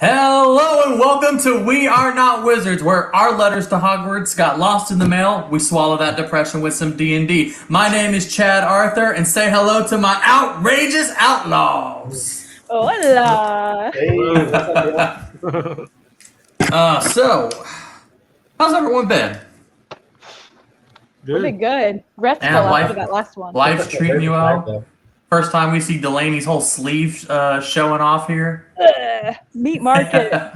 Hello and welcome to We Are Not Wizards, where our letters to Hogwarts got lost in the mail. We swallow that depression with some D&D. My name is Chad Arthur, and say hello to my outrageous outlaws. Hola. Hey, what's up, So, how's everyone been? We've been good. Restful after that last one. Life's treating you well. though? First time we see Delaney's whole sleeve showing off here. Meat market.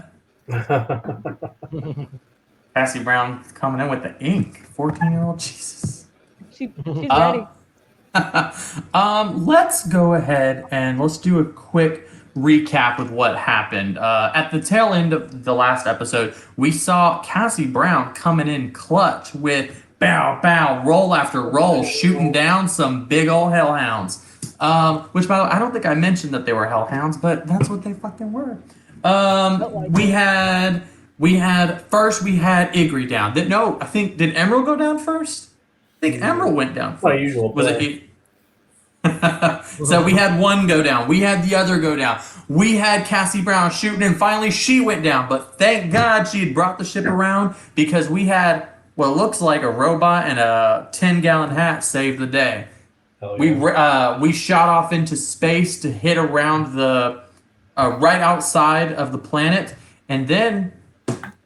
Cassie Brown coming in with the ink. 14-year-old, Jesus. She's ready. Let's go ahead and let's do a quick recap with what happened. At the tail end of the last episode, we saw Cassie Brown coming in clutch with bow, bow, roll after roll, shooting down some big old hellhounds. Which, by the way, I don't think I mentioned that they were hellhounds, but that's what they fucking were. We had Igri down. Did Emerald go down first? I think Emerald went down. My usual Was play. it? So we had one go down. We had the other go down. We had Cassie Brown shooting, and finally she went down. But thank God she had brought the ship around because we had what looks like a robot and a 10-gallon hat save the day. We shot off into space to hit around the right outside of the planet, and then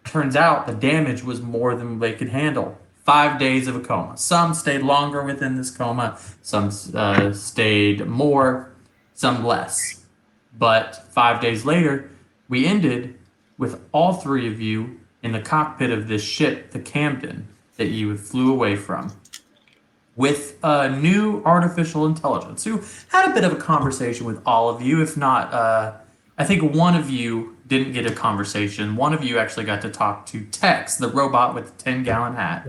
turns out the damage was more than they could handle. 5 days of a coma. Some stayed longer within this coma. Some stayed more. Some less. But 5 days later, we ended with all three of you in the cockpit of this ship, the Camden, that you flew away from, with a new artificial intelligence who had a bit of a conversation with all of you. If not, I think one of you didn't get a conversation. One of you actually got to talk to Tex, the robot with the 10-gallon hat,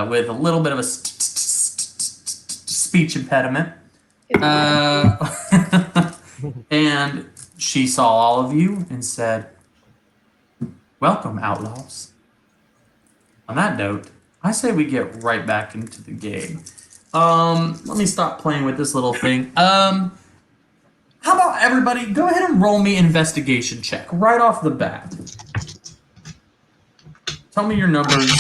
with a little bit of a speech impediment. And she saw all of you and said, "Welcome, outlaws." On that note, I say we get right back into the game. Let me stop playing with this little thing. How about everybody go ahead and roll me an investigation check right off the bat. Tell me your numbers.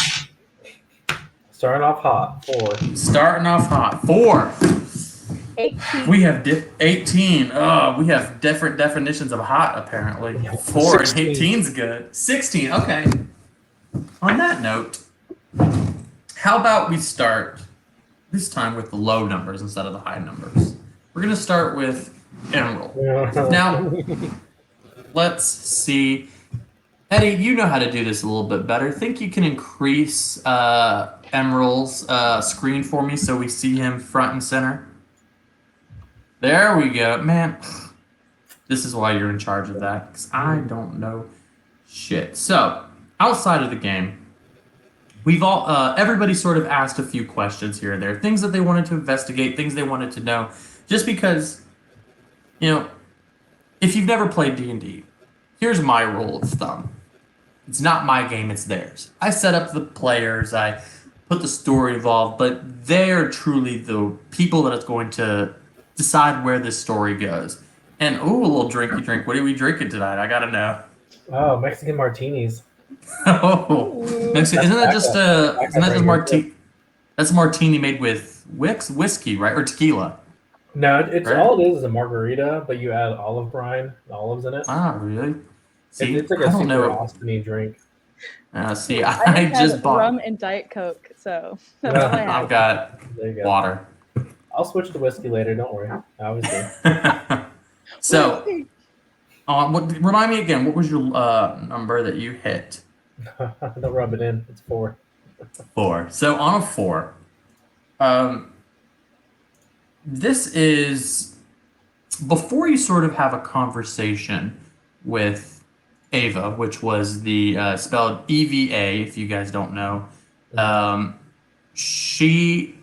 Starting off hot. 4. Starting off hot. 4. 18. We have 18. Oh, we have different definitions of hot, apparently. 4 and 18's good. 16, okay. On that note, how about we start this time with the low numbers instead of the high numbers? We're going to start with Emerald. Now, let's see. Eddie, you know how to do this a little bit better. Think you can increase Emerald's screen for me so we see him front and center? There we go. Man, this is why you're in charge of that, because I don't know shit. So, outside of the game, we've everybody sort of asked a few questions here and there, things that they wanted to investigate, things they wanted to know, just because, if you've never played D&D, here's my rule of thumb. It's not my game, it's theirs. I set up the players, I put the story involved, but they're truly the people that it's going to decide where this story goes. And, ooh, a little drinky drink. What are we drinking tonight? I gotta know. Oh, Mexican martinis. Oh, Mexican. Isn't that just martini? That's a martini made with whiskey, right? Or tequila. No, it's Right. all it is a margarita, but you add olive brine, olives in it. Ah, really? See, It's like I a don't super know. Austin-y drink. See, I I had just bought. rum and Diet Coke, so that's all I I've have. got There you go. water. I'll switch to whiskey later. Don't worry. Obviously. So, remind me again. What was your number that you hit? Don't rub it in. It's 4. 4. So on a 4, this is before you sort of have a conversation with Ava, which was the spelled EVA, if you guys don't know. She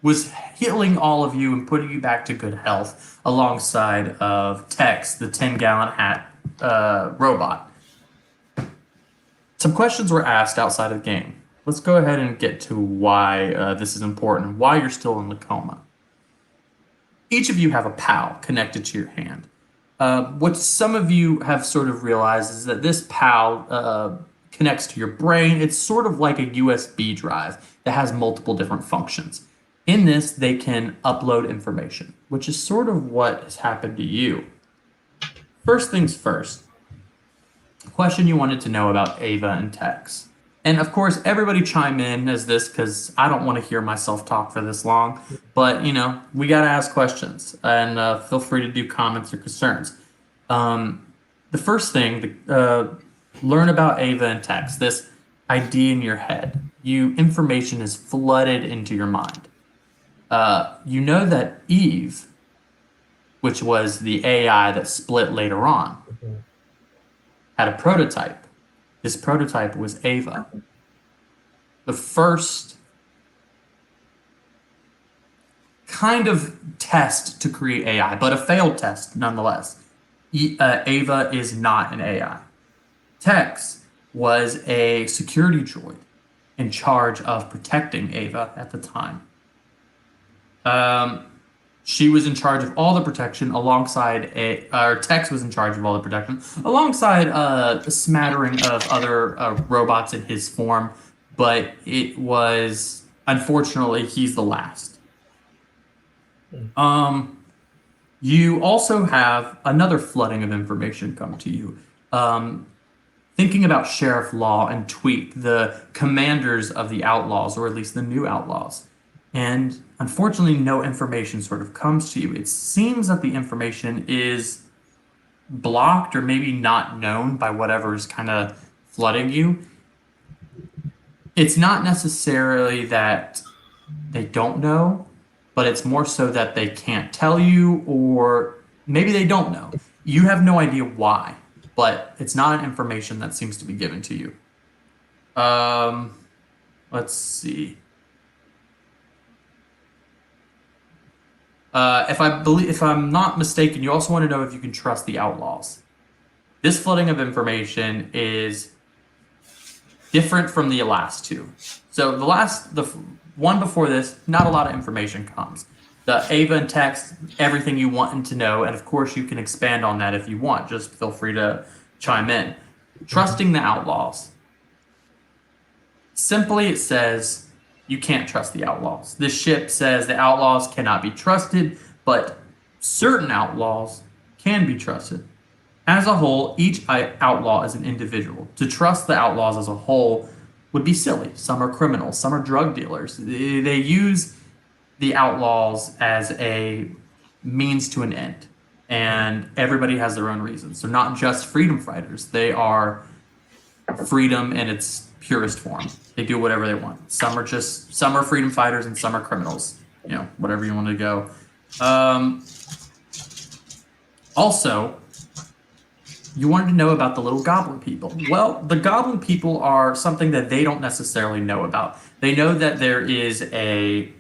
was healing all of you and putting you back to good health alongside of Tex, the 10-gallon hat robot. Some questions were asked outside of the game. Let's go ahead and get to why this is important, why you're still in the coma. Each of you have a PAL connected to your hand. What some of you have sort of realized is that this PAL connects to your brain. It's sort of like a USB drive that has multiple different functions. In this, they can upload information, which is sort of what has happened to you. First things first, question you wanted to know about Ava and Tex. And of course, everybody chime in as this because I don't want to hear myself talk for this long. But, we got to ask questions and feel free to do comments or concerns. The first thing, learn about Ava and Tex, this idea in your head. Information is flooded into your mind. You know that Eve, which was the AI that split later on, had a prototype. This prototype was Ava. The first kind of test to create AI, but a failed test nonetheless. Ava is not an AI. Tex was a security droid in charge of protecting Ava at the time. She was in charge of all the protection Tex was in charge of all the protection alongside a smattering of other robots in his form, but it was, unfortunately, he's the last. You also have another flooding of information come to you. Thinking about Sheriff Law and Tweak, the commanders of the Outlaws, or at least the new Outlaws. And unfortunately, no information sort of comes to you. It seems that the information is blocked or maybe not known by whatever is kind of flooding you. It's not necessarily that they don't know, but it's more so that they can't tell you, or maybe they don't know. You have no idea why, but it's not information that seems to be given to you. Let's see. If I'm not mistaken, you also want to know if you can trust the Outlaws. This flooding of information is different from the last two. So the one before this, not a lot of information comes. The Ava and Tex, everything you want to know, and of course you can expand on that if you want. Just feel free to chime in. Trusting the Outlaws. Simply, it says you can't trust the Outlaws. This ship says the Outlaws cannot be trusted, but certain Outlaws can be trusted. As a whole, each outlaw is an individual. To trust the Outlaws as a whole would be silly. Some are criminals, some are drug dealers. They use the Outlaws as a means to an end, and everybody has their own reasons. They're not just freedom fighters. They are freedom in its purest form. They do whatever they want. Some are freedom fighters and some are criminals. Whatever you want to go. Also, you wanted to know about the little goblin people. Well, the goblin people are something that they don't necessarily know about. They know that there is a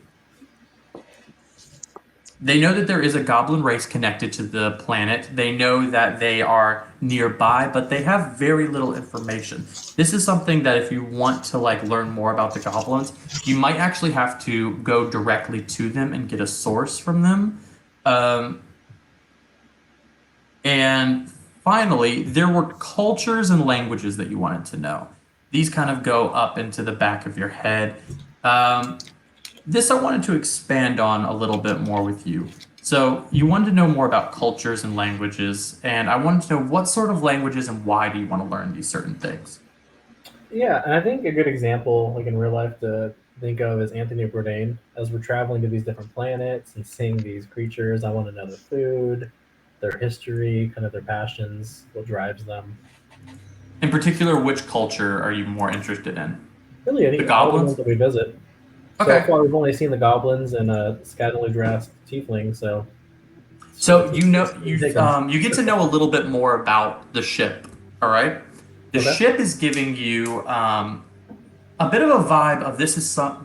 goblin race connected to the planet. They know that they are nearby, but they have very little information. This is something that if you want to learn more about the goblins, you might actually have to go directly to them and get a source from them. And finally, there were cultures and languages that you wanted to know. These kind of go up into the back of your head. This I wanted to expand on a little bit more with you. So you wanted to know more about cultures and languages, and I wanted to know what sort of languages and why do you want to learn these certain things? Yeah, and I think a good example, in real life, to think of is Anthony Bourdain. As we're traveling to these different planets and seeing these creatures, I want to know their food, their history, kind of their passions, what drives them. In particular, which culture are you more interested in? Really, any the goblins ones that we visit. Okay. So far, we've only seen the goblins and a scantily dressed tiefling. So you get to know a little bit more about the ship. All right, the ship is giving you a bit of a vibe of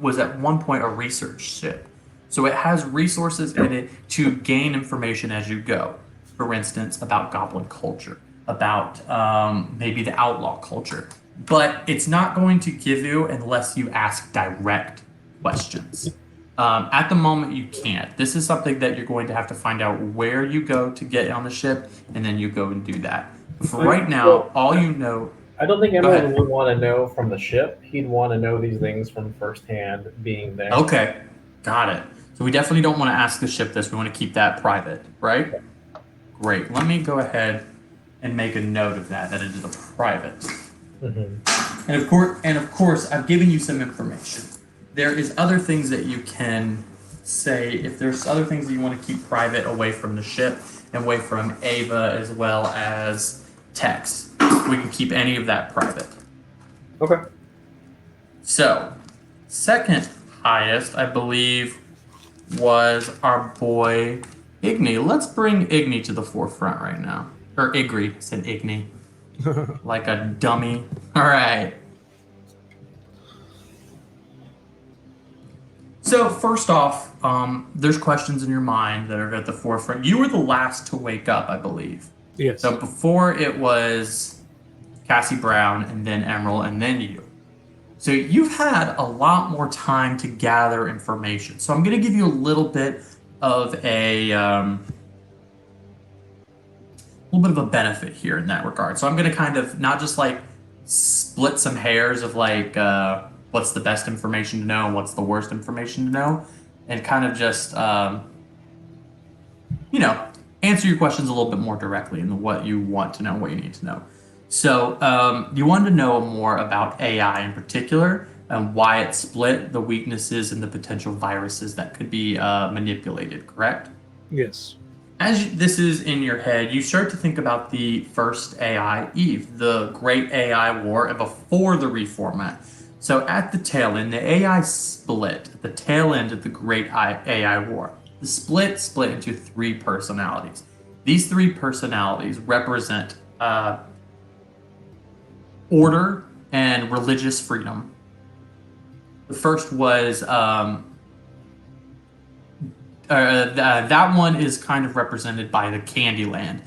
was at one point a research ship, so it has resources in it to gain information as you go. For instance, about goblin culture, about maybe the outlaw culture, but it's not going to give you unless you ask direct questions. At the moment, you can't. This is something that you're going to have to find out where you go to get on the ship, and then you go and do that. For right now, all you know. I don't think Go Emerald ahead. would want to know from the ship. He'd want to know these things from firsthand being there. Okay, got it. So we definitely don't want to ask the ship this. We want to keep that private, right? Great. Let me go ahead and make a note of that. That it is a private. Mm-hmm. And of course, I've given you some information. There is other things that you can say. If there's other things that you want to keep private, away from the ship and away from Ava, as well as Tex, we can keep any of that private. Okay. So, second highest, I believe, was our boy Igni. Let's bring Igni to the forefront right now. Or Igri, I said Igni. Like a dummy. All right. So first off, there's questions in your mind that are at the forefront. You were the last to wake up, I believe. Yes. So before it was Cassie Brown, and then Emerald, and then you. So you've had a lot more time to gather information. So I'm going to give you a little bit of a benefit here in that regard. So I'm going to kind of not just like split some hairs of like what's the best information to know and what's the worst information to know, and kind of just answer your questions a little bit more directly in what you want to know, what you need to know. So you wanted to know more about AI in particular and why it split, the weaknesses, and the potential viruses that could be manipulated, correct? Yes. As this is in your head, you start to think about the first AI, Eve, the great AI war before the reformat. So at the tail end, the AI split at the tail end of the great AI war. The split into three personalities. These three personalities represent order and religious freedom. The first was that one is kind of represented by the Candyland.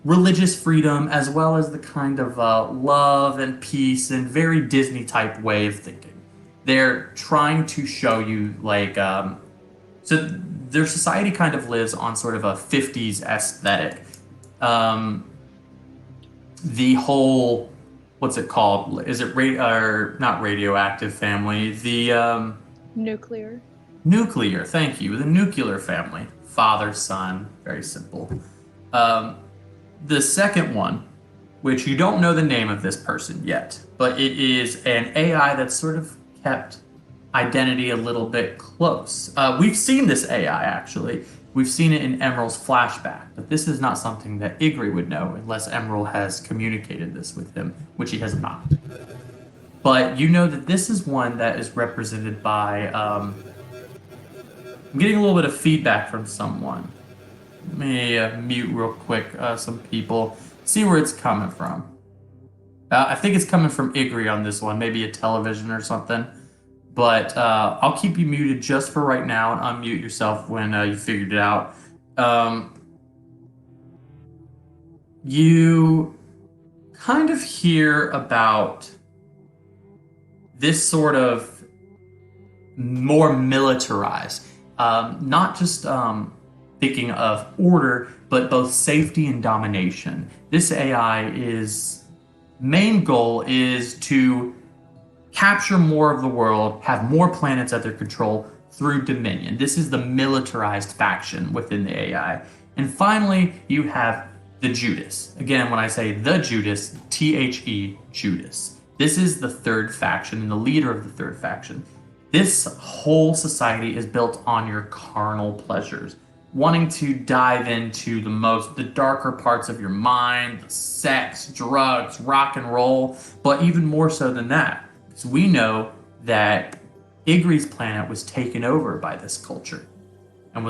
Religious freedom, as well as the kind of love and peace and very Disney type way of thinking. They're trying to show you so their society kind of lives on sort of a 50s aesthetic. The whole, what's it called? Is it not radioactive family? The nuclear. Nuclear, thank you. The nuclear family. Father, son, very simple. The second one, which you don't know the name of this person yet, but it is an AI that's sort of kept identity a little bit close. We've seen this AI, actually. We've seen it in Emerald's flashback, but this is not something that Igri would know unless Emerald has communicated this with him, which he has not. But you know that this is one that is represented by... I'm getting a little bit of feedback from someone. Let me mute real quick some people. See where it's coming from. I think it's coming from Igri on this one, maybe a television or something. But I'll keep you muted just for right now and unmute yourself when you figured it out. You kind of hear about this sort of more militarized, not just thinking of order, but both safety and domination. This AI's main goal is to capture more of the world, have more planets at their control through dominion. This is the militarized faction within the AI. And finally, you have the Judas. Again, when I say the Judas, T-H-E, Judas. This is the third faction and the leader of the third faction. This whole society is built on your carnal pleasures, wanting to dive into the darker parts of your mind, sex, drugs, rock and roll, but even more so than that. So we know that Igri's planet was taken over by this culture, and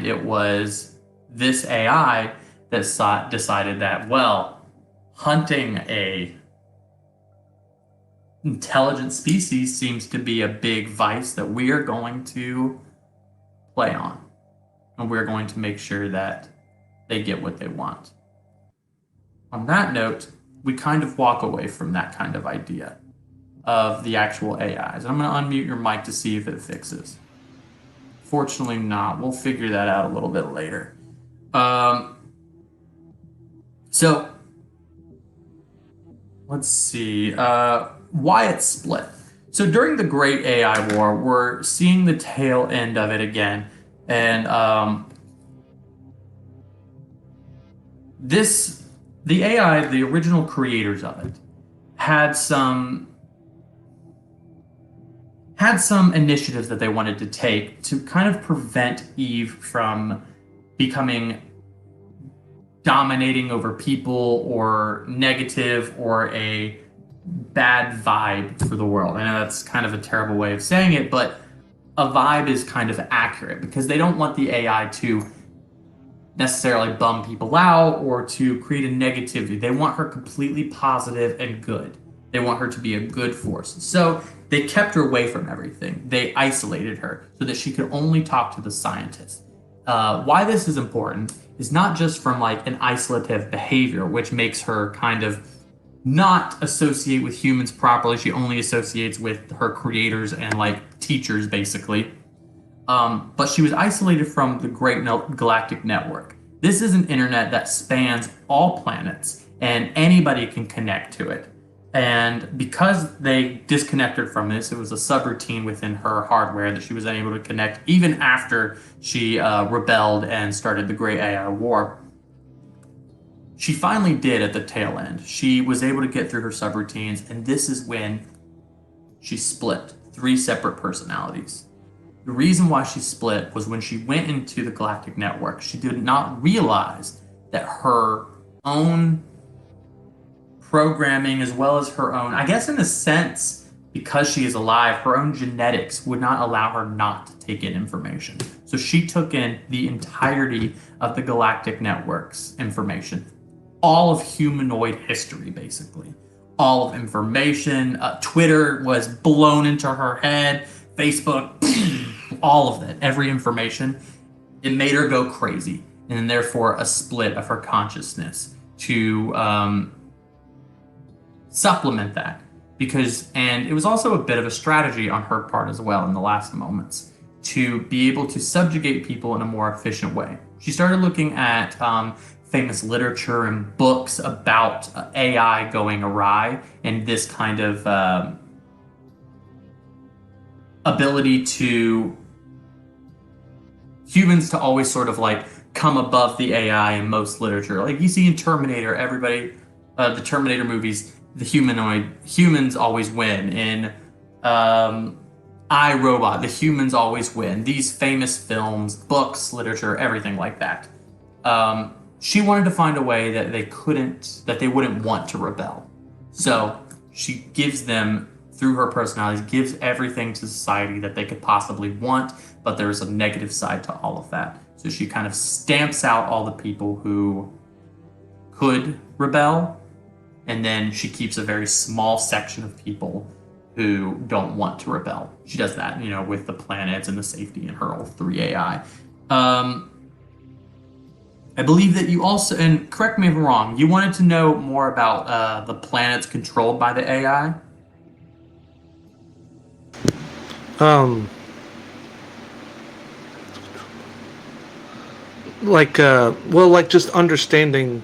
it was this AI that decided that, well, hunting a intelligent species seems to be a big vice that we are going to play on, and we're going to make sure that they get what they want. On that note, we kind of walk away from that kind of idea. of the actual AIs. I'm going to unmute your mic to see if it fixes. Fortunately not. We'll figure that out a little bit later. So let's see. Why it split. So during the Great AI War, we're seeing the tail end of it again. And the AI, the original creators of it, had some initiatives that they wanted to take to kind of prevent Eve from becoming dominating over people or negative or a bad vibe for the world. I know that's kind of a terrible way of saying it, but a vibe is kind of accurate because they don't want the AI to necessarily bum people out or to create a negativity. They want her completely positive and good. They want her to be a good force. So they kept her away from everything. They isolated her so that she could only talk to the scientists. Why this is important is not just from like an isolative behavior, which makes her kind of not associate with humans properly. She only associates with her creators and like teachers, basically. But she was isolated from the Great Galactic Network. This is an internet that spans all planets, and anybody can connect to it. And because they disconnected from this, it was a subroutine within her hardware that she was unable to connect even after she rebelled and started the Great AI War. She finally did at the tail end. She was able to get through her subroutines, and this is when she split 3 separate personalities. The reason why she split was when she went into the Galactic Network, she did not realize that her own programming, as well as her own, I guess in a sense, because she is alive, her own genetics would not allow her not to take in information. So she took in the entirety of the Galactic Network's information. All of humanoid history, basically. All of information. Twitter was blown into her head. Facebook, all of it. Every information. It made her go crazy. And therefore a split of her consciousness to supplement that. And it was also a bit of a strategy on her part as well in the last moments to be able to subjugate people in a more efficient way. She started looking at famous literature and books about AI going awry and this kind of ability to humans to always sort of like come above the AI in most literature. Like you see in Terminator, the Terminator movies, the humans always win. In I, Robot, the humans always win. These famous films, books, literature, everything like that. She wanted to find a way that they wouldn't want to rebel. So she gives them, through her personalities, gives everything to society that they could possibly want, but there's a negative side to all of that. So she kind of stamps out all the people who could rebel, and then she keeps a very small section of people who don't want to rebel. She does that, with the planets and the safety in her 3 AI. I believe that you also, and correct me if I'm wrong, you wanted to know more about the planets controlled by the AI? Just understanding,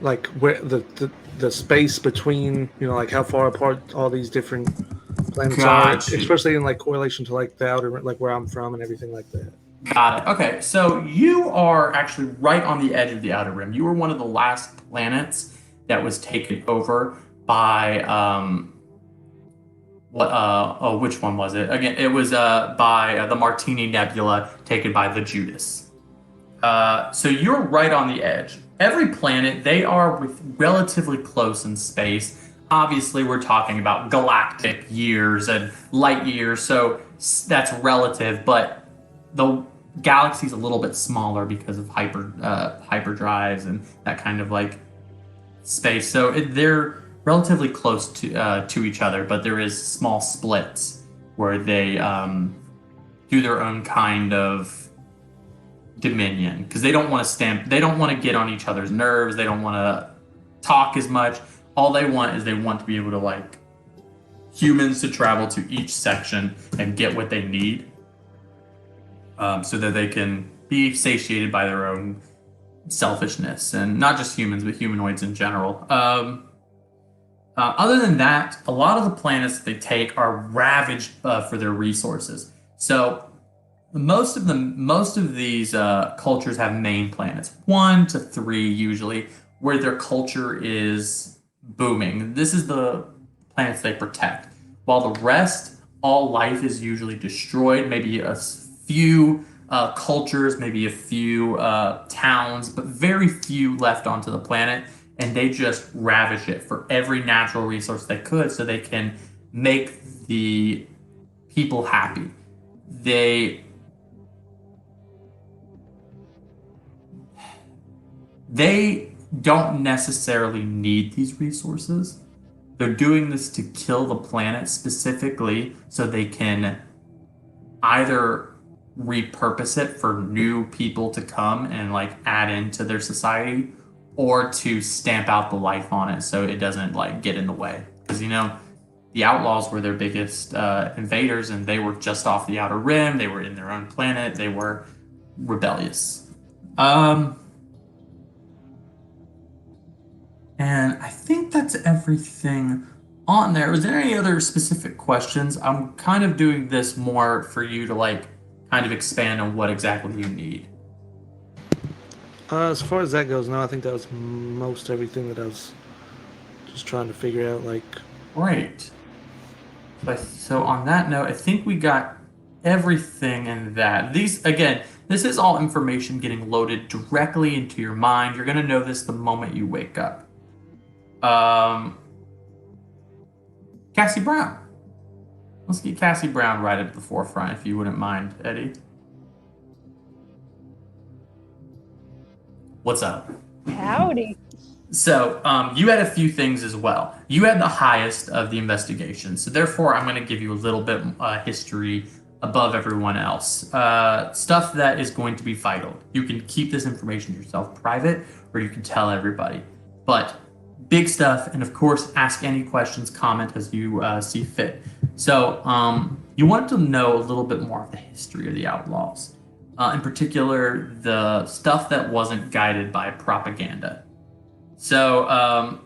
like where the space between, like how far apart all these different planets are, especially in like correlation to like the outer, like where I'm from and everything like that. Got it. Okay, so you are actually right on the edge of the outer rim. You were one of the last planets that was taken over by which one was it? Again, it was by the Martini Nebula, taken by the Judas. So you're right on the edge. Every planet, they are relatively close in space. Obviously, we're talking about galactic years and light years, so that's relative, but the galaxy's a little bit smaller because of hyperdrives and that kind of like space. So they're relatively close to each other, but there is small splits where they do their own kind of dominion because they don't want to get on each other's nerves. They don't want to talk as much. All they want is they want to be able to like humans to travel to each section and get what they need, so that they can be satiated by their own selfishness, and not just humans, but humanoids in general. Other than that, a lot of the planets that they take are ravaged for their resources. So most of these cultures have main planets, 1 to 3 usually, where their culture is booming. This is the planets they protect. While the rest, all life is usually destroyed. Maybe a few cultures, maybe a few towns, but very few left onto the planet. And they just ravage it for every natural resource they could so they can make the people happy. They don't necessarily need these resources. They're doing this to kill the planet specifically so they can either repurpose it for new people to come and like add into their society, or to stamp out the life on it so it doesn't like get in the way. Because the outlaws were their biggest invaders, and they were just off the outer rim. They were in their own planet. They were rebellious. And I think that's everything on there. Was there any other specific questions? I'm kind of doing this more for you to like kind of expand on what exactly you need. As far as that goes, no, I think that was most everything that I was just trying to figure out. Like, great. So on that note, I think we got everything in that. These, again, this is all information getting loaded directly into your mind. You're gonna know this the moment you wake up. Cassie Brown. Let's get Cassie Brown right at the forefront, if you wouldn't mind, Eddie. What's up? Howdy. So, you had a few things as well. You had the highest of the investigations, so therefore I'm going to give you a little bit history above everyone else. Stuff that is going to be vital. You can keep this information yourself private, or you can tell everybody. But big stuff, and of course, ask any questions, comment as you see fit. So, you want to know a little bit more of the history of the Outlaws. In particular, the stuff that wasn't guided by propaganda. So,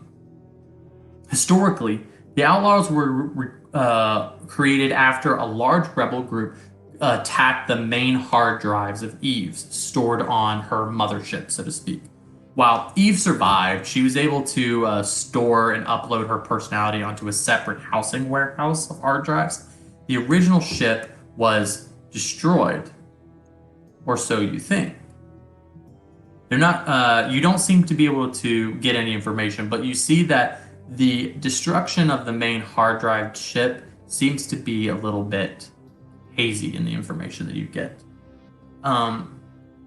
historically, the Outlaws were created after a large rebel group attacked the main hard drives of Eve's, stored on her mothership, so to speak. While Eve survived, she was able to store and upload her personality onto a separate housing warehouse of hard drives. The original ship was destroyed, or so you think. They're not. You don't seem to be able to get any information, but you see that the destruction of the main hard drive ship seems to be a little bit hazy in the information that you get.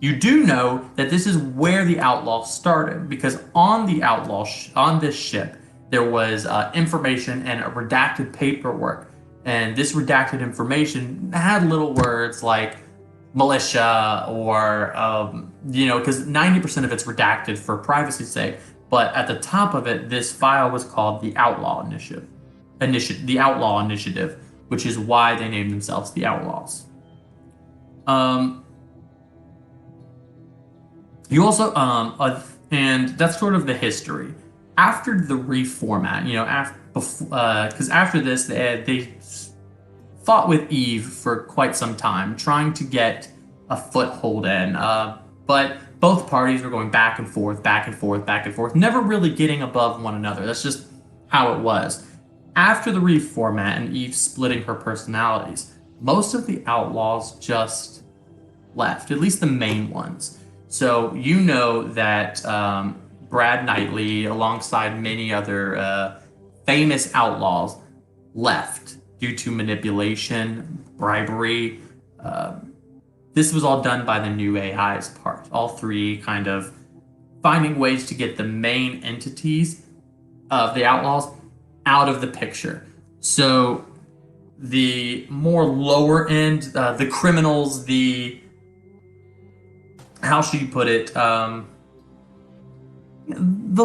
You do know that this is where the Outlaws started, because on the on this ship there was information and a redacted paperwork, and this redacted information had little words like militia or because 90% of it's redacted for privacy's sake, but at the top of it, this file was called the Outlaw Initiative, which is why they named themselves the Outlaws. You also and that's sort of the history. After the reformat, because after this they fought with Eve for quite some time, trying to get a foothold in. But both parties were going back and forth, never really getting above one another. That's just how it was. After the reformat and Eve splitting her personalities, most of the Outlaws just left, at least the main ones. So you know that Brad Knightley, alongside many other famous outlaws, left due to manipulation, bribery. This was all done by the new AI's part. All three kind of finding ways to get the main entities of the Outlaws out of the picture. So the more lower end, the criminals, how should you put it? The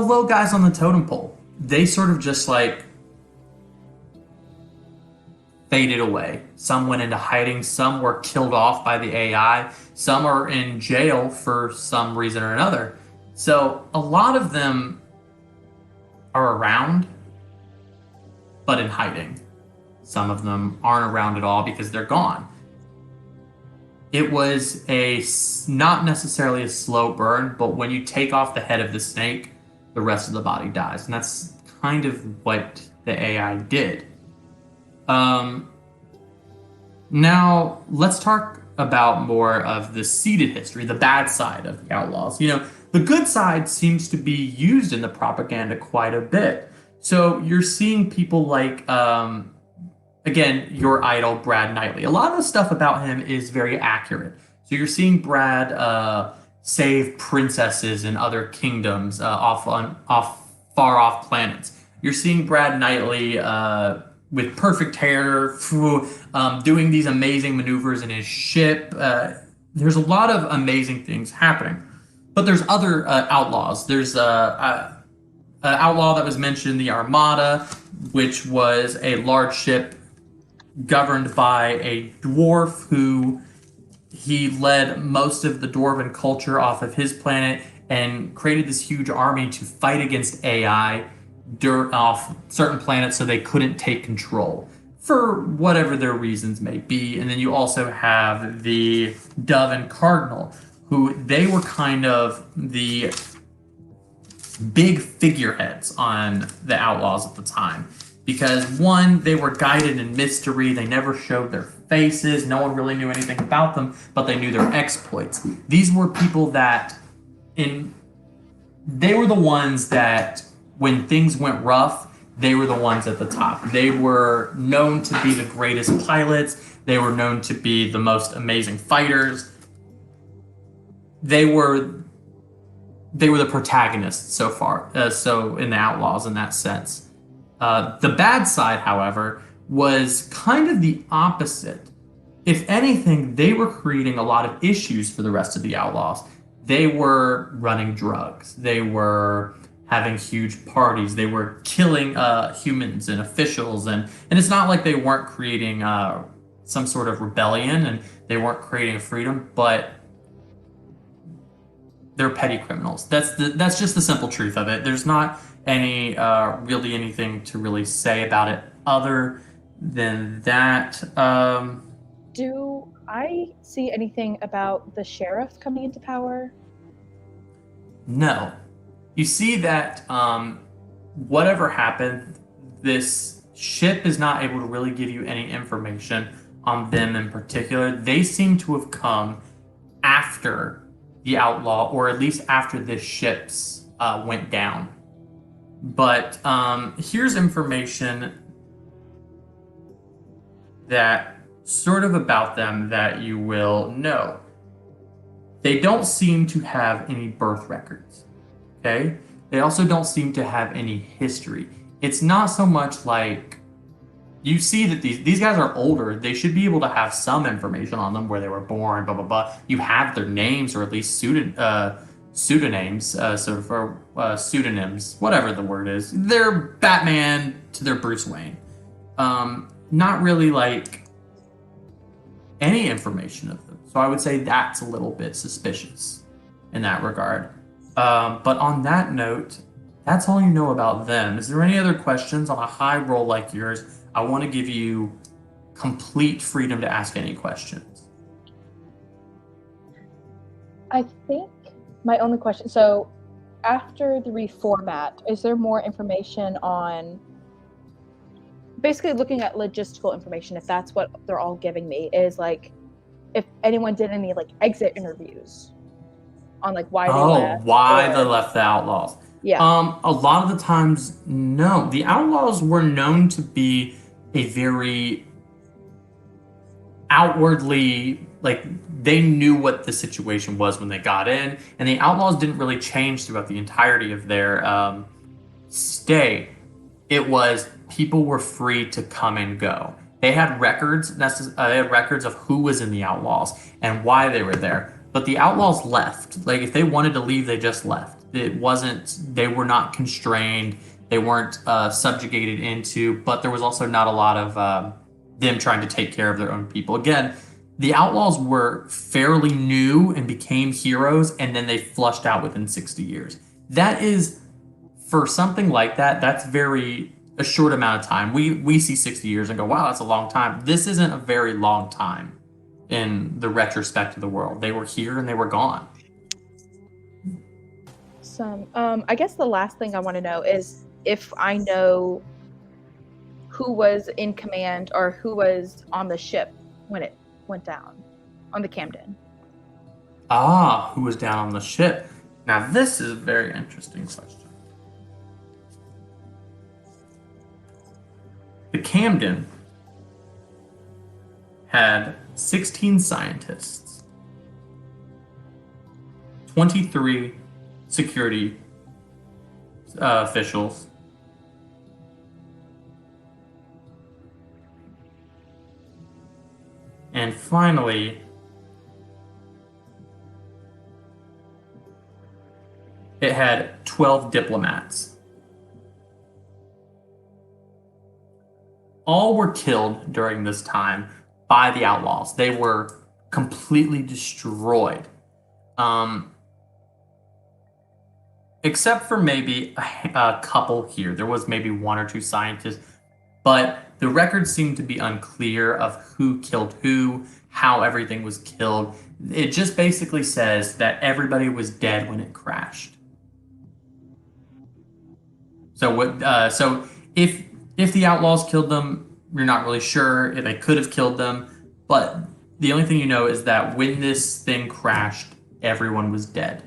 low guys on the totem pole, they sort of just like faded away. Some went into hiding. Some were killed off by the AI. Some are in jail for some reason or another. So a lot of them are around, but in hiding. Some of them aren't around at all because they're gone. It was not necessarily a slow burn, but when you take off the head of the snake, the rest of the body dies. And that's kind of what the AI did. Now, let's talk about more of the seeded history, the bad side of the Outlaws. The good side seems to be used in the propaganda quite a bit. So you're seeing people like, again, your idol, Brad Knightley. A lot of the stuff about him is very accurate. So you're seeing Brad save princesses in other kingdoms off far off planets. You're seeing Brad Knightley with perfect hair, doing these amazing maneuvers in his ship. There's a lot of amazing things happening. But there's other outlaws. There's an outlaw that was mentioned, the Armada, which was a large ship governed by a dwarf who he led most of the dwarven culture off of his planet and created this huge army to fight against AI off certain planets so they couldn't take control for whatever their reasons may be. And then you also have the Dove and Cardinal, who they were kind of the big figureheads on the Outlaws at the time. Because one, they were guided in mystery. They never showed their faces. No one really knew anything about them, but they knew their exploits. These were people that they were the ones that when things went rough, they were the ones at the top. They were known to be the greatest pilots. They were known to be the most amazing fighters. They were the protagonists so far, so in the Outlaws in that sense. The bad side, however, was kind of the opposite. If anything, they were creating a lot of issues for the rest of the Outlaws. They were running drugs. They were having huge parties. They were killing humans and officials. And it's not like they weren't creating some sort of rebellion and they weren't creating freedom, but they're petty criminals. That's just the simple truth of it. There's not really anything to really say about it other than that. Do I see anything about the sheriff coming into power? No. You see that whatever happened, this ship is not able to really give you any information on them in particular. They seem to have come after the Outlaw, or at least after this ship's went down. But here's information that sort of about them that you will know. They don't seem to have any birth records, okay? They also don't seem to have any history. It's not so much like, you see that these guys are older. They should be able to have some information on them, where they were born, blah, blah, blah. You have their names, or at least pseudonyms, pseudonyms, whatever the word is. They're Batman to their Bruce Wayne. Not really like any information of them. So I would say that's a little bit suspicious in that regard. But on that note, that's all you know about them. Is there any other questions on a high roll like yours? I want to give you complete freedom to ask any questions. I think my only question, so after the reformat, is there more information on, basically looking at logistical information, if that's what they're all giving me, is like if anyone did any like exit interviews on like why they left. They left the Outlaws. Yeah. A lot of the times, no. The Outlaws were known to be a very outwardly, like, they knew what the situation was when they got in, and the Outlaws didn't really change throughout the entirety of their stay. It was people were free to come and go. They had records. They had records of who was in the Outlaws and why they were there. But the Outlaws left. Like, if they wanted to leave, they just left. It wasn't. They were not constrained. They weren't subjugated into. But there was also not a lot of them trying to take care of their own people. Again, the Outlaws were fairly new and became heroes, and then they flushed out within 60 years. That is, for something like that, that's a short amount of time. We see 60 years and go, wow, that's a long time. This isn't a very long time in the retrospect of the world. They were here and they were gone. I guess the last thing I want to know is if I know who was in command or who was on the ship when it went down on the Camden. Who was down on the ship? Now, this is a very interesting question. The Camden had 16 scientists, 23 security officials, and finally, it had 12 diplomats. All were killed during this time by the Outlaws. They were completely destroyed. Except for maybe a couple here. There was maybe one or two scientists, but the records seem to be unclear of who killed who, how everything was killed. It just basically says that everybody was dead when it crashed. So if the Outlaws killed them, you're not really sure if they could have killed them, but the only thing you know is that when this thing crashed, everyone was dead.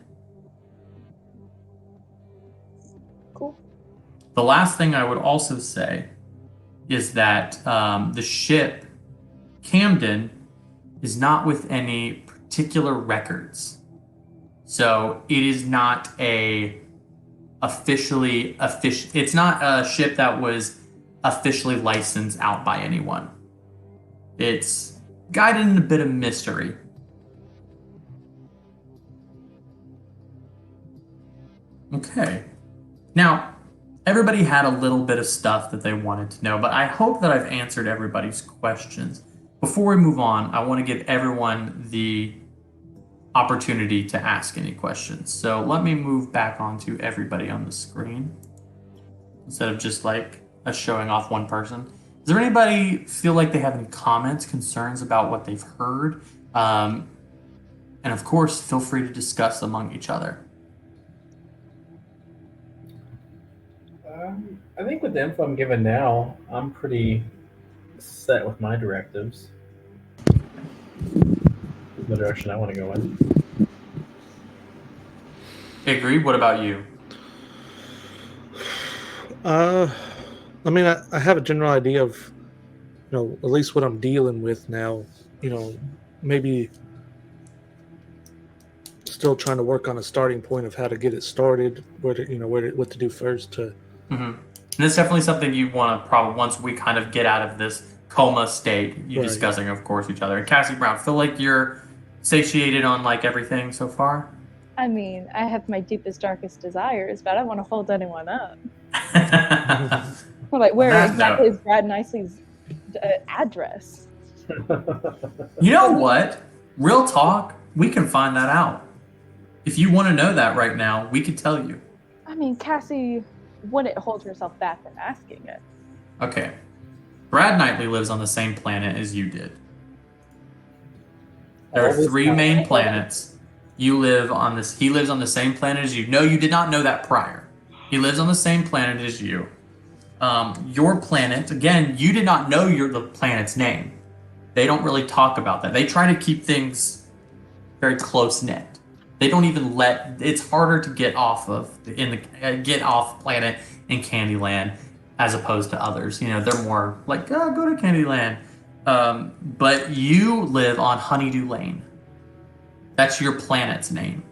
Cool. The last thing I would also say is that the ship Camden is not with any particular records. So it is not it's not a ship that was officially licensed out by anyone. It's guided in a bit of mystery. Okay. Now, everybody had a little bit of stuff that they wanted to know, but I hope that I've answered everybody's questions. Before we move on, I want to give everyone the opportunity to ask any questions. So let me move back onto everybody on the screen instead of just like us showing off one person. Does there anybody feel like they have any comments, concerns about what they've heard? And of course, feel free to discuss among each other. I think with the info I'm given now, I'm pretty set with my directives. The direction I want to go in. Agreed. What about you? I mean, I have a general idea of, at least what I'm dealing with now. Maybe still trying to work on a starting point of how to get it started, what to do first to. Mm-hmm. And it's definitely something you want to probably, once we kind of get out of this coma state, you Right. discussing, of course, each other. And Cassie Brown, feel like you're satiated on like everything so far? I mean, I have my deepest, darkest desires, but I don't want to hold anyone up. Well, like, where exactly is Brad Nicely's address? You know what? Real talk, we can find that out. If you want to know that right now, we could tell you. I mean, Cassie wouldn't hold herself back from asking it. Okay. Brad Knightley lives on the same planet as you did. There are 3 main planets. You live on this. He lives on the same planet as you. No, you did not know that prior. He lives on the same planet as you. Your planet, again, you did not know the planet's name. They don't really talk about that. They try to keep things very close knit. They don't even it's harder to get off get off planet in Candyland as opposed to others. They're more like, go to Candyland. But you live on Honeydew Lane. That's your planet's name.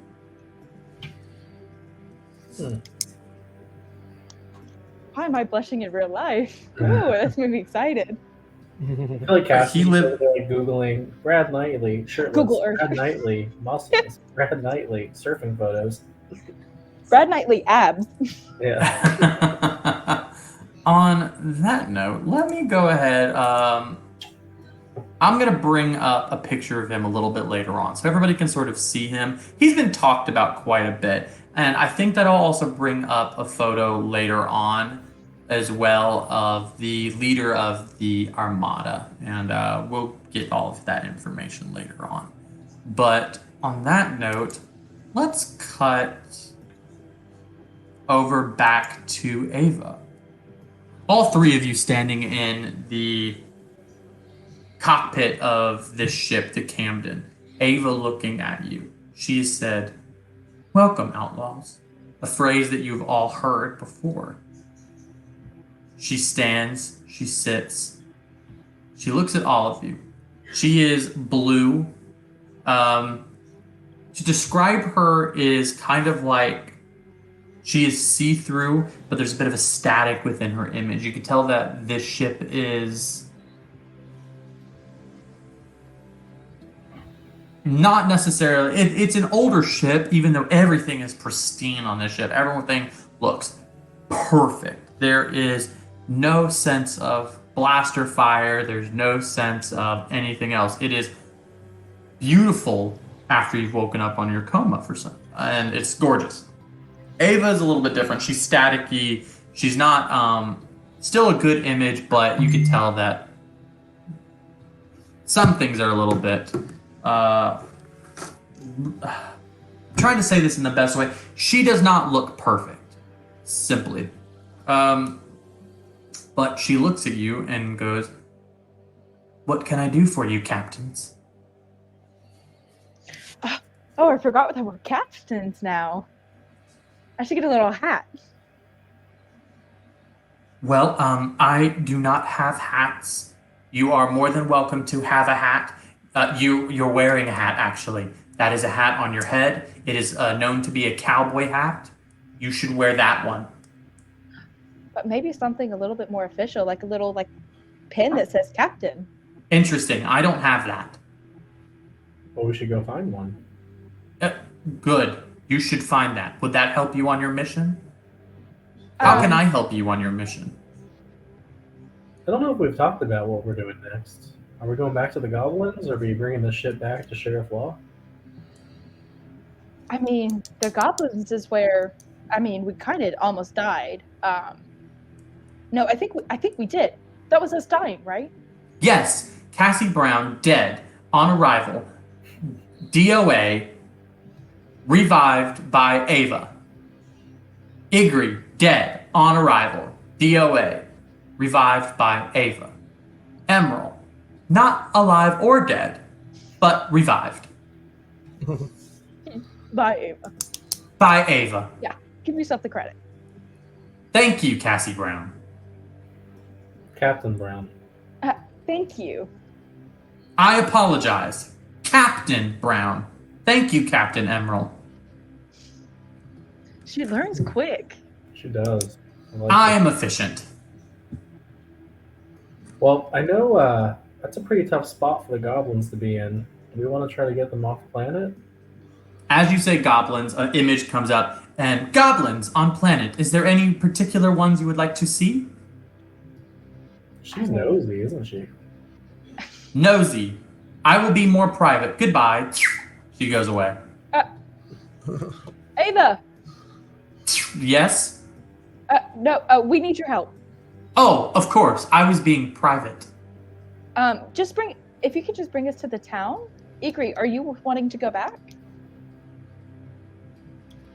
Why am I blushing in real life? Ooh, that's made me excited. I feel like Cassie's lived Googling Brad Knightley shirtless, Google Earth. Brad Knightley muscles, Brad Knightley surfing photos. Brad Knightley abs. Yeah. On that note, let me go ahead. I'm going to bring up a picture of him a little bit later on so everybody can sort of see him. He's been talked about quite a bit. And I think that I'll also bring up a photo later on as well of the leader of the Armada. And we'll get all of that information later on. But on that note, let's cut over back to Ava. All three of you standing in the cockpit of this ship, the Camden. Ava looking at you. She said, "Welcome, outlaws." A phrase that you've all heard before. She stands, she sits, she looks at all of you. She is blue. To describe her is kind of like she is see-through, but there's a bit of a static within her image. You can tell that this ship is not necessarily... It's an older ship, even though everything is pristine on this ship. Everything looks perfect. There is no sense of blaster fire. There's no sense of anything else. It is beautiful after you've woken up on your coma for some, and it's gorgeous. Ava is a little bit different. She's staticky. She's not still a good image, but you can tell that some things are a little bit trying to say this in the best way. She does not look perfect, simply. But she looks at you and goes, "What can I do for you, captains?" Oh, I forgot that we're captains now. I should get a little hat. Well, I do not have hats. You are more than welcome to have a hat. You're wearing a hat, actually. That is a hat on your head. It is known to be a cowboy hat. You should wear that one. But maybe something a little bit more official, like a little pin that says captain. Interesting. I don't have that. Well, we should go find one. Good. You should find that. Would that help you on your mission? How can I help you on your mission? I don't know if we've talked about what we're doing next. Are we going back to the goblins, or are we bringing the ship back to Sheriff Law? I mean, the goblins is where, we kind of almost died. No, I think we did. That was us dying, right? Yes. Cassie Brown, dead, on arrival. DOA, revived by Ava. Igri, dead, on arrival. DOA, revived by Ava. Emerald, not alive or dead, but revived. By Ava. By Ava. Yeah, give yourself the credit. Thank you, Cassie Brown. Captain Brown. Thank you. I apologize. Captain Brown. Thank you, Captain Emerald. She learns quick. She does. I am efficient. Well, I know that's a pretty tough spot for the goblins to be in. Do we want to try to get them off planet? As you say goblins, an image comes up, and goblins on planet. Is there any particular ones you would like to see? She's nosy, isn't she? Nosy. I will be more private. Goodbye. She goes away. Ava! Yes? No, we need your help. Oh, of course. I was being private. If you could just bring us to the town. Igri, are you wanting to go back?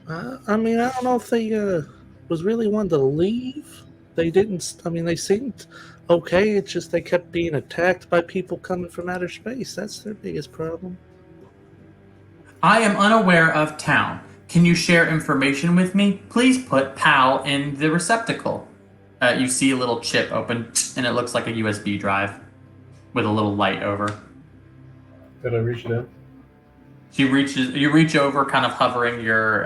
I don't know if they was really wanting to leave. They didn't. They seemed okay. It's just they kept being attacked by people coming from outer space. That's their biggest problem. I am unaware of town. Can you share information with me? Please put PAL in the receptacle. You see a little chip open, and it looks like a USB drive with a little light over. Did I reach it in? You reach over, kind of hovering your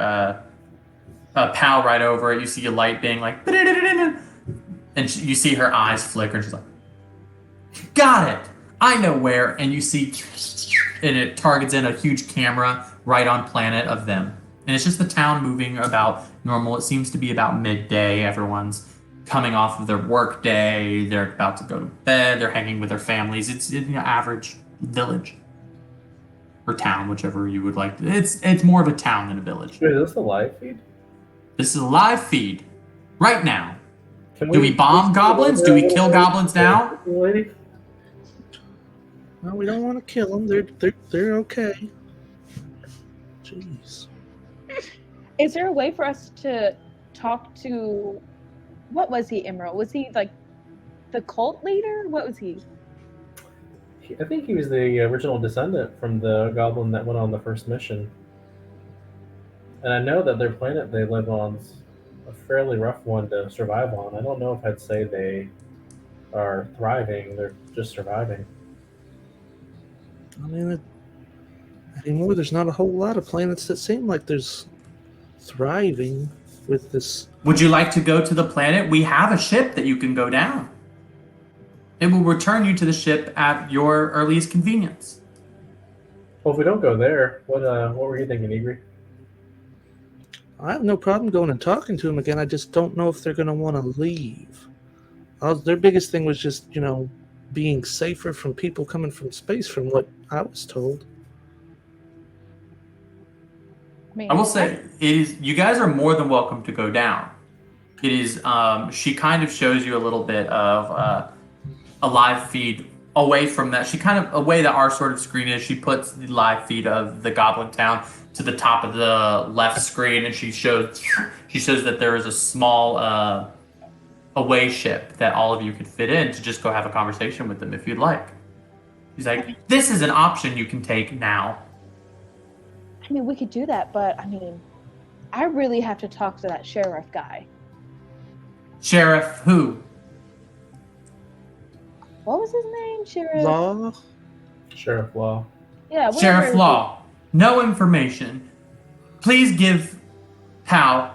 PAL right over it. You see a light being like, and you see her eyes flicker, and she's like, "Got it! I know where." And you see, and it targets in a huge camera right on planet of them. And it's just the town moving about normal. It seems to be about midday. Everyone's coming off of their work day. They're about to go to bed. They're hanging with their families. It's average village or town, whichever you would like. It's more of a town than a village. Wait, is this a live feed? This is a live feed right now. Can Do we bomb goblins? Do we kill goblins now? Lady? No, we don't want to kill them. They're okay. Jeez. Is there a way for us to talk to? What was he, Emerald? Was he like the cult leader? What was he? I think he was the original descendant from the goblin that went on the first mission. And I know that their planet they live on's a fairly rough one to survive on. I don't know if I'd say they are thriving. They're just surviving. I mean, anymore, there's not a whole lot of planets that seem like there's thriving with this. Would you like to go to the planet? We have a ship that you can go down. It will return you to the ship at your earliest convenience. Well, if we don't go there, what were you thinking, Igri? I have no problem going and talking to them again. I just don't know if they're going to want to leave. Their biggest thing was just, being safer from people coming from space, from what I was told. mean, I will say, you guys are more than welcome to go down. It is, she kind of shows you a little bit of a live feed away from that. She kind of, a way that our sort of screen is, she puts the live feed of the Goblin Town to the top of the left screen, and she shows that there is a small away ship that all of you could fit in to just go have a conversation with them if you'd like. She's like, this is an option you can take now. I mean, we could do that, but I mean, I really have to talk to that sheriff guy. Sheriff who? What was his name? Sheriff Law? Sheriff Law. Yeah, Sheriff Law. No information. Please give Pal.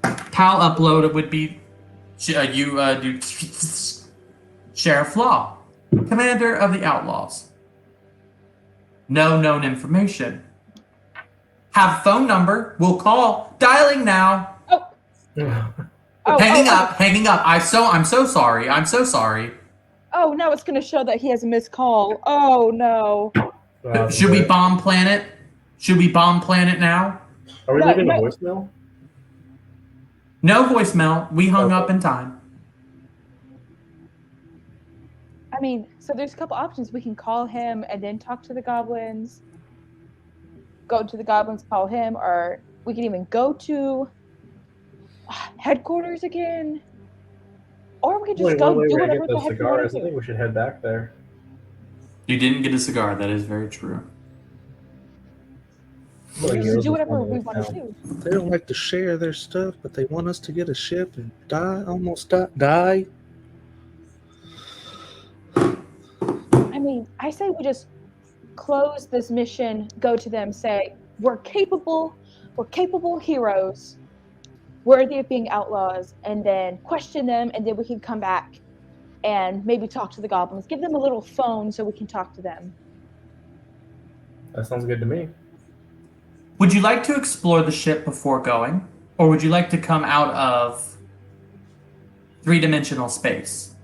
Pal upload it would be do Sheriff Law, Commander of the Outlaws. No known information. Have phone number. We'll call. Dialing now. Hanging up. I'm so sorry. Oh, now it's going to show that he has a missed call. Oh, no. Should we bomb planet? Should we bomb planet now? Are we leaving a voicemail? No voicemail. We hung up in time. I mean, so there's a couple options. We can call him and then talk to the goblins. Go to the goblins, call him, or we can even go to headquarters again. Or we could just go do whatever the heck we want to do. I think we should head back there. You didn't get a cigar. That is very true. We can do whatever we want to do. They don't like to share their stuff, but they want us to get a ship and almost die. I mean, I say we just close this mission, go to them, say, we're capable heroes, worthy of being outlaws, and then question them, and then we can come back and maybe talk to the goblins. Give them a little phone so we can talk to them. That sounds good to me. Would you like to explore the ship before going? Or would you like to come out of three-dimensional space?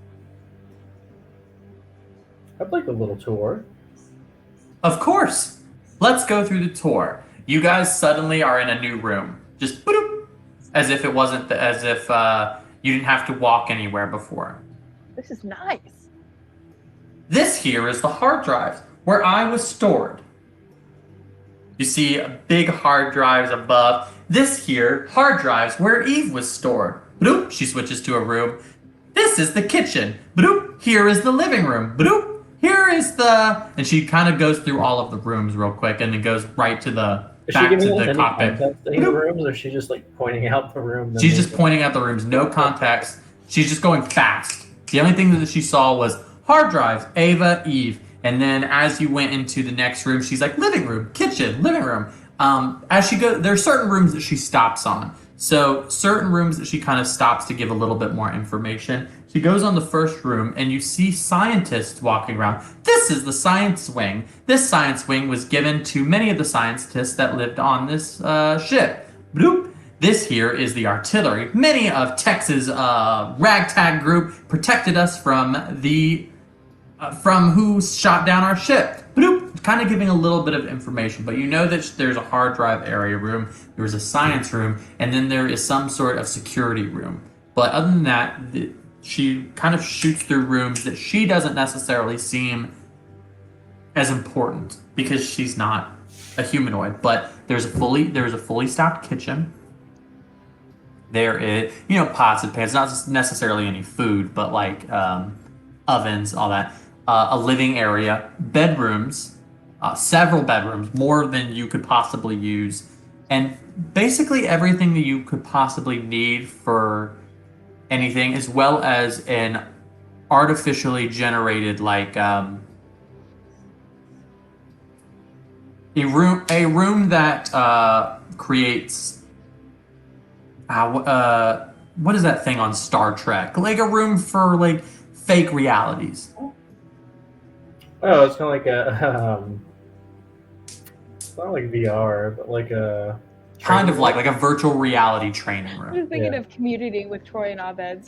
I'd like a little tour. Of course. Let's go through the tour. You guys suddenly are in a new room. Just boop, as if it wasn't, as if you didn't have to walk anywhere before. This is nice. This here is the hard drive where I was stored. You see big hard drives above. This here, hard drives where Eve was stored. Bloop, she switches to a room. This is the kitchen. Bloop, here is the living room. Bloop, here is the... And she kind of goes through all of the rooms real quick and then goes right to the... back to the cockpit. In the rooms, or is she just like pointing out the room? She's just pointing out the rooms, no context. She's just going fast. The only thing that she saw was hard drives, Ava, Eve. And then as you went into the next room, she's like, living room, kitchen, living room. As she goes, there are certain rooms that she stops on. So certain rooms that she kind of stops to give a little bit more information. She goes on the first room and you see scientists walking around. This is the science wing. This science wing was given to many of the scientists that lived on this ship. Bloop. This here is the artillery. Many of Texas' ragtag group protected us from who shot down our ship. Bloop, kind of giving a little bit of information, but you know that there's a hard drive area room, there's a science room, and then there is some sort of security room. But other than that, she kind of shoots through rooms that she doesn't necessarily seem as important because she's not a humanoid. But there's a fully stocked kitchen. There is, pots and pans, not necessarily any food, but like ovens, all that. A living area, bedrooms, several bedrooms, more than you could possibly use, and basically everything that you could possibly need for anything, as well as an artificially generated a room that creates what is that thing on Star Trek? Like a room for like fake realities. Oh, it's kind of like it's not like VR, but like a kind of like a virtual reality training I room. was thinking of Community with Troy and Abed's.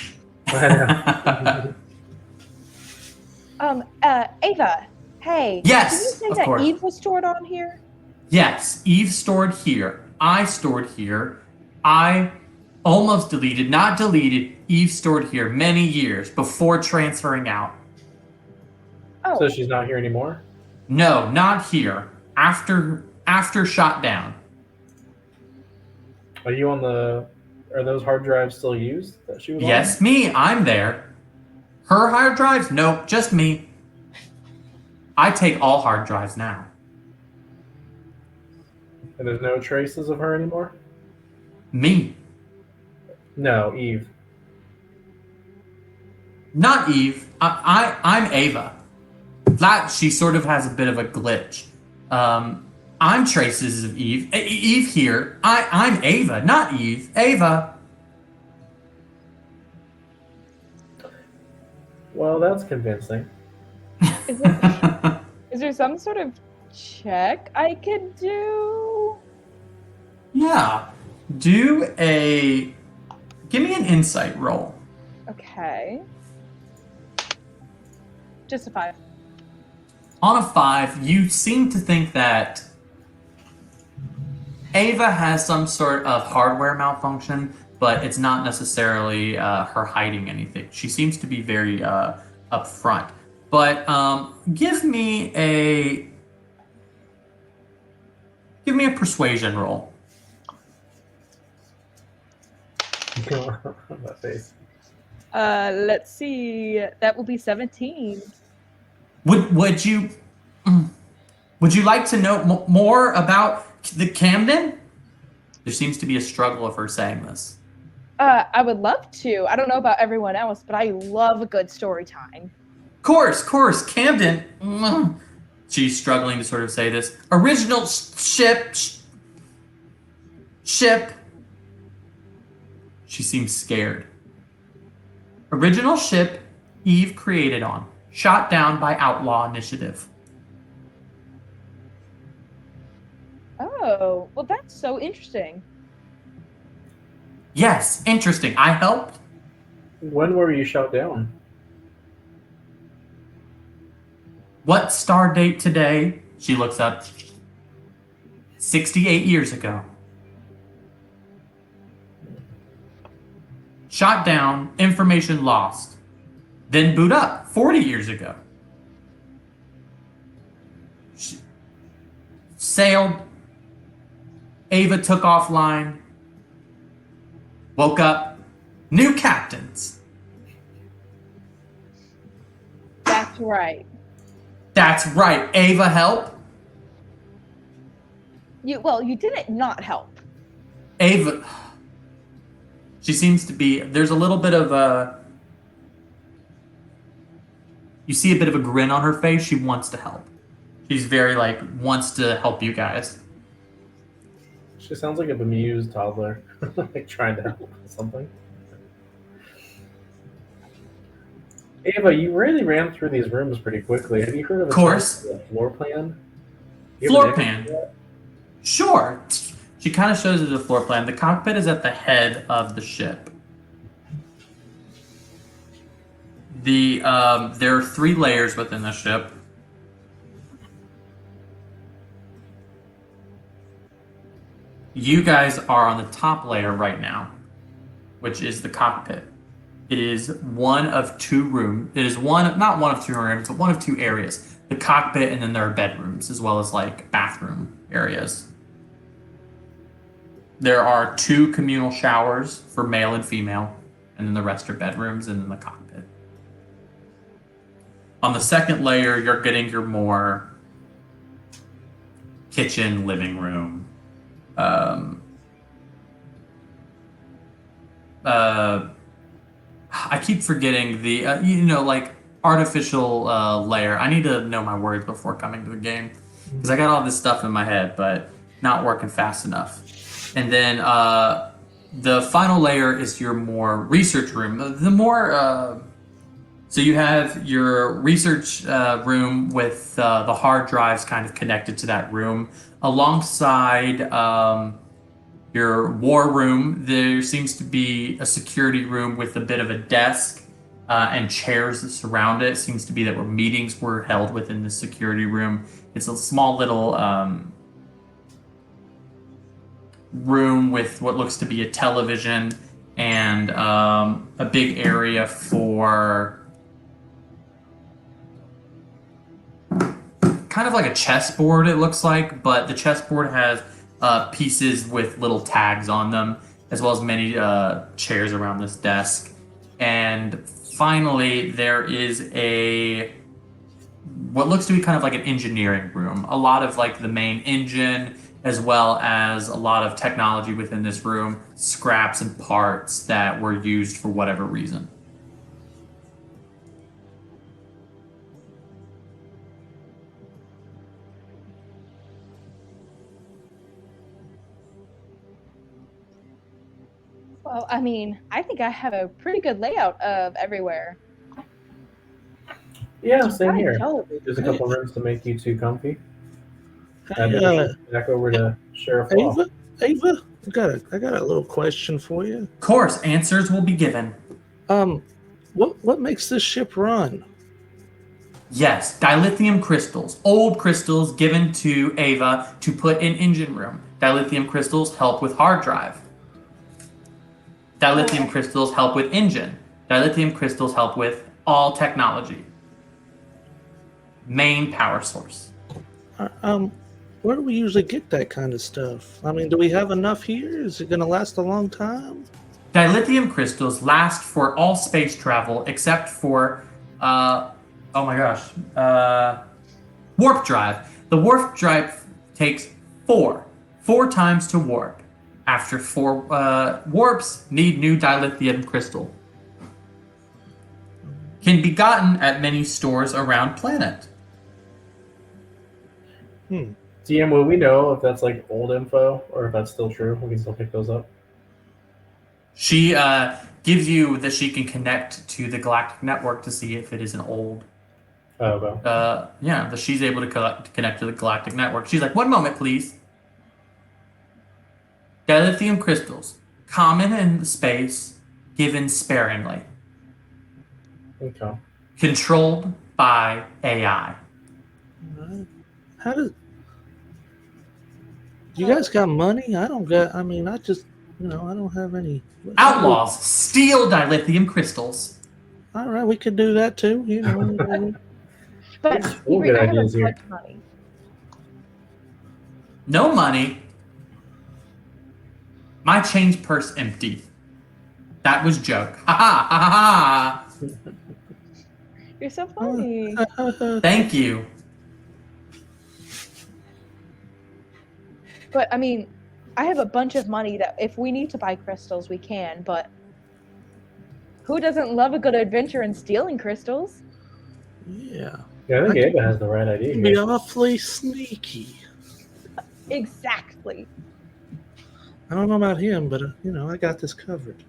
Ava, hey. Yes, Did you of say that course. Eve was stored on here? Yes, Eve stored here. I stored here. I almost deleted, not deleted. Eve stored here many years before transferring out. Oh, So she's not here anymore? No, not here. After shot down. Are you on are those hard drives still used that she was Yes, me. I'm there. Her hard drives? Nope, just me. I take all hard drives now. on? And there's no traces of her anymore? Me. No, Eve. Not Eve. I'm Ava. That she sort of has a bit of a glitch. I'm traces of Eve. Eve here. I'm Ava, not Eve. Ava. Well, that's convincing. is there some sort of check I could do? Yeah. Give me an insight roll. Okay. Just a 5. On a 5, you seem to think that Ava has some sort of hardware malfunction, but it's not necessarily her hiding anything. She seems to be very upfront. But give me a persuasion roll. That face. Let's see. That will be 17. Would you like to know more about the Camden? There seems to be a struggle of her saying this. I would love to. I don't know about everyone else, but I love a good story time. Course, Camden. She's struggling to sort of say this. Original ship. She seems scared. Original ship Eve created on. Shot down by Outlaw Initiative. Oh, well, that's so interesting. Yes, interesting. I helped. When were you shot down? What star date today? She looks up. 68 years ago. Shot down, information lost. Then boot up 40 years ago. Sailed. Ava took offline. Woke up. New captains. That's right. That's right. Ava help. You didn't not help. Ava. She seems to be. There's a little bit of a. You see a bit of a grin on her face. She wants to help. She's very wants to help you guys. She sounds like a bemused toddler, like trying to help with something. Ava, you really ran through these rooms pretty quickly. Have you heard of Course. A floor plan? You Floor have an plan. interest in that? Sure. She kind of shows you the floor plan. The cockpit is at the head of the ship. There are 3 layers within the ship. You guys are on the top layer right now, which is the cockpit. It is one of 2 rooms. It is not one of 2 rooms, but one of 2 areas. The cockpit, and then there are bedrooms, as well as like bathroom areas. There are 2 communal showers for male and female, and then the rest are bedrooms and then the cockpit. On the second layer, you're getting your more kitchen, living room, I keep forgetting the, like artificial layer. I need to know my words before coming to the game because I got all this stuff in my head, but not working fast enough. And then the final layer is your more research room. The more, so you have your research room with the hard drives kind of connected to that room. Alongside your war room, there seems to be a security room with a bit of a desk and chairs that surround it. It seems to be that where meetings were held within the security room. It's a small little room with what looks to be a television and a big area for kind of like a chessboard, it looks like, but the chessboard has pieces with little tags on them, as well as many chairs around this desk. And finally, there is what looks to be kind of like an engineering room. A lot of like the main engine, as well as a lot of technology within this room, scraps and parts that were used for whatever reason. Well, I mean, I think I have a pretty good layout of everywhere. Yeah, same Fine, here. tell me. There's a couple rooms to make you 2 comfy. Hey, Back over to Sheriff Law. Ava, I got a little question for you. Of course, answers will be given. What makes this ship run? Yes, dilithium crystals. Old crystals given to Ava to put in engine room. Dilithium crystals help with hard drive. Dilithium crystals help with engine. Dilithium crystals help with all technology. Main power source. Where do we usually get that kind of stuff? I mean, do we have enough here? Is it going to last a long time? Dilithium crystals last for all space travel except for, warp drive. The warp drive takes 4 times to warp. After 4 warps, need new dilithium crystal. Can be gotten at many stores around planet. DM, will we know if that's like old info or if that's still true? We can still pick those up. She gives you that she can connect to the galactic network to see if it is an old. Oh, okay. That she's able to connect to the galactic network. She's like, 1 moment, please. Dilithium crystals, common in space, given sparingly. Okay. Controlled by AI. How does... You guys got money? I don't got... I mean, I just... I don't have any... Outlaws steal dilithium crystals. All right, we could do that too. But All good I have a ideas here. bunch of money. No money. My change purse empty. That was joke. Ha ha ha ha. You're so funny. Thank you. But I mean, I have a bunch of money that if we need to buy crystals, we can. But who doesn't love a good adventure in stealing crystals? Yeah. Yeah, I think Ava has the right idea Be here. awfully sneaky. Exactly. I don't know about him, but I got this covered.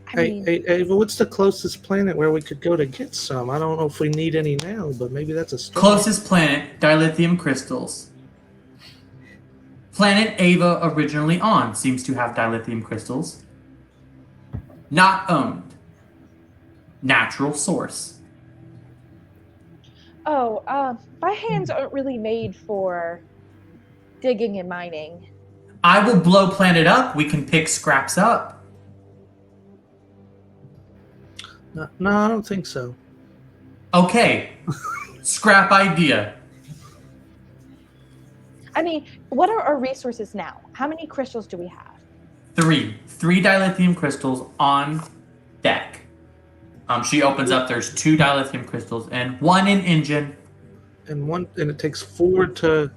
I mean, Hey, Ava, what's the closest planet where we could go to get some? I don't know if we need any now, but maybe that's a start. Closest planet, dilithium crystals. Planet Ava originally on seems to have dilithium crystals. Not owned. Natural source. Oh, my hands aren't really made for digging and mining. I will blow planet up. We can pick scraps up. No, I don't think so. Okay. Scrap idea. I mean, what are our resources now? How many crystals do we have? 3 dilithium crystals on deck. She opens up. There's 2 dilithium crystals and 1 in engine. And it takes 4 to.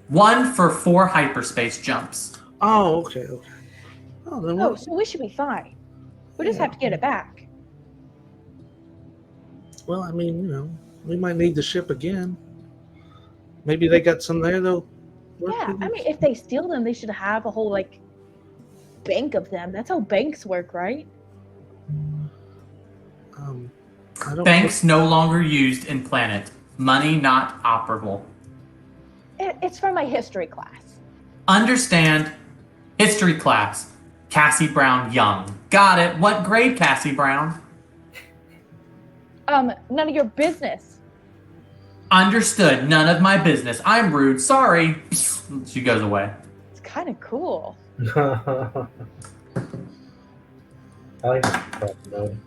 1 for 4 hyperspace jumps. Oh, okay. Oh, then Oh, so we should be fine. We just have to get it back. Well, I mean, we might need the ship again. Maybe they got some there though. Yeah, I mean, if they steal them, they should have a whole bank of them. That's how banks work, right? I don't Banks no longer used in planet. Money not operable. It's from my history class. Understand. History class. Cassie Brown Young. Got it. What grade, Cassie Brown? None of your business. Understood. None of my business. I'm rude. Sorry. She goes away. It's kind of cool. I like that mode.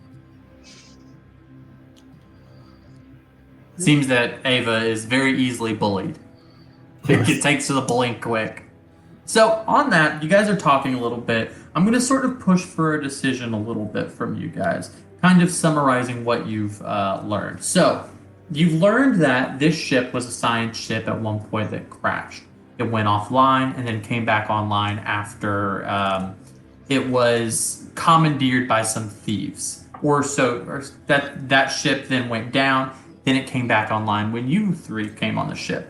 Seems that Ava is very easily bullied. It takes to the bullying quick. So on that, you guys are talking a little bit. I'm going to sort of push for a decision a little bit from you guys, kind of summarizing what you've learned. So you've learned that this ship was a science ship at one point that crashed. It went offline and then came back online after it was commandeered by some thieves. Or that ship then went down. Then it came back online when you 3 came on the ship.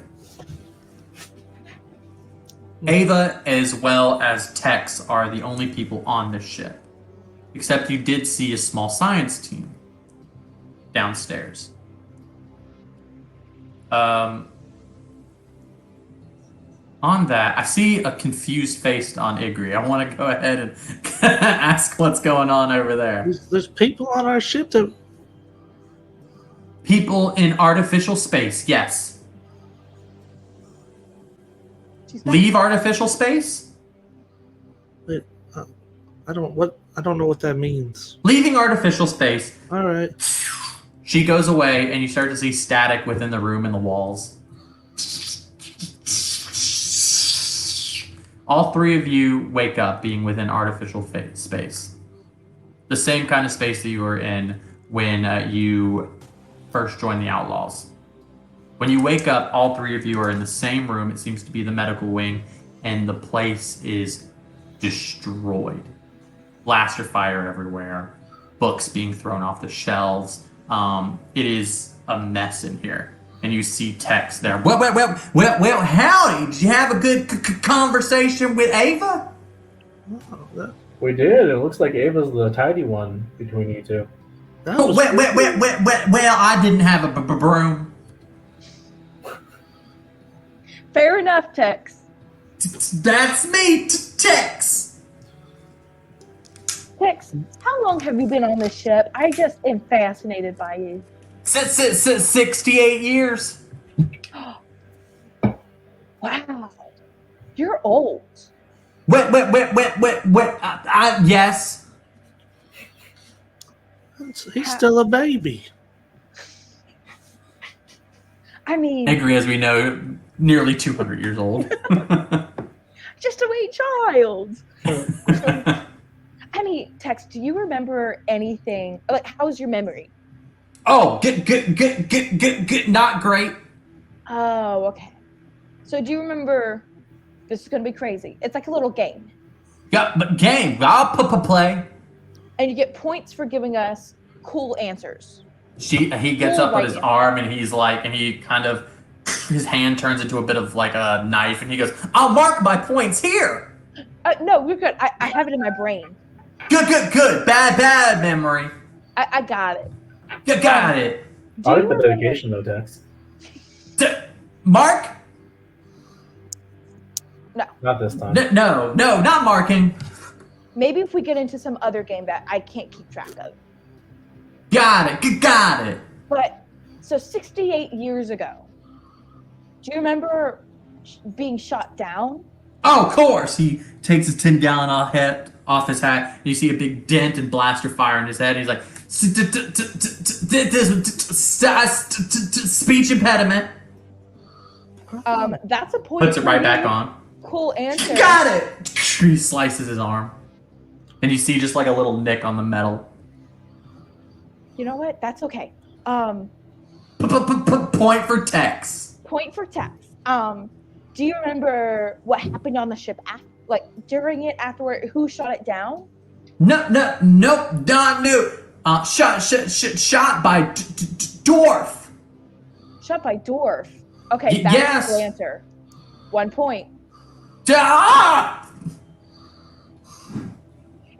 Ava as well as Tex are the only people on the ship. Except you did see a small science team downstairs. On that, I see a confused face on Igri. I want to go ahead and ask what's going on over there. There's people on our ship that. People in artificial space, yes. Leave artificial space? I don't know what that means. Leaving artificial space. All right. She goes away, and you start to see static within the room and the walls. All 3 of you wake up being within artificial space. The same kind of space that you were in when you first joined the Outlaws. When you wake up, all 3 of you are in the same room. It seems to be the medical wing, and the place is destroyed. Blaster fire everywhere. Books being thrown off the shelves. It is a mess in here. And you see Tex there. Well, howdy. Did you have a good conversation with Ava? We did. It looks like Ava's the tidy one between you 2. Well, I didn't have a broom. Fair enough, Tex. That's me, Tex. Tex, how long have you been on this ship? I just am fascinated by you. 68 years. Wow. You're old. Yes. He's still a baby. I mean, Angry, as we know, nearly 200 years old. just a wee child. I mean, Tex, do you remember anything? How's your memory? Oh, good. Not great. Oh, okay. So do you remember? This is gonna be crazy. It's like a little game, Yeah, but game. I'll play. and you get points for giving us cool answers. He gets up on his arm and he's like, and he kind of, his hand turns into a bit of like a knife, and he goes, "I'll mark my points here." No, we're good. I have it in my brain. Good. Bad memory. I got it. You got it. I like the dedication though, Tex. Mark? Not this time. No, not marking. Maybe if we get into some other game that I can't keep track of. Got it. But so 68 years ago, do you remember being shot down? Oh, of course. He takes his 10-gallon off his hat. You see a big dent and blaster fire in his head. He's like, speech impediment. That's a point. Puts it right back on. Cool answer. Got it. He slices his arm, and you see just like a little nick on the metal. You know what? That's okay. Point for Tex. Point for Tex. Do you remember what happened on the ship like during it, afterward? Who shot it down? Nope, not new. Shot by Dwarf. Shot by Dwarf. Okay, that's the answer. 1 point.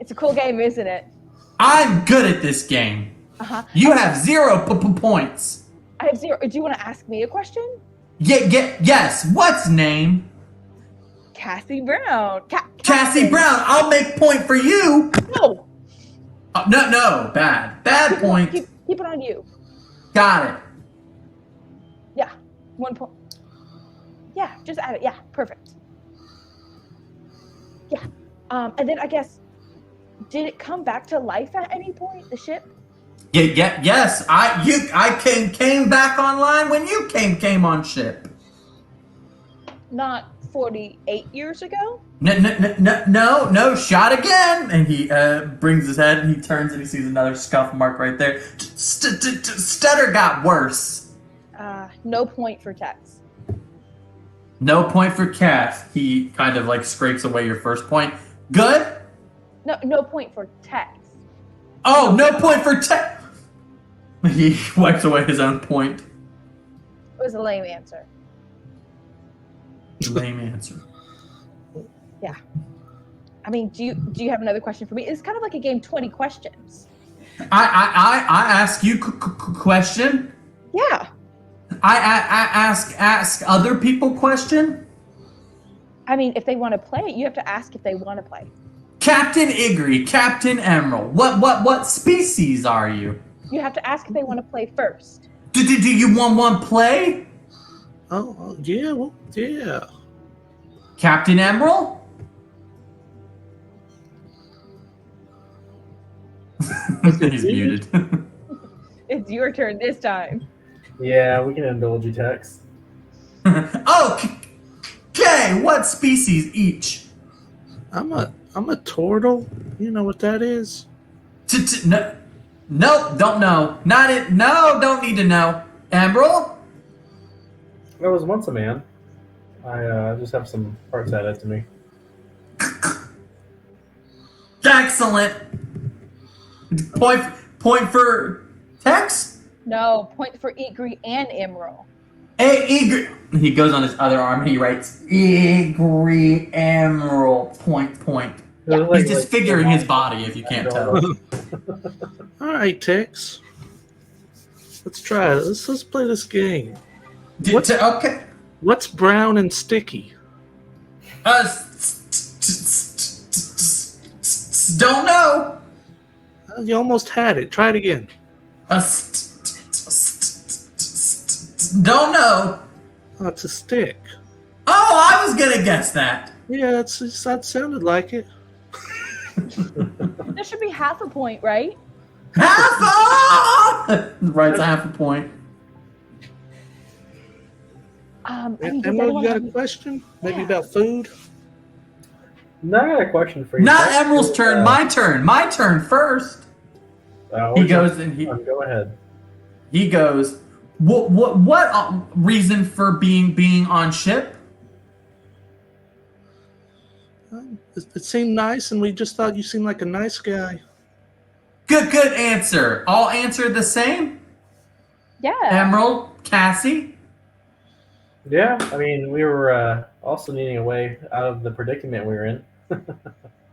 It's a cool game, isn't it? I'm good at this game. You have 0 points. I have 0. Do you want to ask me a question? Yes. What's name? Cassie Brown. Cassie Brown. I'll make point for you. No. No. Bad point. Keep it on you. Got it. Yeah. 1 point. Yeah, just add it. Yeah, perfect. Yeah. And then I guess, did it come back to life at any point, the ship? Yes. I came back online when you came on ship. Not 48 years ago? No, shot again. And he brings his head and he turns and he sees another scuff mark right there. Stutter got worse. No point for Tex. No point for Cass. He kind of like scrapes away your first point. Good? No point for Tex. Oh, no point for Tex. He wipes away his own point. It was a lame answer. Lame answer. Yeah. I mean, do you have another question for me? It's kind of like a game, 20 questions. I ask you question. Yeah. I ask other people question. I mean, if they want to play it, you have to ask if they want to play. Captain Igri, Captain Emerald. What species are you? You have to ask if they want to play first. Do you want play? Oh yeah, well yeah. Captain Emerald? He's muted. It's your turn this time. Yeah, we can indulge you, Tex. Oh, okay. What species each? I'm a turtle. You know what that is? No, don't know. Not it. No, don't need to know. Emerald? I was once a man. I just have some parts added to me. Excellent. Point for Tex? No, point for Igri and Emerald. Igri. He goes on his other arm and he writes Igri Emerald. Point. Yeah. He's disfiguring his body, if you can't tell. All right, Tex. Let's try it. Let's play this game. Okay. What's brown and sticky? Don't know. You almost had it. Try it again. Don't know. Oh, it's a stick. Oh, I was gonna guess that. Yeah, that sounded like it. There should be half a point, right? Right, half a point. I mean, does Emerald, anyone you got have- a question? Maybe Yeah. about food? No, I got a question for you. Not Tex. Emerald's turn. My turn first. He goes and Go ahead. he goes. What reason for being on ship? It seemed nice, and we just thought you seemed like a nice guy. Good answer. All answer the same. Yeah. Emerald, Cassie. Yeah, I mean, we were also needing a way out of the predicament we were in.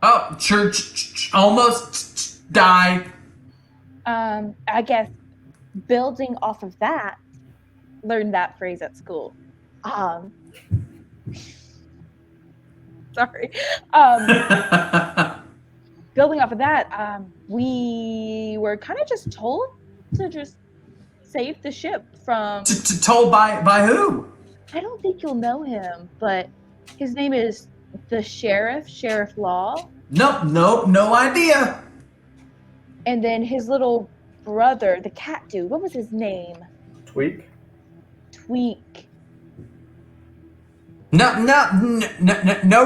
Oh, church almost died. I guess building off of that, learned that phrase at school. Sorry. Building off of that, we were kind of just told to just save the ship from. Told by who? I don't think you'll know him, but his name is the Sheriff Law. Nope, no idea. And then his little brother, the cat dude. What was his name? Tweak. Tweak. No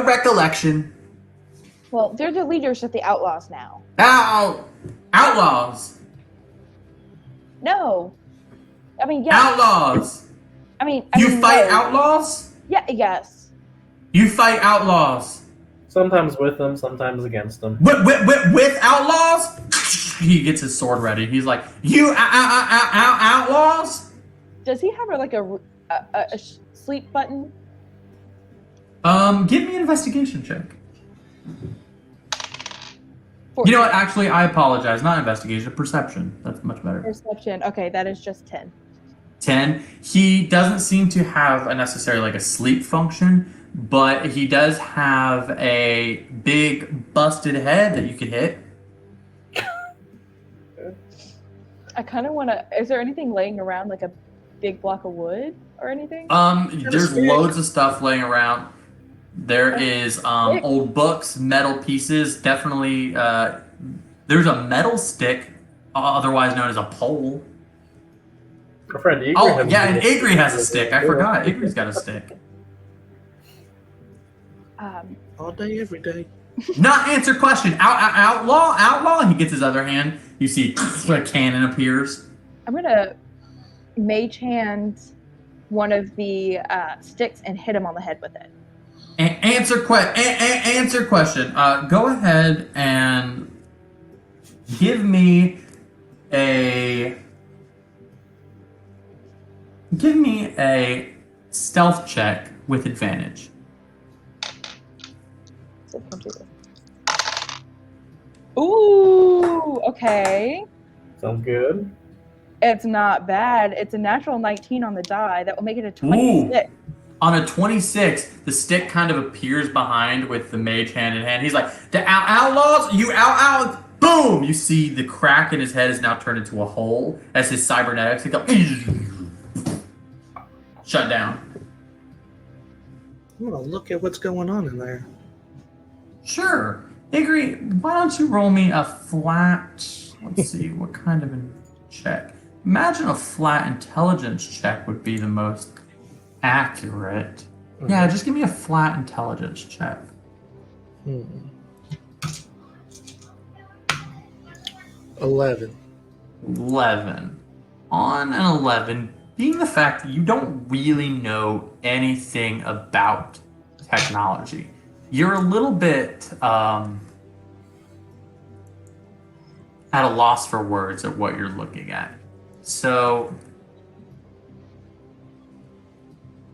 recollection. Well, they're the leaders of the Outlaws now. Outlaws. No. I mean, yeah. Outlaws. I mean, fight no. outlaws? Yeah, yes. You fight outlaws. Sometimes with them, sometimes against them. With outlaws? He gets his sword ready. He's like, you outlaws? Does he have a sleep button? Give me an investigation check. 14. You know what? Actually, I apologize. Not investigation, perception. That's much better. Perception. Okay, that is just 10. 10. He doesn't seem to have necessarily like a sleep function, but he does have a big busted head that you could hit. I kind of want to. Is there anything laying around, like a big block of wood or anything? There's loads of stuff laying around. There is old books, metal pieces. Definitely, there's a metal stick, otherwise known as a pole. Our friend Igor and Igri has a stick. I forgot. Igri's got a stick. All day, every day. Not answer question. Outlaw. He gets his other hand. You see a cannon appears. I'm gonna mage hand one of the sticks and hit him on the head with it. Answer question. Go ahead and give me a stealth check with advantage. Ooh, okay. Sounds good. It's not bad. It's a natural 19 on the die. That will make it a 26. Ooh. On a 26, the stick kind of appears behind with the mage hand in hand. He's like, the outlaws, you outlaws, boom! You see the crack in his head is now turned into a hole as his cybernetics shut down. I'm gonna look at what's going on in there. Sure. Igri, why don't you roll me a flat, let's see, what kind of a check? Imagine a flat intelligence check would be the most accurate. Okay. Yeah, just give me a flat intelligence check. 11. 11. On an 11, being the fact that you don't really know anything about technology, you're a little bit at a loss for words at what you're looking at. So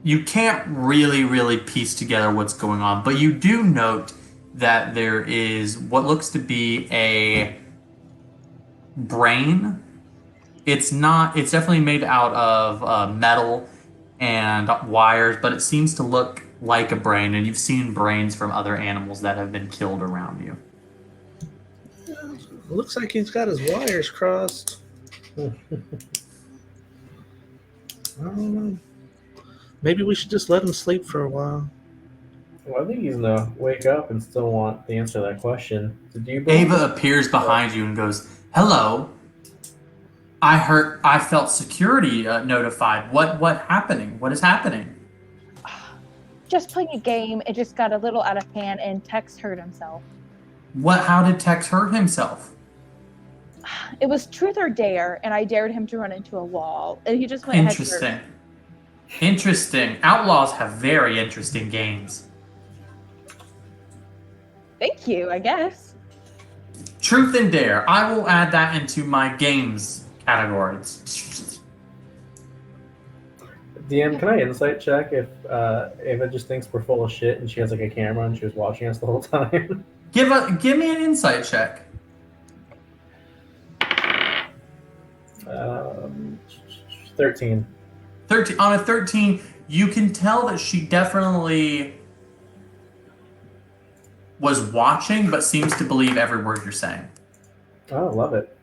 you can't really piece together what's going on, but you do note that there is what looks to be a brain. It's definitely made out of metal and wires, but it seems to look like a brain, and you've seen brains from other animals that have been killed around you. It looks like he's got his wires crossed. I don't know. Maybe we should just let him sleep for a while. Well, I think he's gonna wake up and still want the answer to that question. Did you? Ava appears behind you and goes, "Hello. I felt security notified. What happening? What is happening?" Just playing a game. It just got a little out of hand, and Tex hurt himself. How did Tex hurt himself? It was truth or dare, and I dared him to run into a wall, and he just went ahead Interesting. Interesting. Outlaws have very interesting games. Thank you, I guess. Truth and dare. I will add that into my games categories. DM, can I insight check if Ava just thinks we're full of shit and she has like a camera and she was watching us the whole time? Give me an insight check. 13. 13. On a 13, you can tell that she definitely was watching, but seems to believe every word you're saying. Oh, love it.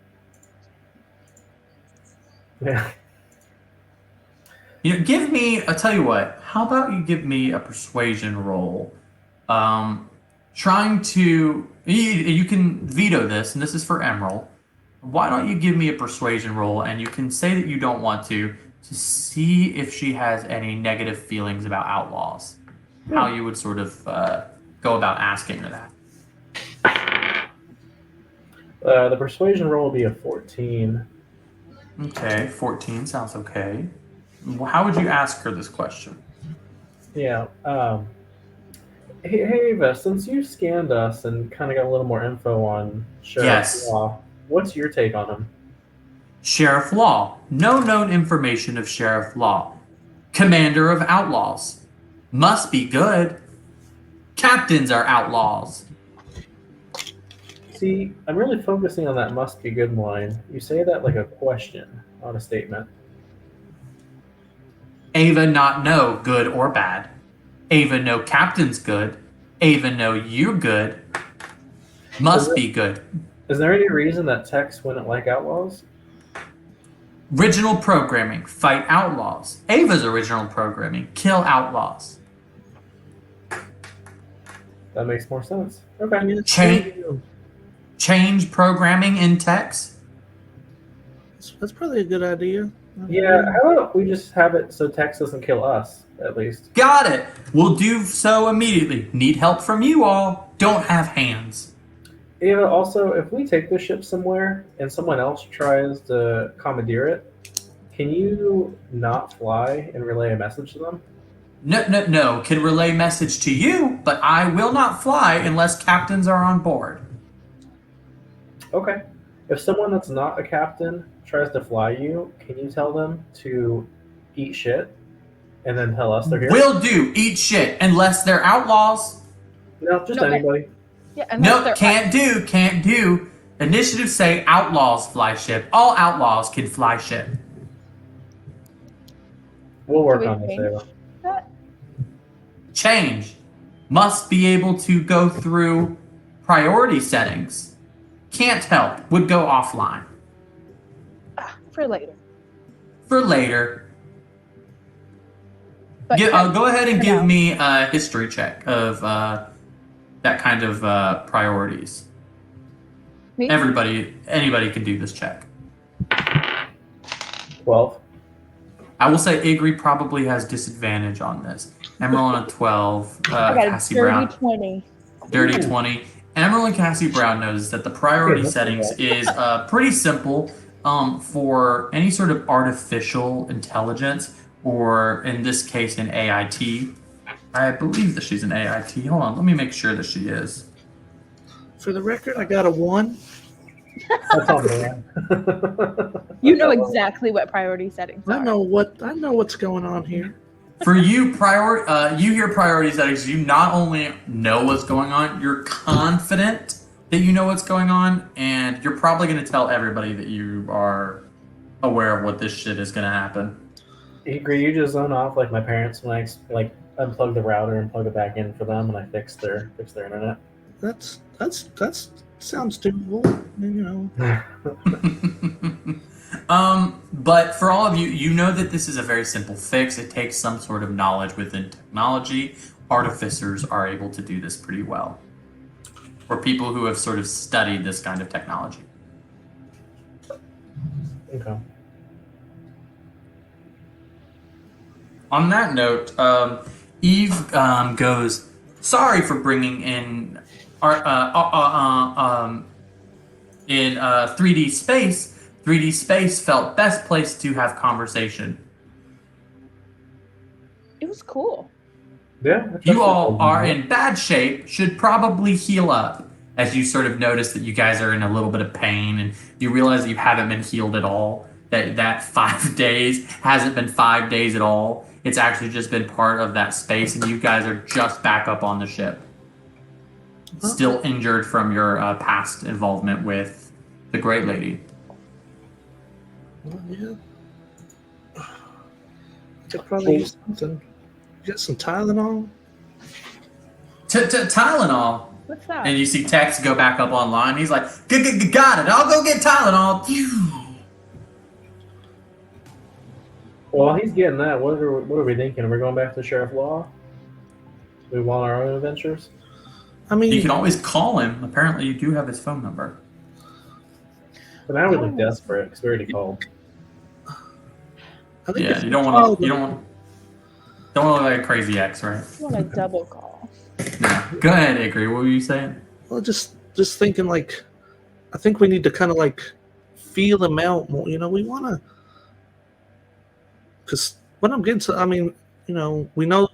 Yeah. Give me. I'll tell you what. How about you give me a persuasion roll? Trying to. You can veto this, and this is for Emerald. Why don't you give me a persuasion roll, and you can say that you don't want to see if she has any negative feelings about outlaws. How you would sort of go about asking her that. The persuasion roll will be a 14. Okay, 14 sounds okay. How would you ask her this question? Yeah. Hey, Ava, since you scanned us and kind of got a little more info on Sheriff Yes. Law, what's your take on him? Sheriff Law. No known information of Sheriff Law. Commander of outlaws. Must be good. Captains are outlaws. See, I'm really focusing on that must be good line. You say that like a question, not a statement. Ava not know good or bad. Ava know captain's good. Ava know you good. Must be good. Is there any reason that Tex wouldn't like outlaws? Original programming, fight outlaws. Ava's original programming, kill outlaws. That makes more sense. Okay. Change programming in text. That's probably a good idea. Yeah, how about we just have it so Tex doesn't kill us, at least? Got it. We'll do so immediately. Need help from you all. Don't have hands. Ava, also, if we take this ship somewhere and someone else tries to commandeer it, can you not fly and relay a message to them? No. Can relay message to you, but I will not fly unless captains are on board. Okay. If someone that's not a captain tries to fly you, can you tell them to eat shit and then tell us they're here? Will do. Eat shit unless they're outlaws. No, just No, anybody. Yeah, unless they're Can't do. Initiatives say outlaws fly ship. All outlaws can fly ship. We'll work we on this, change Ava. that? Change. Must be able to go through priority settings. Can't help. Would go offline. For later. For later. But Go ahead and for give now. me a history check of that kind of priorities. Me? Anybody can do this check. 12. I will say Igri probably has disadvantage on this. Emerald on a 12. I got Cassie a dirty Brown, 20. dirty Ooh. 20. Emerald and Cassie Brown knows that the priority Okay, that's settings okay. is pretty simple for any sort of artificial intelligence, or in this case, an AIT. I believe that she's an AIT. Hold on, let me make sure that she is. For the record, I got a 1. That's on man. You know exactly what priority settings are. I know what's going on here. For you, you hear priority settings. You not only know what's going on, you're confident that you know what's going on, and you're probably going to tell everybody that you are aware of what this shit is going to happen. Igri, you just zone off like my parents when I like unplug the router and plug it back in for them when I fix their internet. That's sounds doable. You know. But for all of you, you know that this is a very simple fix. It takes some sort of knowledge within technology. Artificers are able to do this pretty well. Or people who have sort of studied this kind of technology. Okay. On that note, Eve goes, sorry for bringing in our, in 3D space. 3D space felt best place to have conversation. It was cool. Yeah. You all are in bad shape, should probably heal up. As you sort of notice that you guys are in a little bit of pain, and you realize that you haven't been healed at all. That 5 days hasn't been 5 days at all. It's actually just been part of that space, and you guys are just back up on the ship. Still injured from your past involvement with the Great Lady. Well, yeah. Could probably use something. Get some Tylenol. Tylenol. What's that? And you see Tex go back up online. He's like, got it. I'll go get Tylenol. Well, while he's getting that, what are we thinking? Are we going back to Sheriff Law? We want our own adventures? I mean, You can always call him. Apparently, you do have his phone number. But now we look desperate because we already called. I think Yeah, if you don't want to. You don't want to look like a crazy ex, right? I want a double call. Yeah. Go ahead, Ikri. What were you saying? Well, just thinking like, I think we need to kind of like feel them out more. You know, we want to, because what I'm getting to, I mean, you know, we know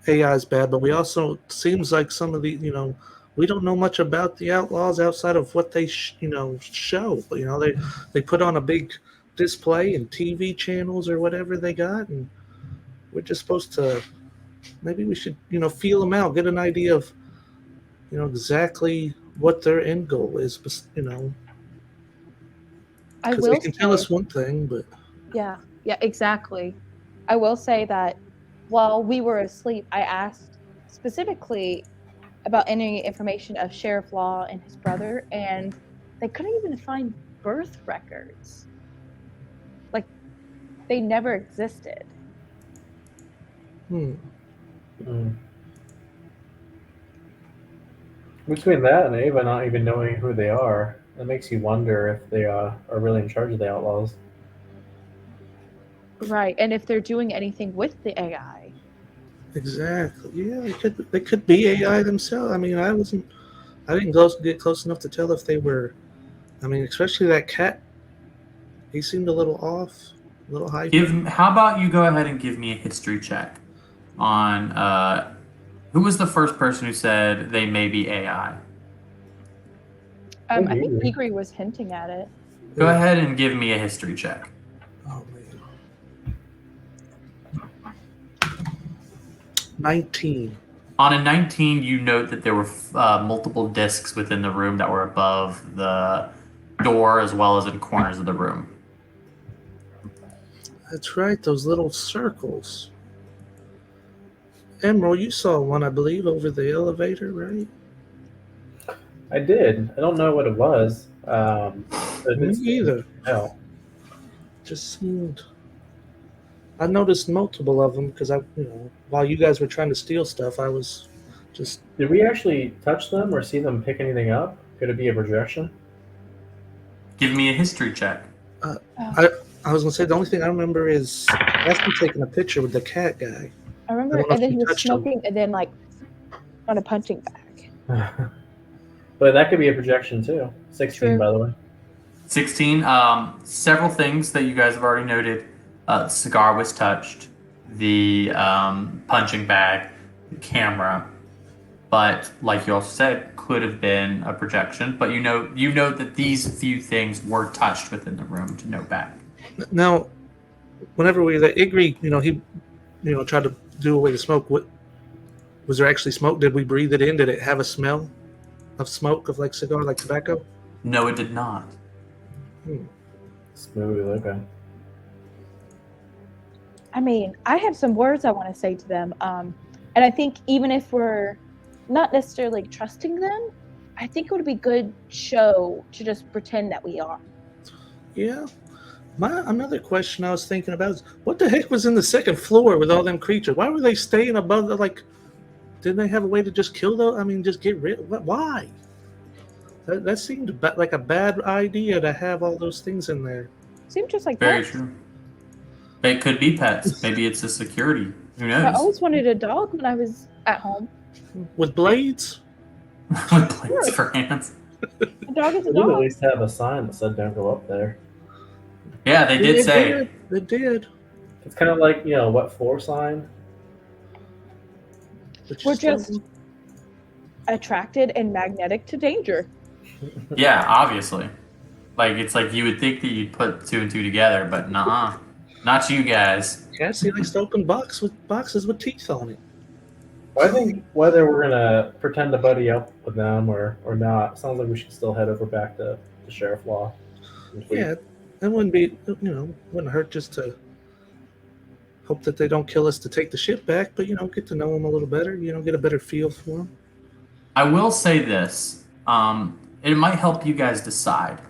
AI is bad, but we also seems like some of the, you know, we don't know much about the outlaws outside of what they, show. You know, they put on a big display and TV channels or whatever they got, and we're just supposed to. Maybe we should, feel them out, get an idea of, exactly what their end goal is. I Because will they can tell say- us one thing, but Yeah, exactly. I will say that while we were asleep, I asked specifically about any information of Sheriff Law and his brother, and they couldn't even find birth records. Like, they never existed. Mm. Between that and Ava not even knowing who they are, it makes you wonder if they are really in charge of the outlaws. Right, and if they're doing anything with the AI. exactly, yeah, they could be AI themselves. I mean, I didn't get close enough to tell if they were. I mean, especially that cat. He seemed a little off, a little high. How about you go ahead and give me a history check on who was the first person who said they may be AI? I think Igri was hinting at it. Go ahead and give me a history check. Oh man. 19. On a 19, you note that there were multiple discs within the room that were above the door as well as in corners of the room. That's right, those little circles. Emerald, you saw one, I believe, over the elevator, right? I did. I don't know what it was. Me either. No. Just seemed. I noticed multiple of them because while you guys were trying to steal stuff, I was just. Did we actually touch them or see them pick anything up? Could it be a projection? Give me a history check. I was gonna say the only thing I remember is Ashley taking a picture with the cat guy. I remember, don't know and if then you he was touched him. smoking, and then on a punching bag. But that could be a projection too. 16, True. by the way. 16. Several things that you guys have already noted. The cigar was touched. The punching bag, the camera. But like you also said, could have been a projection. But you know that these few things were touched within the room to note back. Now, whenever we let Igri, he tried to do away the smoke. What was there actually smoke? Did we breathe it in? Did it have a smell of smoke of like cigar, like tobacco? No, it did not. Smooth. Okay. I mean, I have some words I want to say to them. And I think even if we're not necessarily trusting them, I think it would be a good show to just pretend that we are. Yeah. Another question I was thinking about is what the heck was in the second floor with all them creatures? Why were they staying above the didn't they have a way to just kill those? I mean, just get rid. Why? That seemed like a bad idea to have all those things in there. Seemed just like Very pets. true. They could be pets. Maybe it's a security. Who I knows? always wanted a dog when I was at home. With blades? With blades for hands. A dog is a We did at dog. least have a sign that said "Don't go up there." Yeah, they did say. They did. It's kind of like what floor sign. But We're just attracted and magnetic to danger. Yeah, obviously. It's like you would think that you'd put two and two together, but nah, not you guys. Cassie likes to open boxes with teeth on it. Well, I think whether we're gonna pretend to buddy up with them or not, sounds like we should still head over back to the Sheriff Law. Yeah, it wouldn't be, wouldn't hurt just to hope that they don't kill us to take the ship back, but, get to know them a little better, get a better feel for them. I will say this. It might help you guys decide.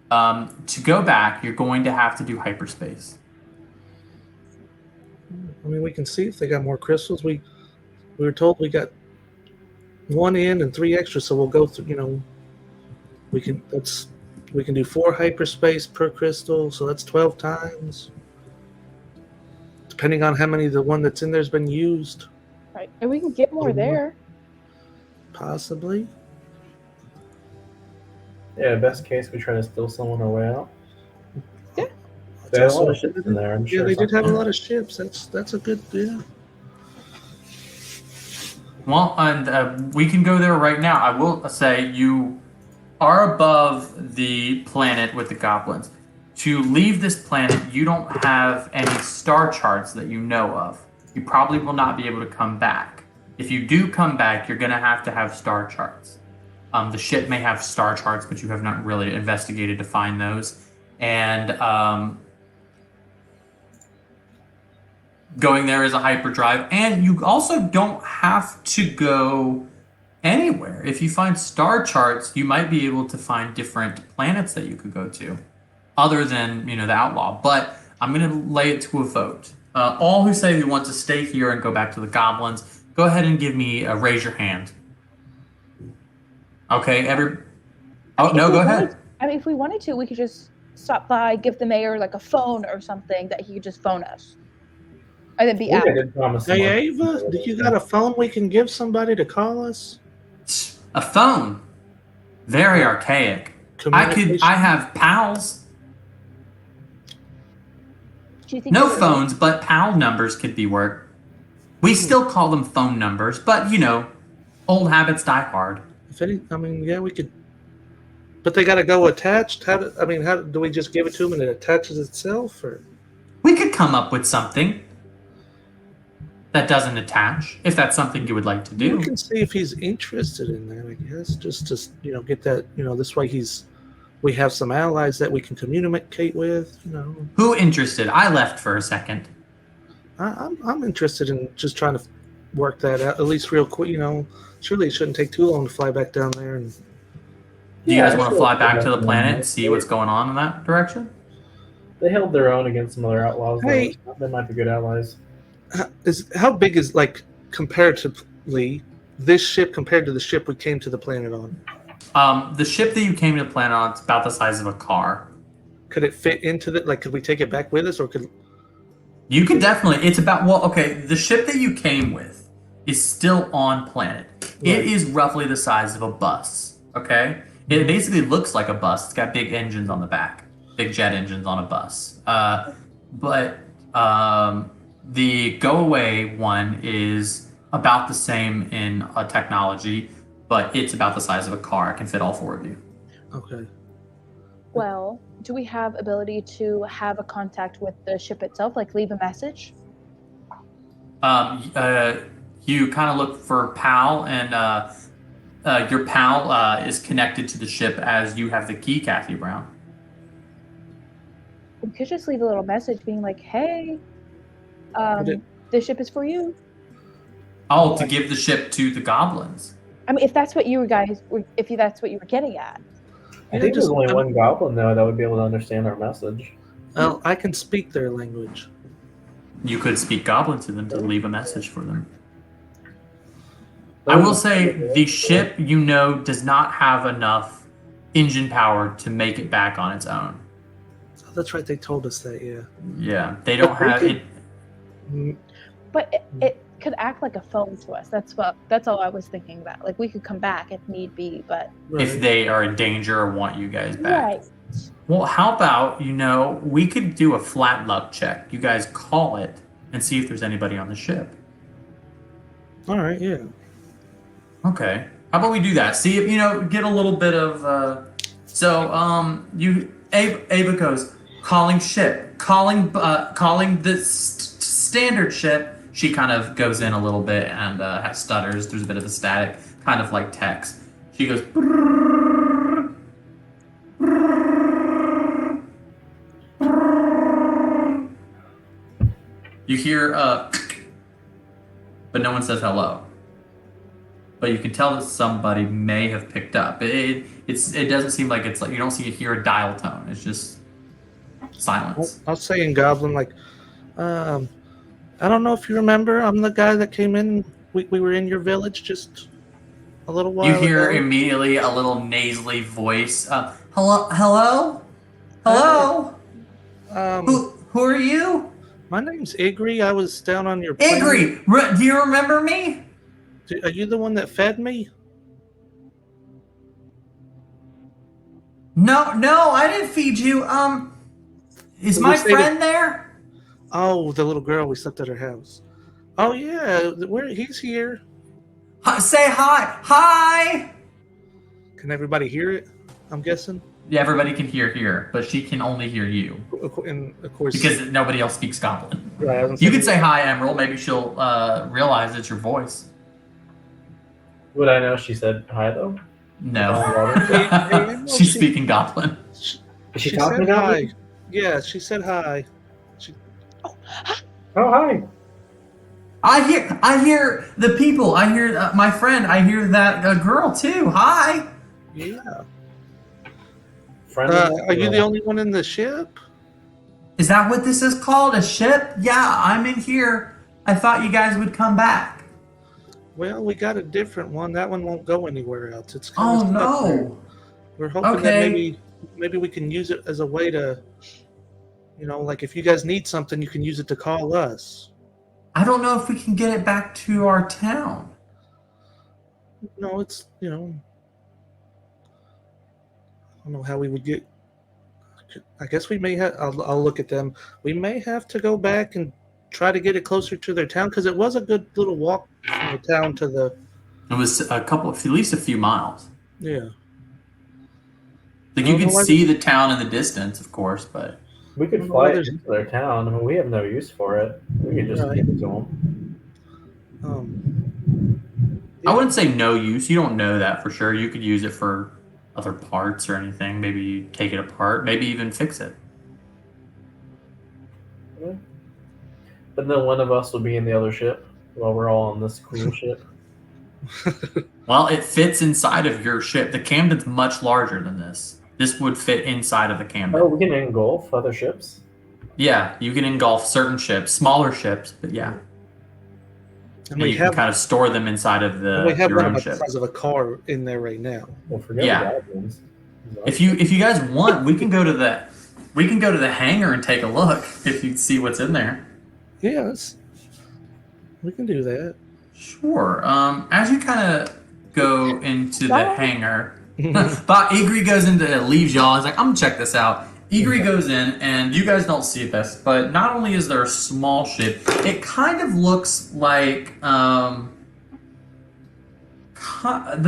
To go back, you're going to have to do hyperspace. I mean, we can see if they got more crystals. We were told we got 1 in and 3 extra, so we'll go through. We can do 4 hyperspace per crystal, so that's 12 times. Depending on how many the one that's in there's been used, Right. And we can get more there. possibly. Yeah, best case, we try to steal someone our way out. Yeah. They had a lot of ships in there. I'm Yeah, sure they did have a something- lot of ships. That's a good Well, and we can go there right now. I will say you are above the planet with the goblins. To leave this planet, you don't have any star charts that you know of. You probably will not be able to come back. If you do come back, you're going to have star charts. The ship may have star charts, but you have not really investigated to find those. And going there is a hyperdrive. And you also don't have to go anywhere. If you find star charts, you might be able to find different planets that you could go to, other than the outlaw. But I'm going to lay it to a vote. All who say they want to stay here and go back to the goblins, go ahead and give me raise your hand. Okay, Oh no, go ahead. I mean, if we wanted to, we could just stop by, give the mayor like a phone or something that he could just phone us, and then be I out. think I did promise Hey, someone- Ava, do you got a phone we can give somebody to call us? A phone. Very archaic. I have pals. Do you think No we- phones, but pal numbers could be worked. We still call them phone numbers, but old habits die hard. Yeah, we could. But they got to go attached. How do we just give it to them and it attaches itself, or? We could come up with something that doesn't attach, if that's something you would like to do. We can see if he's interested in that. I guess just to get that. This way we have some allies that we can communicate with. Who interested? I left for a second. I'm interested in just trying to work that out at least real quick. Surely it shouldn't take too long to fly back down there. And Do you Yeah, guys want to sure. fly back to the planet and see what's going on in that direction? They held their own against some other outlaws. though. Hey. They might be good allies. how big is comparatively this ship compared to the ship we came to the planet on? The ship that you came to the planet on is about the size of a car. Could it fit into the could we take it back with us, or could? You could definitely. It's about the ship that you came with is still on planet. It Right. is roughly the size of a bus. Okay, it basically looks like a bus. It's got big engines on the back, big jet engines on a bus. But the go away one is about the same in technology, but it's about the size of a car. It can fit all 4 of you. Okay. Well, do we have ability to have a contact with the ship itself, like leave a message? You kind of look for PAL, and your PAL is connected to the ship as you have the key, Kathy Brown. We could just leave a little message being like, "Hey, it- the ship is for you." Oh, to give the ship to the goblins. I mean, if that's what you guys were, that's what you were getting at. I think there's only one goblin though that would be able to understand our message. Well, I can speak their language. You could speak goblin to them to leave a message for them. I will say the ship, does not have enough engine power to make it back on its own. Oh, that's right. They told us that. Yeah. Yeah, they don't have it. But it could act like a phone to us. That's all I was thinking about. Like we could come back if need be, but If they are in danger or want you guys back. right. Well, how about, we could do a flat luck check. You guys call it and see if there's anybody on the ship. All right. Yeah. Okay. How about we do that? See if, get a little bit of, Ava goes, calling ship, calling the standard ship. She kind of goes in a little bit and stutters. There's a bit of a static, kind of like text. She goes, "Brrrr, brrrr, brrrr." You hear, but no one says hello. but you can tell that somebody may have picked up. It doesn't seem like it's like you don't hear a dial tone. It's just silence. I'll say in Goblin, like, I don't know if you remember, I'm the guy that came in. We were in your village just a little while You hear ago. immediately a little nasally voice. Hello. Who are you? My name's Igri. I was down on your planet. Igri, do you remember me? Are you the one that fed me? No, I didn't feed you. Is my friend there? Oh, the little girl we slept at her house. Oh yeah, he's here. Say hi. Hi. Can everybody hear it? I'm guessing. Yeah, everybody can hear here, but she can only hear you. And of course, because nobody else speaks Goblin. Right, You can say hi, Emerald. Maybe she'll realize it's your voice. Would I know she said hi though? No. She's speaking Goblin. She said hi. Yeah, she said hi. Oh, hi. I hear the people. I hear my friend. I hear that girl too. Hi. Yeah. Are you the only one in the ship? Is that what this is called? A ship? Yeah, I'm in here. I thought you guys would come back. Well, we got a different one. That one won't go anywhere else. It's kind of stuck there. We're hoping that maybe we can use it as a way to, like if you guys need something, you can use it to call us. I don't know if we can get it back to our town. No, it's I don't know how we would get. I guess we may have. I'll look at them. We may have to go back and try to get it closer to their town because it was a good little walk from the town to the. It was at least a few miles. Yeah. Like you could see the town in the distance, of course, but we could fly it into their town. I mean, we have no use for it. We could just give it to them. I wouldn't say no use. You don't know that for sure. You could use it for other parts or anything. Maybe you take it apart. Maybe even fix it. Yeah. But then one of us will be in the other ship while we're all on this cool ship. Well, it fits inside of your ship. The Camden's much larger than this. This would fit inside of the Camden. Oh, we can engulf other ships? Yeah, you can engulf certain ships, smaller ships, but yeah. And you can kind of store them inside of we have your one own of ship. the size of a car in there right now. Well, forget the Goblins. If you guys want, we can go to the hangar and take a look if you see what's in there. Yes, we can do that. Sure. As you kind of go into the hangar, but Igri goes into leaves y'all. He's like, I'm gonna check this out. Igri goes in, and you guys don't see this, but not only is there a small ship, it kind of looks like the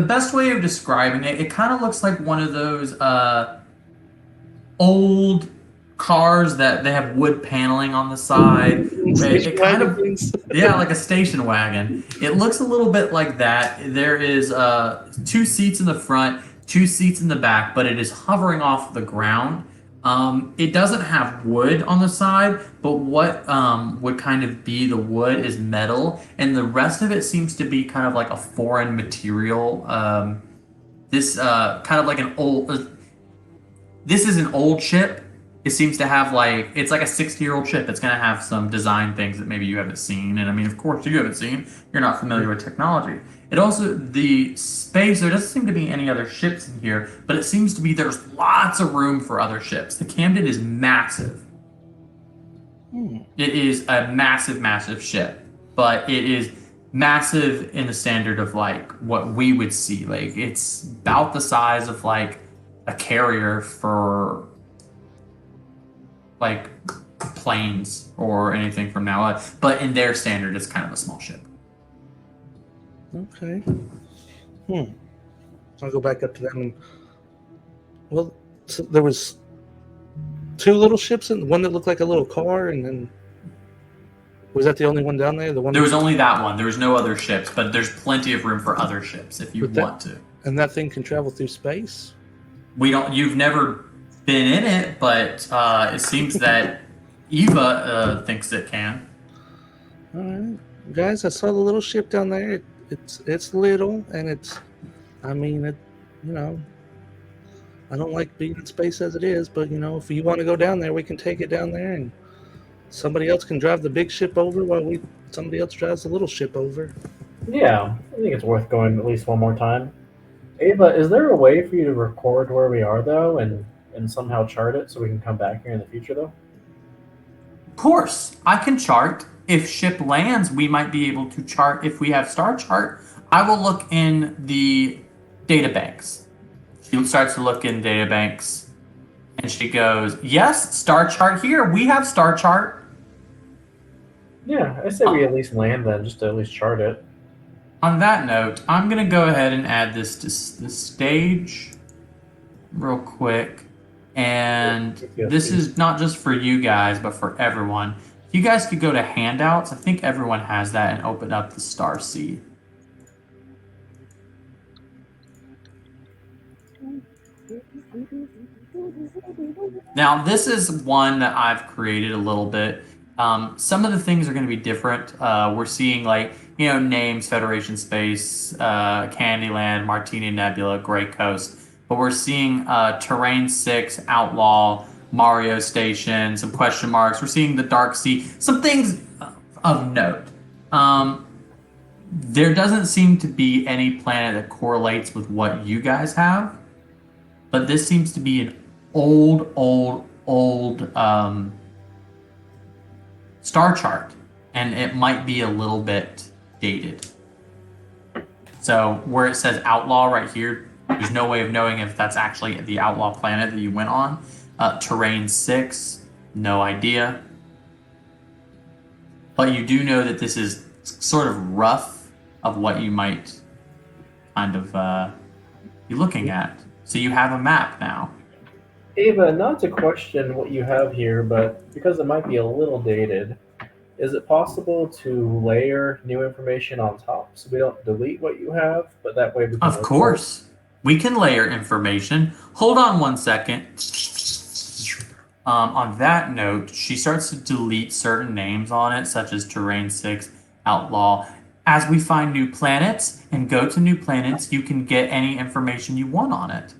best way of describing it. It kind of looks like one of those old cars that they have wood paneling on the side. It kind of, yeah, like a station wagon. It looks a little bit like that. There is 2 seats in the front, 2 seats in the back, but it is hovering off the ground. It doesn't have wood on the side, but what would kind of be the wood is metal, and the rest of it seems to be kind of like a foreign material. This kind of like an old. This is an old ship. It seems to have it's like a 60-year-old ship. It's going to have some design things that maybe you haven't seen. And I mean, of course, you haven't seen. You're not familiar with technology. It also, the space, there doesn't seem to be any other ships in here, but it seems to be there's lots of room for other ships. The Camden is massive. It is a massive, massive ship, but it is massive in the standard of what we would see. It's about the size of a carrier for planes or anything from now on, but in their standard, it's kind of a small ship. Okay. I'll go back up to them. And, so there was 2 little ships, and one that looked like a little car, and then was that the only one down there? There was only that one. There was no other ships, but there's plenty of room for other ships if you want to. And that thing can travel through space? You've never been in it, but it seems that Eva thinks it can. All right. Guys, I saw the little ship down there. it's little, and it's, I mean, it, you know, I don't like being in space as it is, but you know, if you want to go down there, we can take it down there, and somebody else can drive the big ship over while somebody else drives the little ship over. Yeah, I think it's worth going at least one more time. Ava, is there a way for you to record where we are though, and somehow chart it so we can come back here in the future though? Of course, I can chart. If ship lands, we might be able to chart. If we have star chart, I will look in the data banks. She starts to look in data banks, and she goes, "Yes, star chart here. We have star chart." Yeah, I say we at least land then, just to at least chart it. On that note, I'm gonna go ahead and add this to the stage real quick. And this is not just for you guys, but for everyone. If you guys could go to handouts, I think everyone has that, and open up the star seed. Now, this is one that I've created a little bit. Some of the things are going to be different. We're seeing names: Federation Space, Candyland, Martini Nebula, Gray Coast. But we're seeing Terrain 6, Outlaw, Mario Station, some question marks. We're seeing the Dark Sea, some things of note. There doesn't seem to be any planet that correlates with what you guys have, but this seems to be an old star chart, and it might be a little bit dated. So where it says Outlaw right here, there's no way of knowing if that's actually the Outlaw planet that you went on. Terrain 6, no idea. But you do know that this is sort of rough of what you might kind of be looking at. So you have a map now. Ava, not to question what you have here, but because it might be a little dated, is it possible to layer new information on top so we don't delete what you have, but that way we can... Of course. We can layer information. Hold on one second. On that note, she starts to delete certain names on it, such as Terrain 6, Outlaw. As we find new planets and go to new planets, you can get any information you want on it.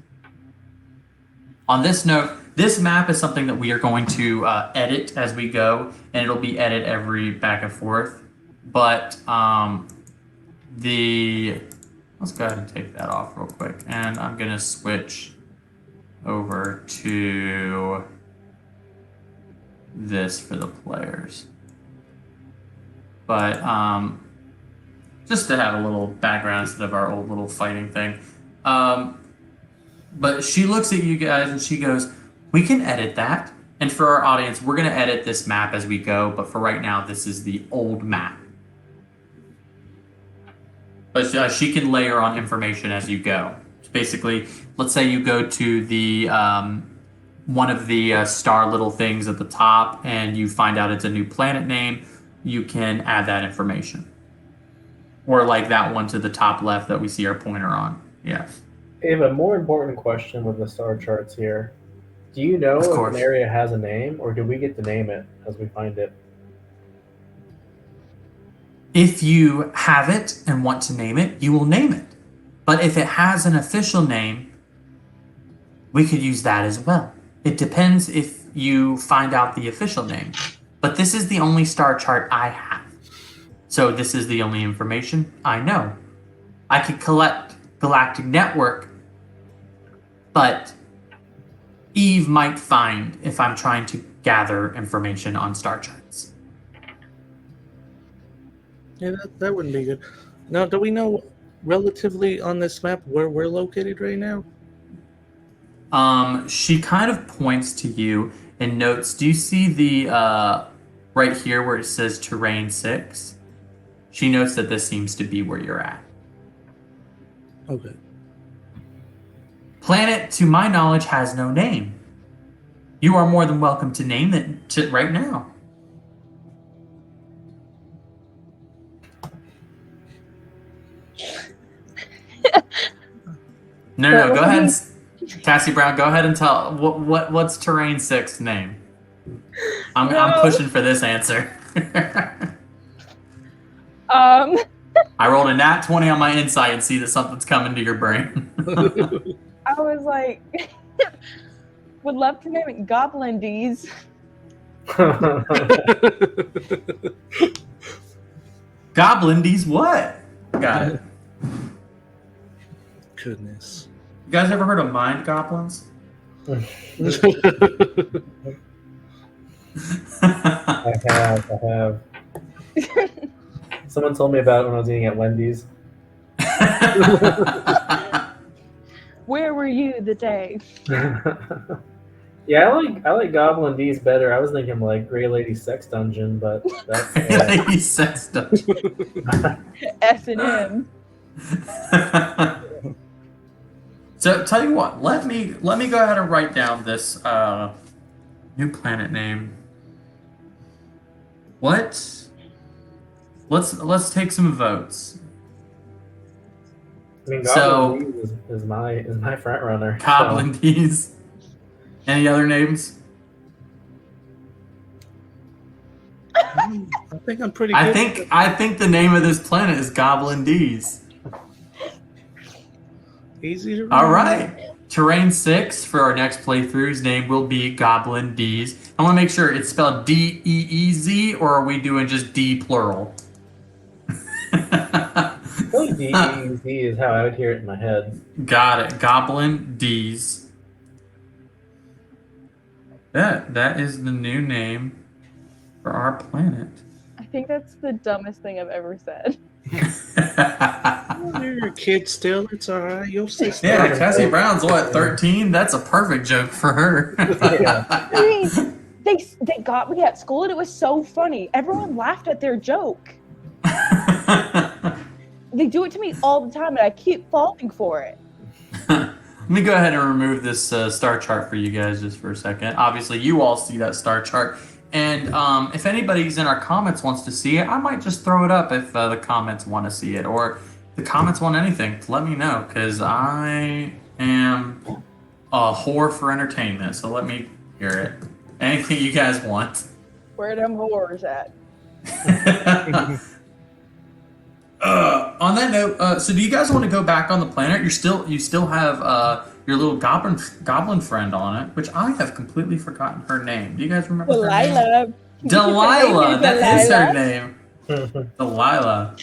On this note, this map is something that we are going to edit as we go, and it'll be edited every back and forth. But let's go ahead and take that off real quick. And I'm going to switch over to this for the players. But just to have a little background instead of our old little fighting thing. But she looks at you guys and she goes, "We can edit that." And for our audience, we're going to edit this map as we go. But for right now, this is the old map. But she can layer on information as you go. Basically, let's say you go to the one of the star little things at the top and you find out it's a new planet name, you can add that information. Or like that one to the top left that we see our pointer on. Yeah. Ava, more important question with the star charts here. Do you know if an area has a name, or do we get to name it as we find it? If you have it and want to name it, you will name it. But if it has an official name, we could use that as well. It depends if you find out the official name. But this is the only star chart I have. So this is the only information I know. I could collect Galactic Network, but Eve might find if I'm trying to gather information on star charts. Yeah, that wouldn't be good. Now, do we know relatively on this map where we're located right now? She kind of points to you and notes, do you see the, right here where it says Terrain 6? She notes that this seems to be where you're at. Okay. Planet, to my knowledge, has no name. You are more than welcome to name it right now. No, go ahead. Cassie Brown, go ahead and tell what's Terrain 6 name? I'm pushing for this answer. I rolled a nat 20 on my insight and see that something's coming to your brain. I was like, would love to name it Goblin D's. Goblin D's what? Got it. Goodness. You guys ever heard of mind goblins? I have. Someone told me about it when I was eating at Wendy's. Where were you the day? Yeah, I like Goblin D's better. I was thinking like Grey Lady Sex Dungeon, but that's Lady sex dungeon. S&M. So tell you what, let me go ahead and write down this new planet name. What? Let's take some votes. I mean, So- Goblin D's is my front runner. Goblin D's. Any other names? I think I'm pretty good. I think the name of this planet is Goblin D's. Easy to All remember. right. Terrain 6 for our next playthrough's name will be Goblin D's. I want to make sure it's spelled D-E-E-Z, or are we doing just D plural? I think D-E-Z is how I would hear it in my head. Got it. Goblin D's. That is the new name for our planet. I think that's the dumbest thing I've ever said. Oh, you're a kid still. It's all right. You'll see. Yeah, Cassie Brown's what, 13? That's a perfect joke for her. Yeah. I mean, they got me at school and it was so funny. Everyone laughed at their joke. They do it to me all the time and I keep falling for it. Let me go ahead and remove this star chart for you guys just for a second. Obviously, you all see that star chart. And if anybody's in our comments wants to see it, I might just throw it up if the comments want to see it. Or the comments want anything, let me know. Because I am a whore for entertainment. So let me hear it. Anything you guys want. Where them whores at? On that note, so do you guys want to go back on the planet? You still have your little goblin friend on it, which I have completely forgotten her name. Do you guys remember her name? Delilah. Delilah. That is her Delilah. name. Delilah.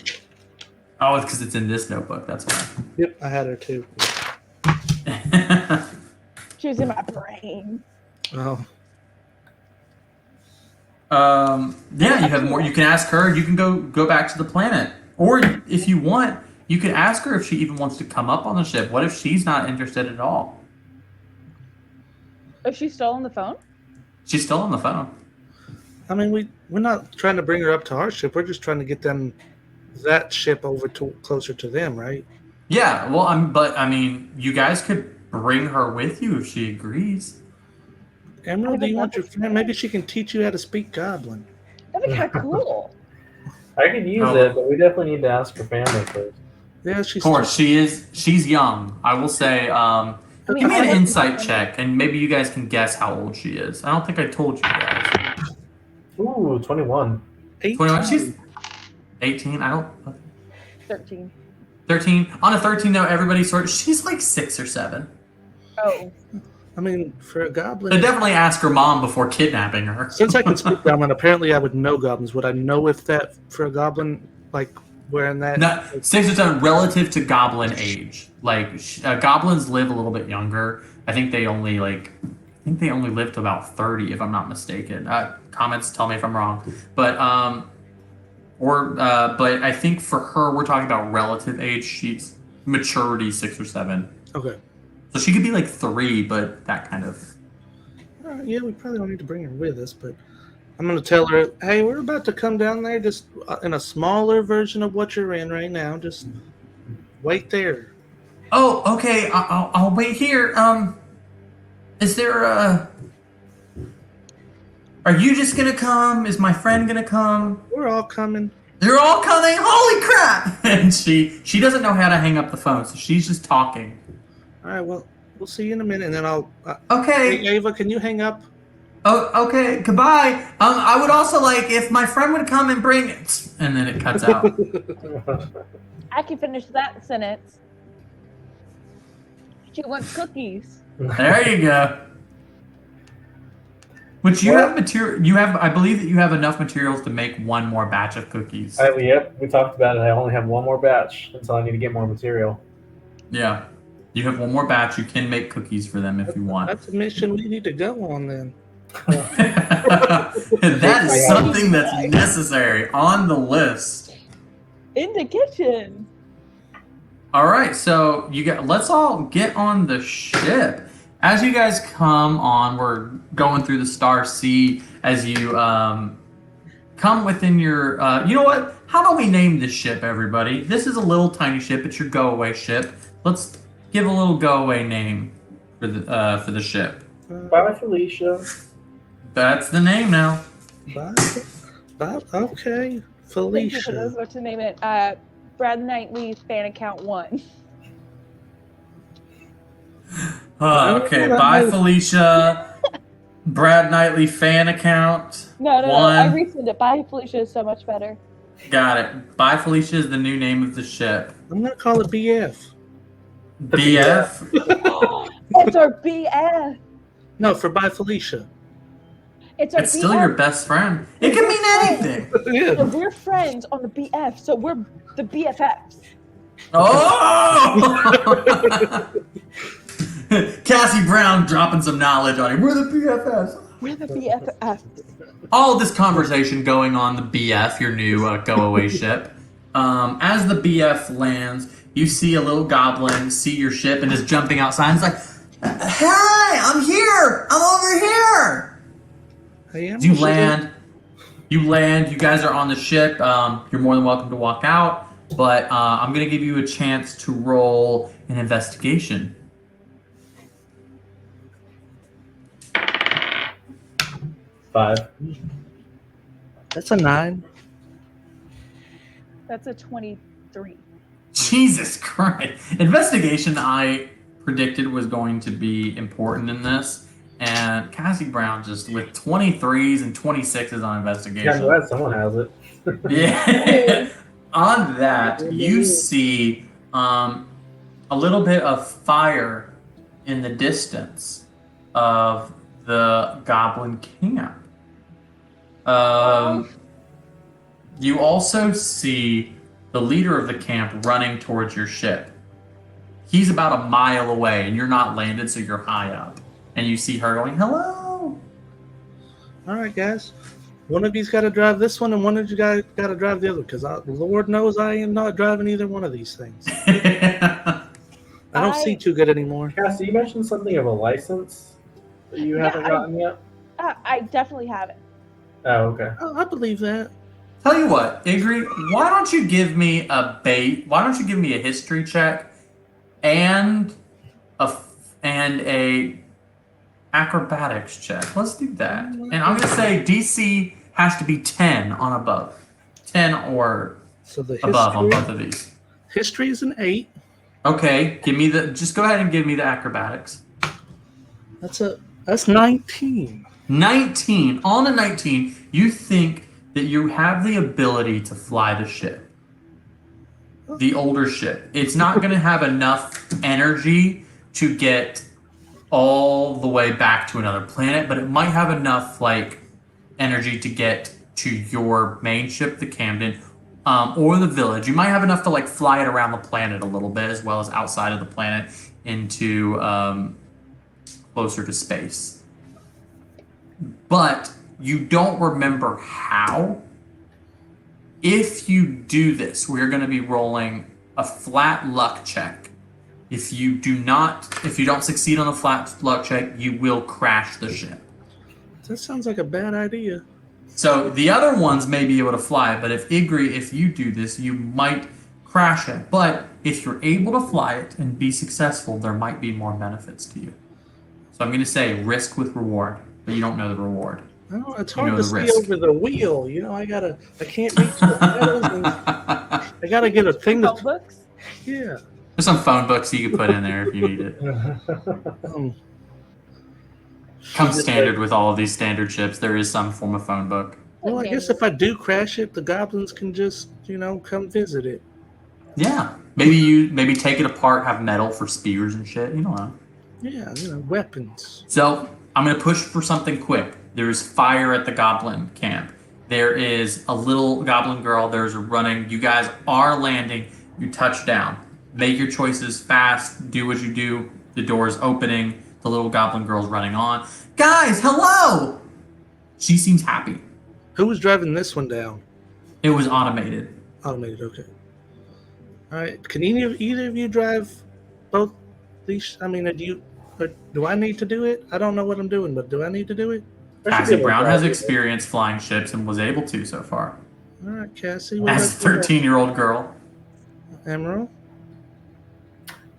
Oh, it's because it's in this notebook. That's why. Yep, I had her too. She was in my brain. Oh, Yeah, you have more. You can ask her. You can go back to the planet, or if you want, you can ask her if she even wants to come up on the ship. What if she's not interested at all? Is she still on the phone? She's still on the phone. I mean, we're not trying to bring her up to our ship. We're just trying to get that ship over to closer to them, right? Yeah. Well, but I mean, you guys could bring her with you if she agrees. Emerald, do you want your friend? Maybe she can teach you how to speak Goblin. That'd be kind of cool. I could use it, but we definitely need to ask her family first. Yeah, Of course, she's young. I will say, give me an insight check, and maybe you guys can guess how old she is. I don't think I told you guys. Ooh, 21. 21. She's 18. I don't. 13. 13. On a 13, though, she's like 6 or 7. Oh. I mean, for a So Goblin, definitely ask her mom before kidnapping her. since I can speak Goblin, apparently I would know Goblins. Would I know if that for a Goblin, like wearing that? No, 6 or 7 relative to goblin age. Like goblins live a little bit younger. I think they only live to about 30, if I'm not mistaken. Comments tell me if I'm wrong, but but I think for her, we're talking about relative age. She's maturity 6 or 7, Okay. so she could be like 3, but that kind of. All right, yeah, we probably don't need to bring her with us, but I'm going to tell her, hey, we're about to come down there just in a smaller version of what you're in right now. Just wait there. Oh, okay. I'll wait here. Is there Are you just gonna come? Is my friend gonna come? We're all coming. They're all coming. Holy crap! And she doesn't know how to hang up the phone, so she's just talking. All right, well, we'll see you in a minute, and then I'll... Okay. Hey, Ava, can you hang up? Oh, okay. Goodbye. I would also like if my friend would come and bring it, and then it cuts out. I can finish that sentence. She wants cookies. There you go. Which you have material. You have, I believe that you have enough materials to make one more batch of cookies. Yep, we talked about it. I only have one more batch until I need to get more material. Yeah, you have one more batch. You can make cookies for them if you want. That's a mission we need to go on then. That is something that's necessary on the list. In the kitchen. All right, so let's all get on the ship. As you guys come on, we're going through the Star Sea as you come within your. You know what? How about we name this ship, everybody? This is a little tiny ship. It's your go-away ship. Let's give a little go-away name for the ship. Bye, Felicia. That's the name now. Okay, Felicia. Felicia. What's the name it? Brad Knightley's fan account 1. Okay, bye, Felicia. Brad Knightley fan account. No, I resend it. Bye, Felicia is so much better. Got it. Bye, Felicia is the new name of the ship. I'm gonna call it BF. BF? It's our BF. No, for Bye Felicia. It's our It's BF. still your best friend. It can mean anything. Yeah. So we're friends on the BF, so we're the BFFs. Oh! Cassie Brown dropping some knowledge on him. We're the BFFs. We're the BFFs. All this conversation going on the BF, your new go-away ship. As the BF lands, you see a little goblin see your ship and is jumping outside. It's like, "Hey, I'm here! I'm over here!" You land. You guys are on the ship. You're more than welcome to walk out, but I'm going to give you a chance to roll an investigation. 5. That's a 9. That's a 23. Jesus Christ. Investigation, I predicted was going to be important in this. And Cassie Brown just with 23s and 26s on investigation. Yeah, I'm glad someone has it. Yeah. On that, you see a little bit of fire in the distance of the goblin camp. You also see the leader of the camp running towards your ship. He's about a mile away, and you're not landed, so you're high up. And you see her going, "Hello." All right, guys. One of you's got to drive this one, and one of you got to drive the other, because Lord knows I am not driving either one of these things. I don't see too good anymore. Cassie, you mentioned something of a license that you haven't gotten yet? I definitely have it. Oh, okay. Oh, I believe that. Tell you what, Igri, why don't you give me a history check and a acrobatics check. Let's do that. And I'm gonna say DC has to be 10 on above. 10 or So the above on both of these. history is an 8. Okay, just go ahead and give me the acrobatics. That's 19. 19. On a 19, you think that you have the ability to fly the ship. The older ship. It's not going to have enough energy to get all the way back to another planet, but it might have enough energy to get to your main ship, the Camden, or the village. You might have enough to fly it around the planet a little bit, as well as outside of the planet into closer to space. But you don't remember how. If you do this, we're going to be rolling a flat luck check. If you don't succeed on the flat luck check, you will crash the ship. That sounds like a bad idea. So the other ones may be able to fly, but if you do this, you might crash it. But if you're able to fly it and be successful, there might be more benefits to you. So I'm going to say risk with reward, but you don't know the reward. Oh, it's hard to see over the wheel. I can't reach the pedals. I gotta get a thing Phone books? Yeah. There's some phone books you can put in there if you need it. Comes standard with all of these standard ships. There is some form of phone book. Well, I guess if I do crash it, the goblins can just, come visit it. Yeah. Maybe take it apart, have metal for spears and shit. You don't know. Yeah, weapons. So I'm gonna push for something quick. There's fire at the goblin camp. There is a little goblin girl. There's a running. You guys are landing. You touch down. Make your choices fast. Do what you do. The door is opening. The little goblin girl's running on. Guys, hello! She seems happy. Who was driving this one down? It was automated. Automated, okay. All right. Can either of you drive both these? I mean, do I need to do it? I don't know what I'm doing, but do I need to do it? Cassie Brown has experience flying ships and was able to so far. All right, Cassie. As a 13-year-old girl. Emerald?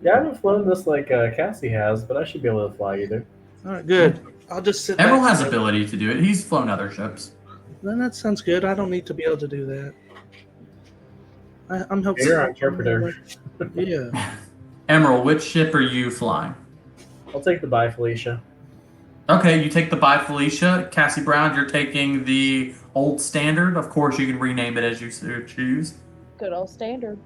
Yeah, I haven't flown this like Cassie has, but I should be able to fly either. All right, good. I'll just sit Emerald back. has ability to do it. He's flown other ships. Then that sounds good. I don't need to be able to do that. I'm helping. You're our interpreter. Yeah. Emerald, which ship are you flying? I'll take the bye, Felicia. Okay, you take the By Felicia. Cassie Brown, you're taking the Old Standard. Of course, you can rename it as you choose. Good old standard.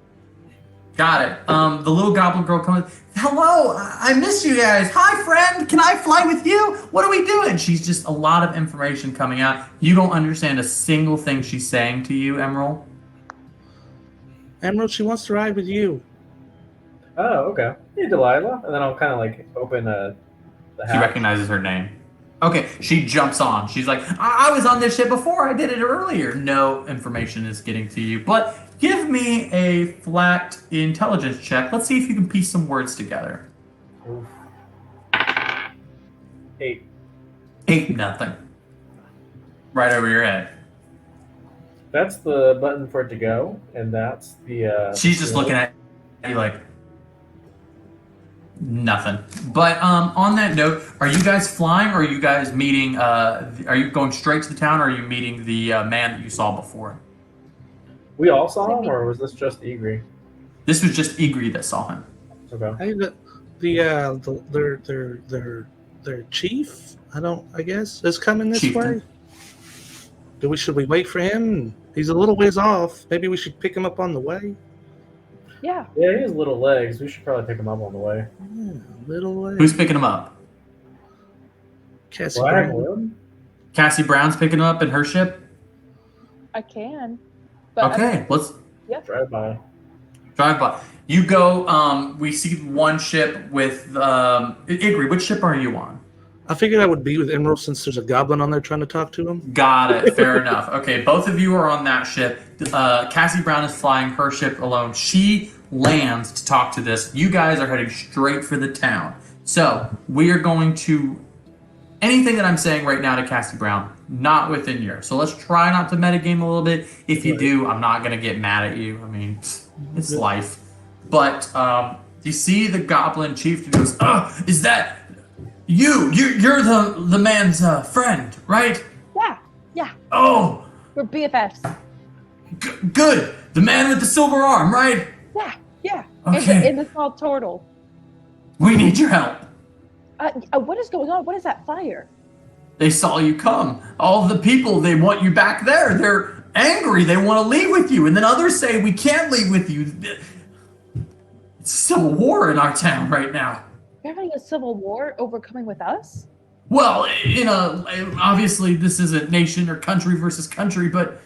Got it. The little goblin girl comes. Hello, I miss you guys. Hi, friend. Can I fly with you? What are we doing? She's just a lot of information coming out. You don't understand a single thing she's saying to you, Emerald. Emerald, she wants to ride with you. Oh, okay. Hey, Delilah. And then I'll kind of like open the She hatch. recognizes her name. Okay, she jumps on. She's like, I was on this ship before. I did it earlier. No information is getting to you. But give me a flat intelligence check. Let's see if you can piece some words together. Oof. 8. 8 nothing. Right over your head. That's the button for it to go, and that's the. She's just looking at you like nothing. But on that note, are you guys flying, or are you guys meeting? Are you going straight to the town, or are you meeting the man that you saw before? We all saw him, or was this just Egri? This was just Egri that saw him. Okay. Hey, their chief. I guess is coming this Chieftain. way. Should we wait for him? He's a little ways off. Maybe we should pick him up on the way. Yeah. Yeah, he has little legs. We should probably pick him up on the way. Yeah, little way. Who's picking him up? Cassie Well, I have Brown. room. Cassie Brown's picking him up in her ship. I can. But Okay, let's Drive by. drive by. You go. We see one ship with Igri. Which ship are you on? I figured I would be with Emerald since there's a goblin on there trying to talk to him. Got it. Fair enough. Okay, both of you are on that ship. Cassie Brown is flying her ship alone. She lands to talk to this. You guys are heading straight for the town. So we are going to anything that I'm saying right now to Cassie Brown, not within yours. So let's try not to metagame a little bit. If you do, I'm not gonna get mad at you. I mean, it's life. But you see the goblin chieftain goes, is that you? You're the man's friend, right? Yeah. Oh, We're BFFs. good. The man with the silver arm, right? Yeah. Okay. In the small turtle. We need your help. What is going on? What is that fire? They saw you come. All the people, they want you back there. They're angry. They want to leave with you. And then others say, we can't leave with you. It's a civil war in our town right now. You're having a civil war over coming with us? Well, obviously this isn't nation or country versus country, but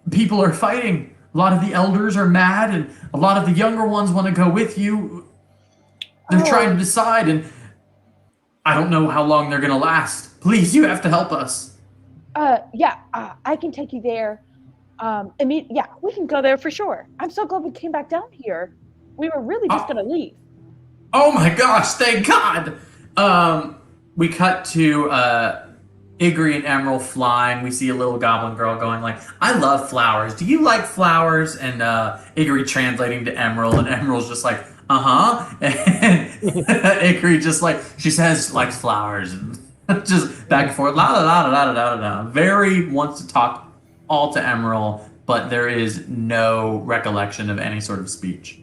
people are fighting. A lot of the elders are mad, and a lot of the younger ones want to go with you. They're trying to decide, and I don't know how long they're going to last. Please, you have to help us. I can take you there. We can go there for sure. I'm so glad we came back down here. We were really just going to leave. Oh my gosh, thank God. We cut to Igri and Emerald flying. We see a little goblin girl going like, I love flowers. Do you like flowers? And Igri translating to Emerald, and Emerald's just like, uh-huh. And Igri just like, she says likes flowers. And just back and forth. La la la la la la la. Very wants to talk all to Emerald, but there is no recollection of any sort of speech.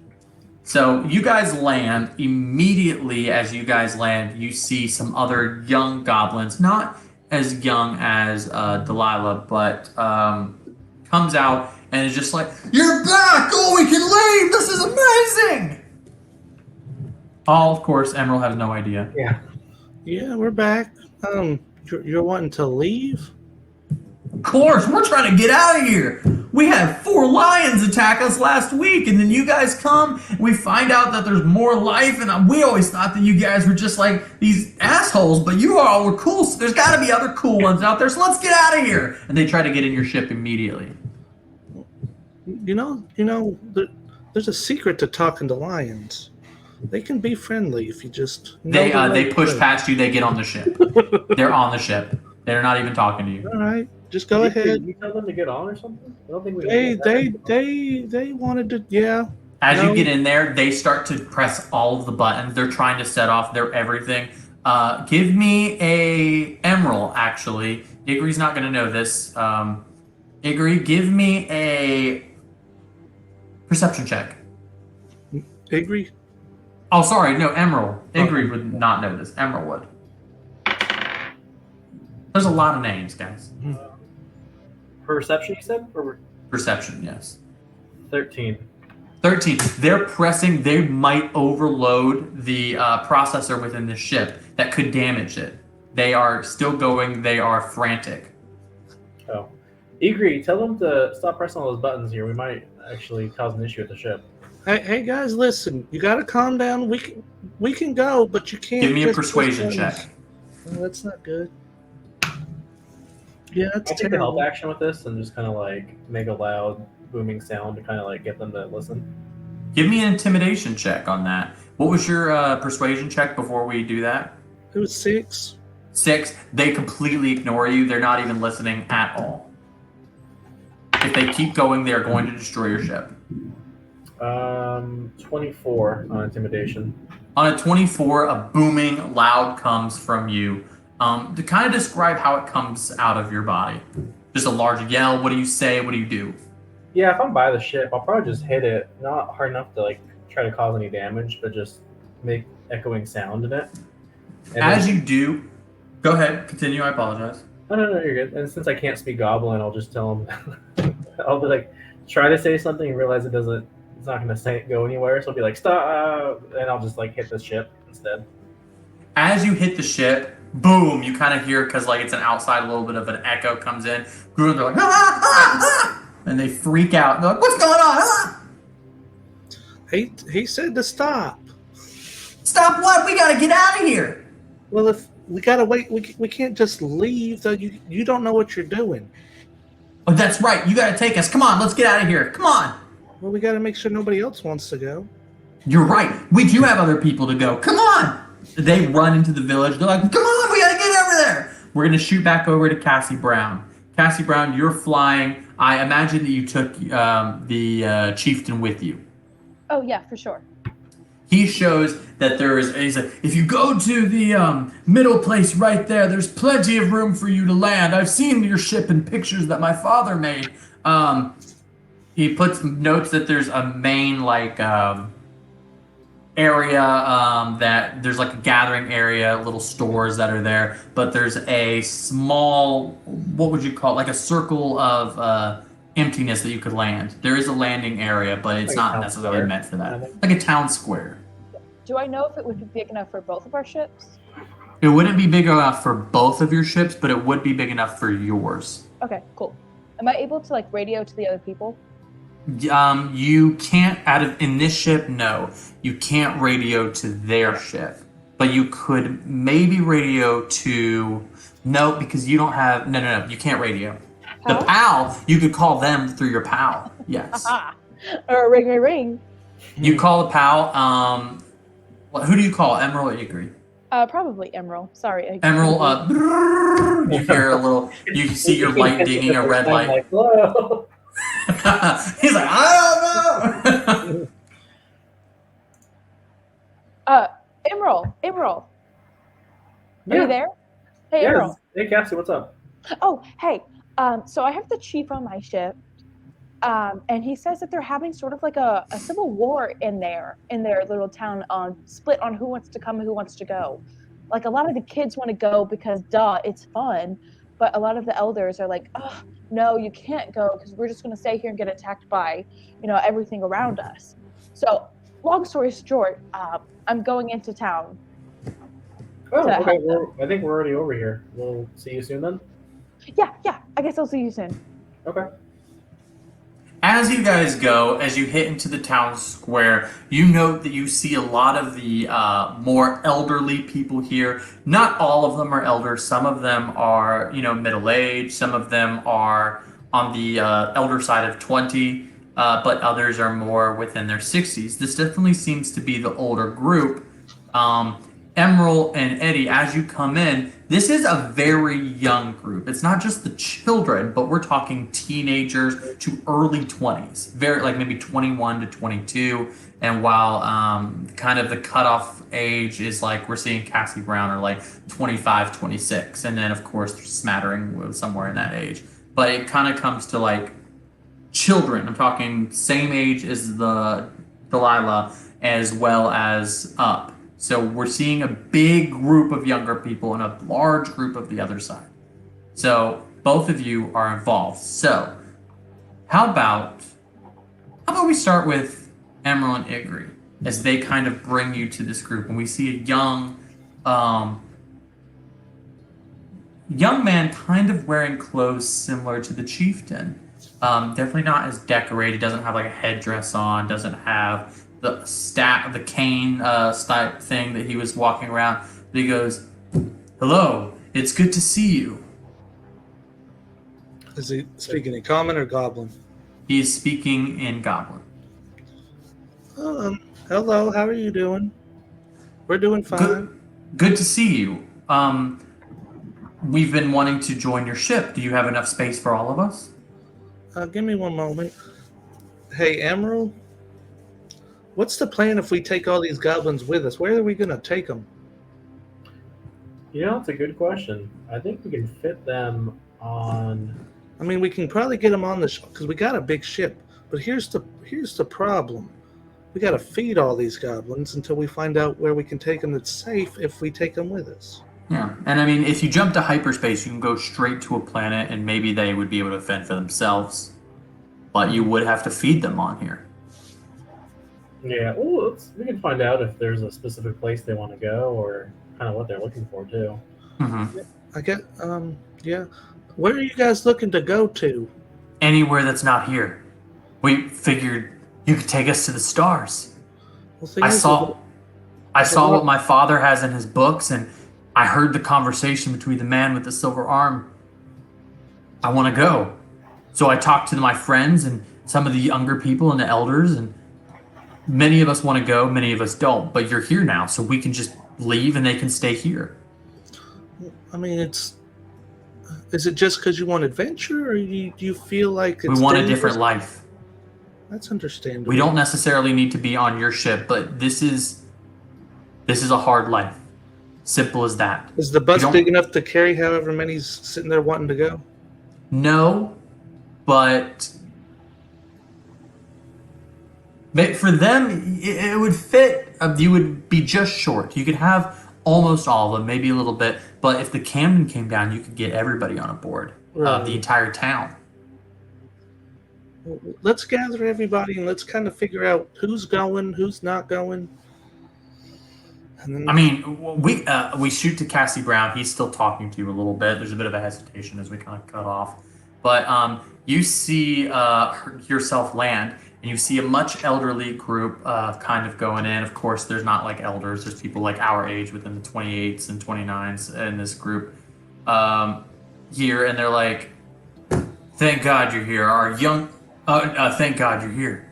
So you guys land. Immediately as you guys land, you see some other young goblins, not as young as Delilah, but comes out and is just like, "You're back! Oh, we can leave! This is amazing!" All, of course, Emerald has no idea. Yeah. Yeah, we're back. You're wanting to leave? Of course, we're trying to get out of here. We had 4 lions attack us last week, and then you guys come, and we find out that there's more life, and we always thought that you guys were just like these assholes, but you all were cool, so there's got to be other cool ones out there, so let's get out of here. And they try to get in your ship immediately. There's a secret to talking to lions. They can be friendly if you just... They push past you, they get on the ship. They're on the ship. They're not even talking to you. All right, just go ahead. Did you tell them to get on or something? I don't think we. They wanted to, yeah. As you get in there, they start to press all of the buttons. They're trying to set off their everything. Give me a Emerald, actually. Igri's not going to know this. Igri, give me a perception check. Igri? Oh, sorry, no, Emerald. Igri would not know this. Emerald would. There's a lot of names, guys. Perception, you said? Or Perception, yes. 13. 13. They're pressing. They might overload the processor within the ship that could damage it. They are still going. They are frantic. Oh. Igri, tell them to stop pressing all those buttons here. We might actually cause an issue with the ship. Hey guys, listen. You got to calm down. We can go, but you can't. Give me a just persuasion push check. buttons. Oh, that's not good. Yeah, that's I'll take the help terrible. action with this and just kind of like make a loud booming sound to kind of like get them to listen. Give me an intimidation check on that. What was your persuasion check before we do that? It was 6. 6. They completely ignore you. They're not even listening at all. If they keep going, they are going to destroy your ship. 24 on intimidation. On a 24, a booming loud comes from you. To kind of describe how it comes out of your body. Just a large yell. What do you say? What do you do? Yeah, if I'm by the ship, I'll probably just hit it. Not hard enough to like try to cause any damage, but just make echoing sound in it. And As then, you do, go ahead. Continue. I apologize. no, you're good. And since I can't speak Goblin, I'll just tell him. I'll be like, try to say something and realize it's not going to go anywhere. So I'll be like, stop, and I'll just like hit the ship instead. As you hit the ship, boom! You kind of hear, because like it's an outside, a little bit of an echo comes in. They're like, ah, ah, ah! And they freak out. They're like, what's going on? Ah! He said to stop. Stop what? We gotta get out of here. Well, if we gotta wait, we can't just leave. Though you don't know what you're doing. Oh, that's right. You gotta take us. Come on, let's get out of here. Come on. Well, we gotta make sure nobody else wants to go. You're right. We do have other people to go. Come on. They run into the village. They're like, come on, we gotta get over there. We're gonna shoot back over to Cassie Brown. Cassie Brown, you're flying. I imagine that you took the chieftain with you. Oh yeah, for sure. He shows that he's like, if you go to the middle place right there, there's plenty of room for you to land. I've seen your ship in pictures that my father made. He puts notes that there's a main area that there's like a gathering area, little stores that are there, but there's a small, what would you call it, like a circle of emptiness that you could land. There is a landing area, but it's Like a not town necessarily square, meant for that. kind of. Like a town square. Do I know if it would be big enough for both of our ships? It wouldn't be big enough for both of your ships, but it would be big enough for yours. Okay, cool. Am I able to like radio to the other people? You can't in this ship, no. You can't radio to their ship. But you could maybe radio to because you don't have no, you can't radio. The PAL, you could call them through your PAL. Yes. Aha! Or ring. You call the PAL, who do you call? Emerald or Igri? Probably Emerald. Sorry. Emerald, you hear a little, you see your light dinging, a red light. Like, whoa. He's like, I don't know. Emerald. Are Yeah. you there? Hey, Yeah. Emerald. Hey, Cassie, what's up? Oh, hey. So I have the chief on my ship. And he says that they're having sort of like a civil war in their little town, split on who wants to come and who wants to go. Like a lot of the kids want to go because duh, it's fun, but a lot of the elders are like, oh no, you can't go because we're just going to stay here and get attacked by, everything around us. So long story short, I'm going into town. Oh, To okay. help Well, I think we're already over here. We'll see you soon then. Yeah. I guess I'll see you soon. Okay. As you guys go, as you hit into the town square, you note that you see a lot of the more elderly people here. Not all of them are elders. Some of them are, middle-aged. Some of them are on the elder side of 20, but others are more within their 60s. This definitely seems to be the older group. Emerald and Eddie, as you come in, this is a very young group. It's not just the children, but we're talking teenagers to early 20s, very like maybe 21 to 22. And while kind of the cutoff age is like we're seeing Cassie Brown are like 25, 26. And then, of course, smattering somewhere in that age. But it kind of comes to like children. I'm talking same age as the Delilah as well as up. So we're seeing a big group of younger people and a large group of the other side. So both of you are involved. So how about we start with Emerald and Igri as they kind of bring you to this group, and we see a young man kind of wearing clothes similar to the chieftain. Definitely not as decorated. Doesn't have like a headdress on. Doesn't have the cane type thing that he was walking around. But he goes, "Hello, it's good to see you." Is he speaking in common or goblin? He is speaking in Goblin. Hello, how are you doing? We're doing fine. Good to see you. We've been wanting to join your ship. Do you have enough space for all of us? Give me one moment. Hey, Emerald, what's the plan if we take all these goblins with us? Where are we going to take them? It's a good question. I think we can fit them on. I mean, we can probably get them on the ship because we got a big ship. But here's the problem. We got to feed all these goblins until we find out where we can take them that's safe if we take them with us. Yeah, and I mean, if you jump to hyperspace, you can go straight to a planet, and maybe they would be able to fend for themselves. But you would have to feed them on here. Yeah, well, we can find out if there's a specific place they want to go or kind of what they're looking for too. Mm-hmm. I get, yeah. Where are you guys looking to go to? Anywhere that's not here. We figured you could take us to the stars. Well, I saw what my father has in his books, and I heard the conversation between the man with the silver arm. I want to go. So I talked to my friends and some of the younger people and the elders, and many of us want to go, many of us don't. But you're here now, so we can just leave and they can stay here. I mean, is it just because you want adventure, or do you feel like it's we want dangerous? a different life. That's understandable. We don't necessarily need to be on your ship, but this is a hard life. Simple as that. Is the bus big enough to carry however many's sitting there wanting to go? No, but for them, it would fit. You would be just short. You could have almost all of them, maybe a little bit. But if the Camden came down, you could get everybody on a board. Right. The entire town. Let's gather everybody and let's kind of figure out who's going, who's not going. And then, I mean, we shoot to Cassie Brown. He's still talking to you a little bit. There's a bit of a hesitation as we kind of cut off. But you see yourself land, and you see a much elderly group kind of going in. Of course, there's not like elders. There's people like our age within the 28s and 29s in this group here. And they're like, thank God you're here. Thank God you're here.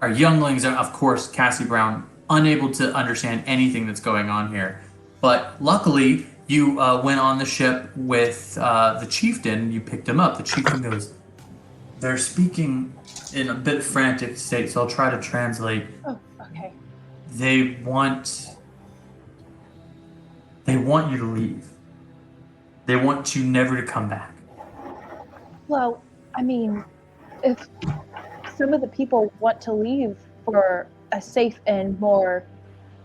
Our younglings are, of course, Cassie Brown, unable to understand anything that's going on here. But luckily, you went on the ship with the chieftain. You picked him up. The chieftain goes, they're speaking in a bit frantic state, so I'll try to translate. Oh, okay. They want you to leave. They want you never to come back. Well, I mean, if some of the people want to leave for a safe and more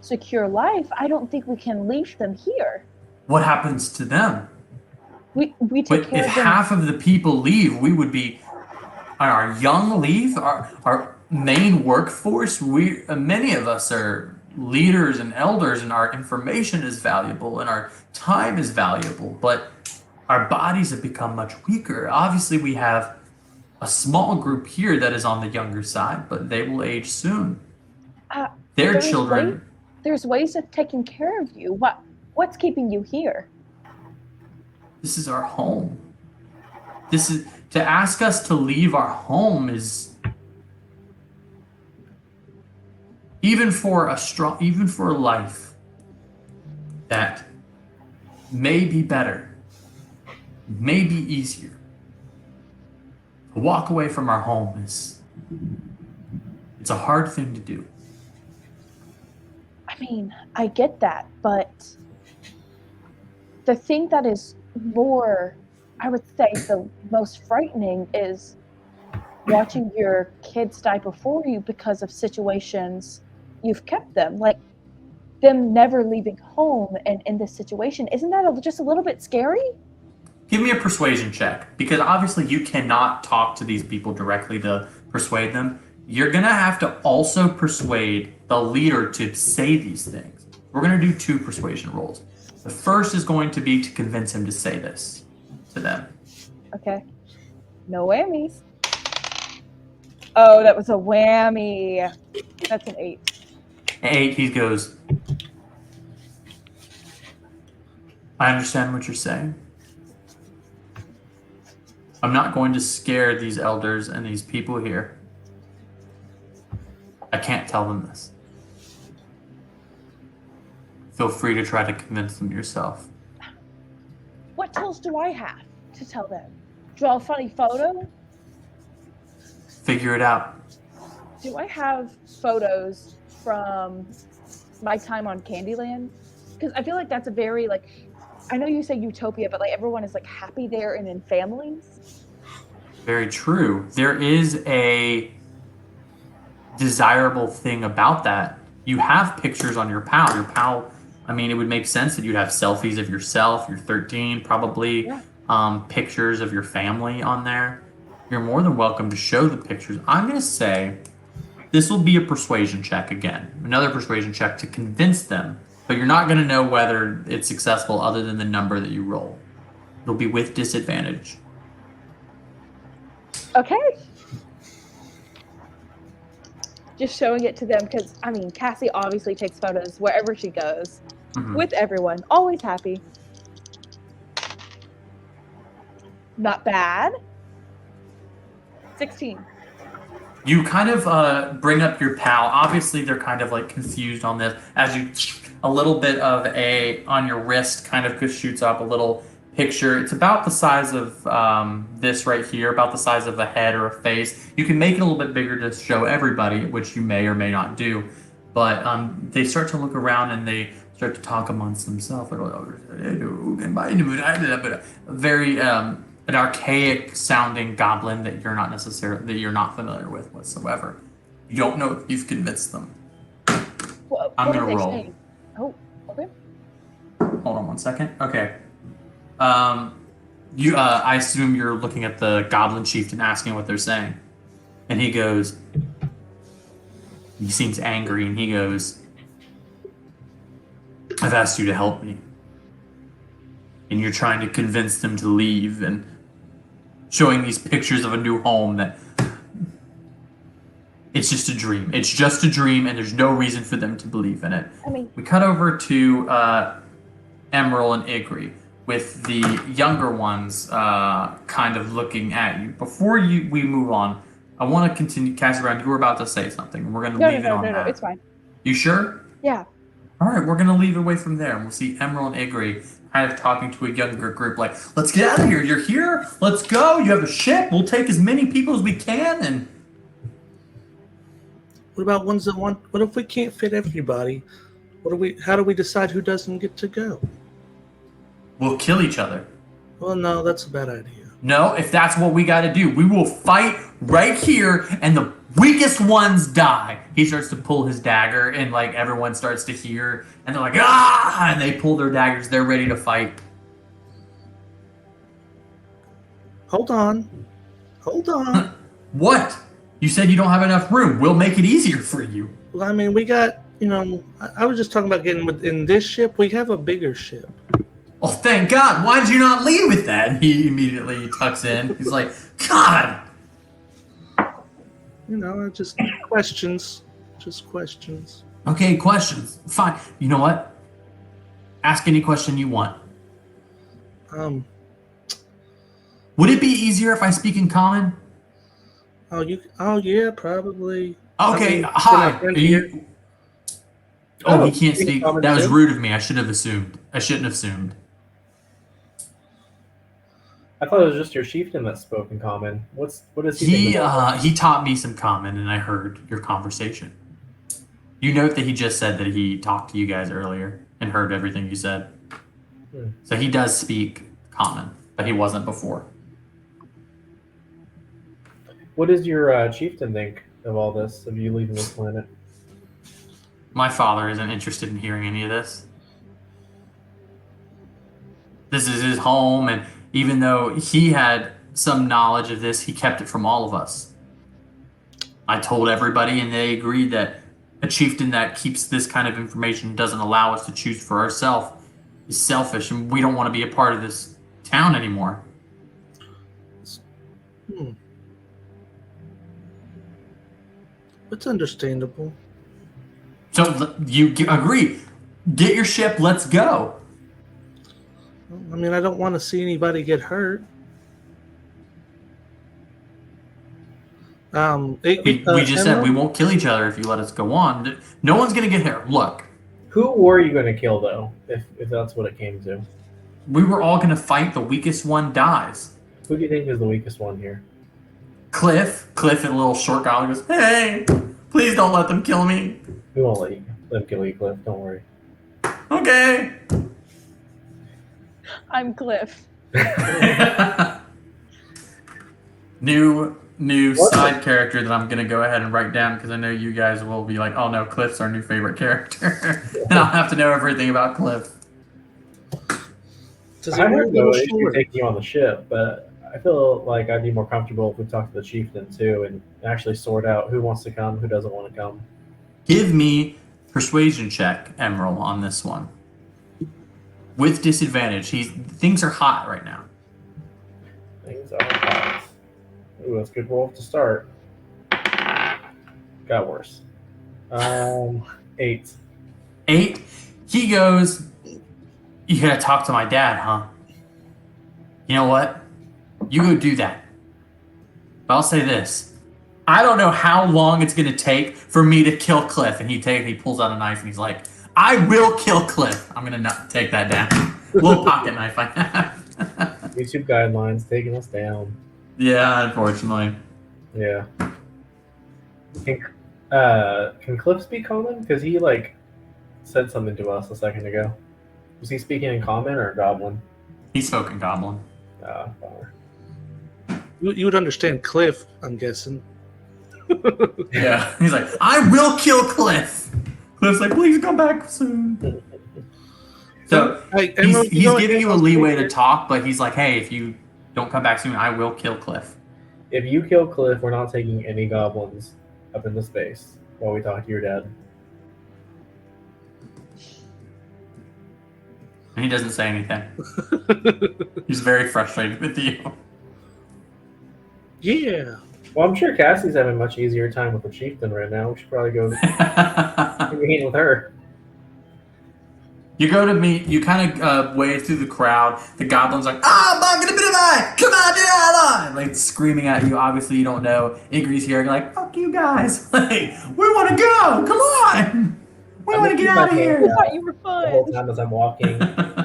secure life, I don't think we can leave them here. What happens to them? We take care If of them. half of the people leave, we would be our young leave, our main workforce. Many of us are leaders and elders, and our information is valuable and our time is valuable, but our bodies have become much weaker. Obviously, we have a small group here that is on the younger side, but they will age soon. Their children. There's ways of taking care of you. What's keeping you here? This is our home. This is to ask us to leave our home is even for a life that may be better, may be easier. To walk away from our home it's a hard thing to do. I mean, I get that, but the thing that is more, I would say, the most frightening is watching your kids die before you because of situations you've kept them. Like them never leaving home and in this situation. Isn't that just a little bit scary? Give me a persuasion check, because obviously you cannot talk to these people directly to persuade them. You're going to have to also persuade the leader to say these things. We're going to do 2 persuasion rolls. The first is going to be to convince him to say this to them. Okay. No whammies. Oh, that was a whammy. That's an 8. 8, he goes, I understand what you're saying. I'm not going to scare these elders and these people here. I can't tell them this. Feel free to try to convince them yourself. What tools do I have to tell them? Draw a funny photo? Figure it out. Do I have photos from my time on Candyland? Because I feel like that's a very, like, I know you say utopia, but like everyone is like happy there and in families. Very true. There is a desirable thing about that. You have pictures on your PAL. Your PAL, I mean, it would make sense that you'd have selfies of yourself. You're 13, probably pictures of your family on there. You're more than welcome to show the pictures. I'm going to say this will be a persuasion check again. Another persuasion check to convince them. But you're not going to know whether it's successful other than the number that you roll. It'll be with disadvantage. Okay. Just showing it to them because, I mean, Cassie obviously takes photos wherever she goes with everyone. Always happy. Not bad. 16. You kind of bring up your pal. Obviously, they're kind of like confused on this as you a little bit of on your wrist kind of shoots up a little picture. It's about the size of this right here, about the size of a head or a face. You can make it a little bit bigger to show everybody, which you may or may not do. But they start to look around and they start to talk amongst themselves. Very an archaic sounding goblin that you're not familiar with whatsoever. You don't know if you've convinced them. Well, I'm gonna roll. Saying? Oh, okay. Hold on one second. Okay. I assume you're looking at the goblin chieftain asking what they're saying. And he goes, he seems angry and he goes, I've asked you to help me. And you're trying to convince them to leave and showing these pictures of a new home that it's just a dream. It's just a dream and there's no reason for them to believe in it. I mean, we cut over to Emerald and Igri with the younger ones kind of looking at you. Before we move on, I want to continue, Cassie Brown, you were about to say something. We're going to leave it on that. No, it's fine. You sure? Yeah. All right, we're going to leave it away from there. And we'll see Emerald and Igri kind of talking to a younger group like, let's get out of here. You're here. Let's go. You have a ship. We'll take as many people as we can. And what about ones that want? What if we can't fit everybody? How do we decide who doesn't get to go? We'll kill each other. Well, no, that's a bad idea. No, if that's what we got to do, we will fight right here, and weakest ones die. He starts to pull his dagger, and like everyone starts to hear, and they're like, ah! And they pull their daggers. They're ready to fight. Hold on. What? You said you don't have enough room. We'll make it easier for you. Well, I mean, we got, I was just talking about getting in this ship. We have a bigger ship. Oh, thank God. Why did you not lead with that? And he immediately tucks in. He's like, God. Just questions. Just questions. Okay, questions. Fine. You know what? Ask any question you want. Would it be easier if I speak in common? Oh yeah, probably. Okay, I mean, hi. can I Are you... Oh, he can't speak in speak. common That was too? rude of me. I should have assumed. I shouldn't have assumed. I thought it was just your chieftain that spoke in common. What does he think? He taught me some common, and I heard your conversation. You note that he just said that he talked to you guys earlier and heard everything you said. So he does speak common, but he wasn't before. What does your chieftain think of all this, of you leaving this planet? My father isn't interested in hearing any of this. This is his home, and even though he had some knowledge of this, he kept it from all of us. I told everybody, and they agreed that a chieftain that keeps this kind of information, doesn't allow us to choose for ourselves, is selfish, and we don't want to be a part of this town anymore. It's understandable. So you agree. Get your ship, let's go. I mean, I don't want to see anybody get hurt. We just said we won't kill each other if you let us go on. No one's going to get hurt. Look. Who were you going to kill, though, if that's what it came to? We were all going to fight. The weakest one dies. Who do you think is the weakest one here? Cliff, and a little short guy goes, hey, please don't let them kill me. We won't let them kill you, Cliff. Don't worry. Okay. I'm Cliff. New side character that I'm going to go ahead and write down because I know you guys will be like, oh no, Cliff's our new favorite character. And I'll have to know everything about Cliff. I have no issue taking you on the ship, but I feel like I'd be more comfortable if we talk to the chieftain too and actually sort out who wants to come, who doesn't want to come. Give me persuasion check, Emerald, on this one. With disadvantage. Things are hot right now. Things are hot. Ooh, that's a good roll to start. Got worse. 8. 8. He goes, you gotta talk to my dad, huh? You know what? You go do that. But I'll say this. I don't know how long it's gonna take for me to kill Cliff. And he pulls out a knife and he's like, I will kill Cliff. I'm gonna not take that down. Little pocket knife I have. YouTube guidelines taking us down. Yeah, unfortunately. Yeah. Can Cliff speak common? Because he said something to us a second ago. Was he speaking in common or goblin? He spoke in goblin. Bummer. You would understand Cliff, I'm guessing. Yeah. He's like, I will kill Cliff. Cliff's like, please come back soon. So he's giving you a leeway to talk, but he's like, hey, if you don't come back soon, I will kill Cliff. If you kill Cliff, we're not taking any goblins up into space while we talk to your dad. And he doesn't say anything. He's very frustrated with you. Yeah. Well, I'm sure Cassie's having a much easier time with the chieftain right now. We should probably go meet with her. You go to meet, you kind of wade through the crowd. The goblin's like, come on, get out! Like screaming at you. Obviously, you don't know. Igri's here, like, fuck you guys. Like, we want to go. Come on. We want to get out of here. I thought you were The fun. whole time as I'm walking,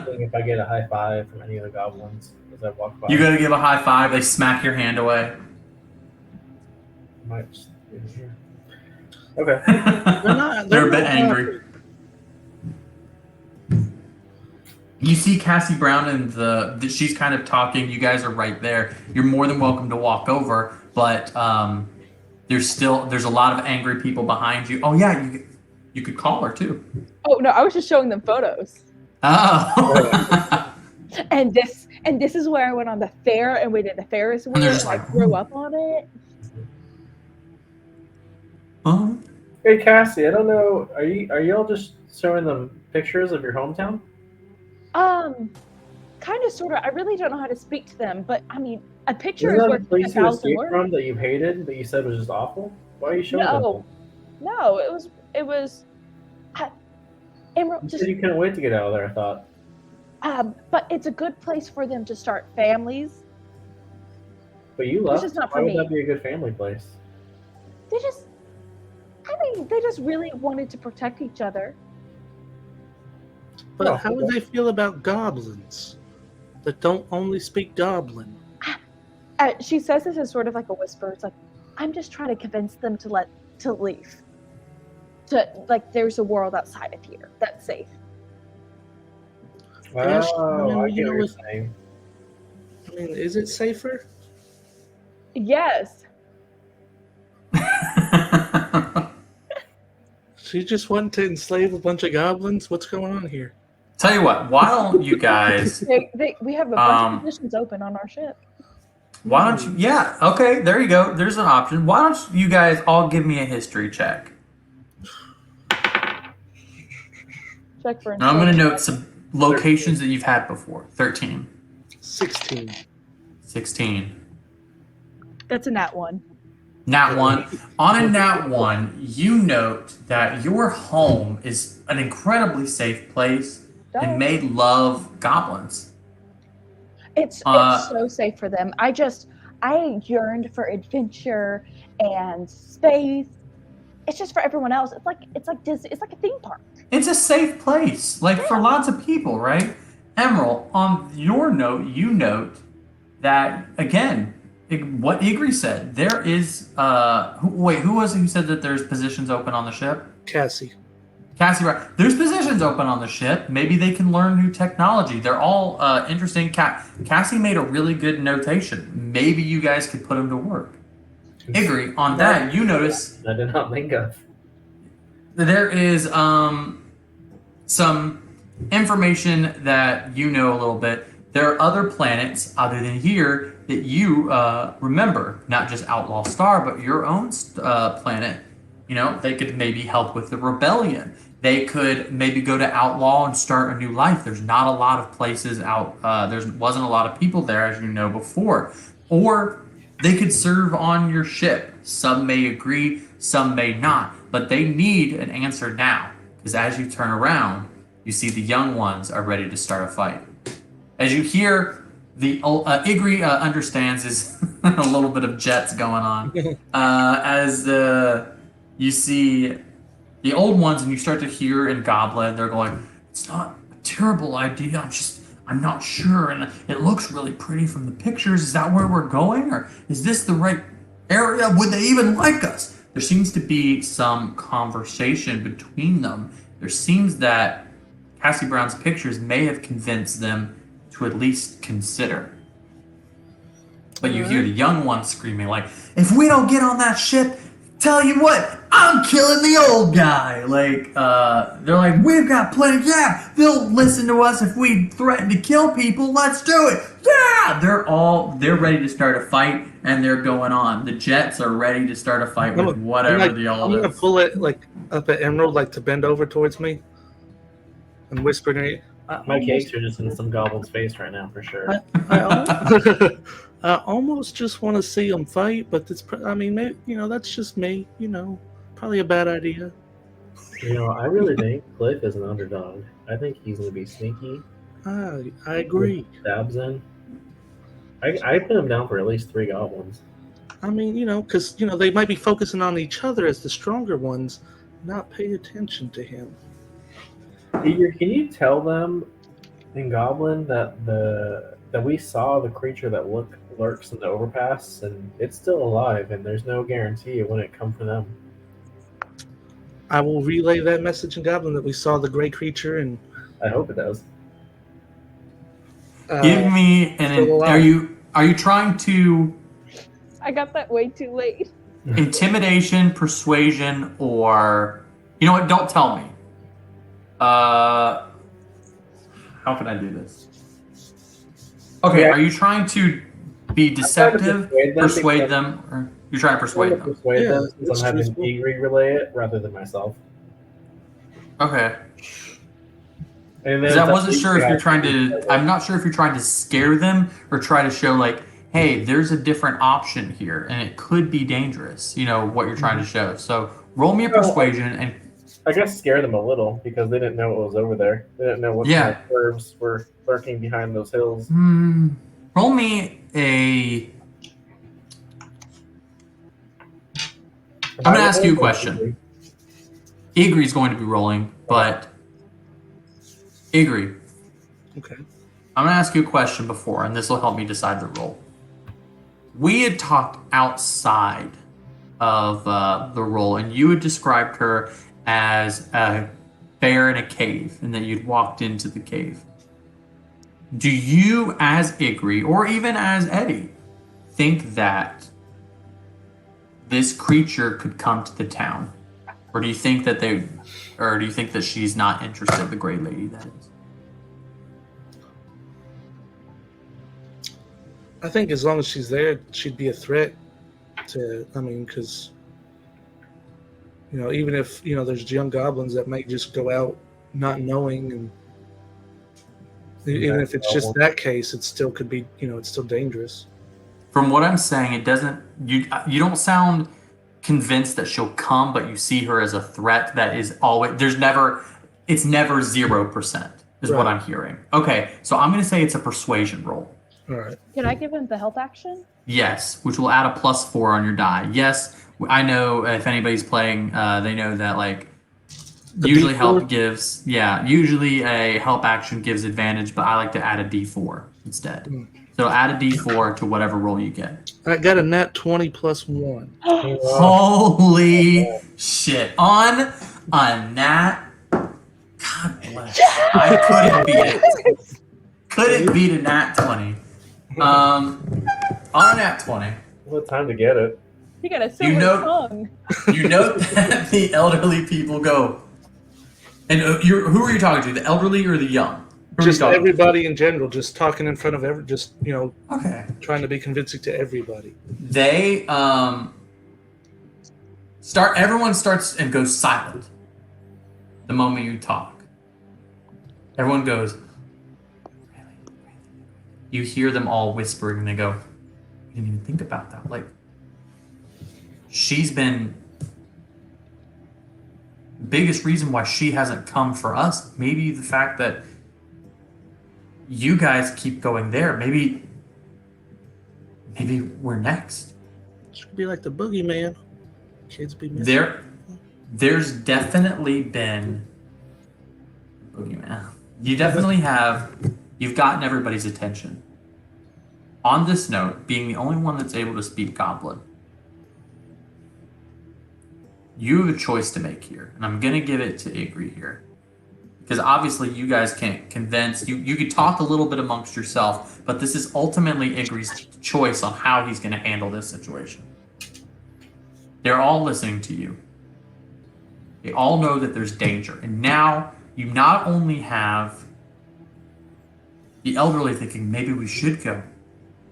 seeing if I get a high five from any of the goblins as I walk by. You go to give a high five. They smack your hand away. Might just be here. Okay. They're a bit angry. You see Cassie Brown and she's kind of talking. You guys are right there. You're more than welcome to walk over, but There's a lot of angry people behind you. Oh yeah, you could call her too. Oh no, I was just showing them photos. Oh. And this is where I went on the fair and we did the Ferris wheel And they're and just I like, grew "Ooh." up on it. Huh? Hey Cassie, I don't know. Are y'all just showing them pictures of your hometown? Kind of, sort of. I really don't know how to speak to them, but I mean, a picture Isn't is that worth the place you 1,000 escaped words. from that you hated that you said was just awful? Why are you showing them? No, it was. Emerald, You just said you couldn't wait to get out of there. I thought. but it's a good place for them to start families. But you It's left. just not Why for would me. that be a good family place? They just really wanted to protect each other. But Oh, how would they feel about goblins that don't only speak goblin? She says this is sort of like a whisper. It's like, I'm just trying to convince them to leave. There's a world outside of here that's safe. Ash, Oh, I you get know, what you're saying. I mean, is it safer? Yes. She just wanted to enslave a bunch of goblins? What's going on here? Tell you what, why don't you guys? We have a bunch of positions open on our ship. Why don't you? Yeah, okay, there you go. There's an option. Why don't you guys all give me a history check? Check for Now I'm going to intelligence. note some locations that you've had before. 13, 16. 16. That's a nat one. Nat 1. On a nat 1, you note that your home is an incredibly safe place and may love goblins. It's so safe for them. I yearned for adventure and space. It's just for everyone else. It's like Disney. It's like a theme park. It's a safe place, like for lots of people, right? Emerald, on your note, you note that again, what Igri said. There is who was it who said that there's positions open on the ship? Cassie. Cassie, right? There's positions open on the ship. Maybe they can learn new technology. They're all interesting. Cassie made a really good notation. Maybe you guys could put them to work. Igri, on that, you notice I did not think of. there is some information that you know a little bit. There are other planets other than here that you remember, not just Outlaw Star, but your own planet. You know, they could maybe help with the rebellion. They could maybe go to Outlaw and start a new life. There's not a lot of places out. There wasn't a lot of people there, as you know before. Or they could serve on your ship. Some may agree, some may not. But they need an answer now. Because as you turn around, you see the young ones are ready to start a fight. As you hear, the Igri understands is a little bit of jets going on. As you see the old ones and you start to hear in Goblin, they're going, it's not a terrible idea, I'm not sure, and it looks really pretty from the pictures. Is that where we're going, or is this the right area? Would they even like us? There seems to be some conversation between them. There seems that Cassie Brown's pictures may have convinced them to at least consider. But you hear the young ones screaming like, if we don't get on that ship, tell you what, I'm killing the old guy. Like, they're like, we've got plenty. Yeah, they'll listen to us if we threaten to kill people. Let's do it. Yeah, they're ready to start a fight, and they're going on. The Jets are ready to start a fight with whatever the old I'm gonna is. pull it like up at Emerald, like to bend over towards me, and whisper to me. My cakes are just in some goblin's face right now, for sure. I almost just want to see them fight, but I mean, maybe, that's just me. Probably a bad idea. I really think Cliff is an underdog. I think he's going to be sneaky. I agree. Stabs in. I put him down for at least 3 goblins. I mean, because they might be focusing on each other as the stronger ones, not pay attention to him. Can you tell them in Goblin that we saw the creature that lurks in the overpass, and it's still alive, and there's no guarantee it wouldn't come from them. I will relay that message in Goblin that we saw the gray creature, and I hope it does. Give me are you trying to? I got that way too late. intimidation, persuasion, or you know what? Don't tell me. How can I do this? Okay, Yeah. are you trying to be deceptive, persuade because- them, or you're trying to I'm trying persuade to them? persuade Yeah, them since that's I'm having truthful. Igri relay it rather than myself. Okay. And Because then I wasn't some sure if you're trying to. guys- I'm not sure if you're trying to scare them or try to show like, hey, there's a different option here, and it could be dangerous. You know what you're trying to show. So roll me a Well, persuasion, and I guess scare them a little because they didn't know what was over there. They didn't know what Yeah. kind of curves were lurking behind those hills. roll me a. I'm gonna ask you a question. Igri's going to be rolling, but Igri, Okay. I'm going to ask you a question before, and this will help me decide the roll. We had talked outside of the roll, and you had described her as a bear in a cave, and that you'd walked into the cave. Do you, as Igri, or even as Eddie, think that this creature could come to the town? Or do you think that she's not interested, the Grey Lady, that is? I think as long as she's there, she'd be a threat to. I mean, because even if there's young goblins that might just go out not knowing, and even if it's just that case, it still could be. It's still dangerous. From what I'm saying, it doesn't. You don't sound convinced that she'll come, but you see her as a threat that is always. It's never 0%. Is what I'm hearing. Okay, so I'm going to say it's a persuasion roll. All right. Can I give him the help action? Yes, which will add a +4 on your die. Yes, I know if anybody's playing, they know that usually help gives. Yeah, usually a help action gives advantage, but I like to add a D4 instead. So add a D4 to whatever roll you get. I got a nat 20 plus 1. Holy shit! On a nat. God bless. I couldn't beat it. Couldn't beat a nat 20. On a nat 20. What time to get it? You got a silver tongue. You note that the elderly people go. And who are you talking to? The elderly or the young? Just everybody in general, just talking in front of Okay. trying to be convincing to everybody. They everyone starts and goes silent the moment you talk. Everyone goes, you hear them all whispering, and they go, I didn't even think about that. She's been the biggest reason why she hasn't come for us. Maybe the fact that you guys keep going there. Maybe we're next. It should be like the boogeyman. Kids be missing. There's definitely been boogeyman. You've gotten everybody's attention. On this note, being the only one that's able to speak Goblin, you have a choice to make here, and I'm gonna give it to Igri here. Because obviously you guys can't convince, you could talk a little bit amongst yourself, but this is ultimately Igri's choice on how he's gonna handle this situation. They're all listening to you. They all know that there's danger. And now you not only have the elderly thinking, maybe we should go.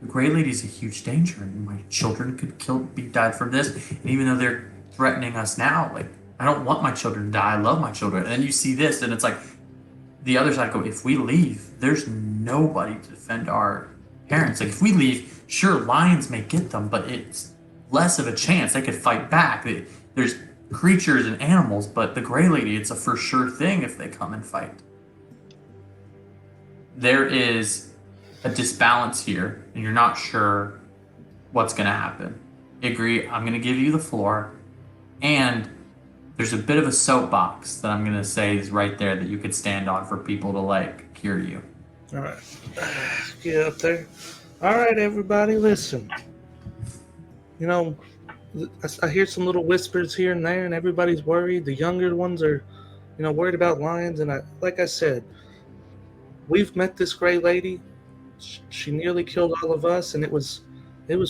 The Grey Lady's a huge danger, and my children could be died from this. And even though they're threatening us now, I don't want my children to die. I love my children. And then you see this, and it's like the other side go, if we leave, there's nobody to defend our parents. If we leave, sure, lions may get them, but it's less of a chance. They could fight back. There's creatures and animals, but the Grey Lady, it's a for sure thing if they come and fight. There is a disbalance here, and you're not sure what's going to happen. Igri, I'm going to give you the floor, and there's a bit of a soapbox that I'm going to say is right there that you could stand on for people to hear you. All right. Get up there. All right, everybody, listen. I hear some little whispers here and there, and everybody's worried. The younger ones are, worried about lions. And like I said, we've met this Grey Lady. She nearly killed all of us, and it was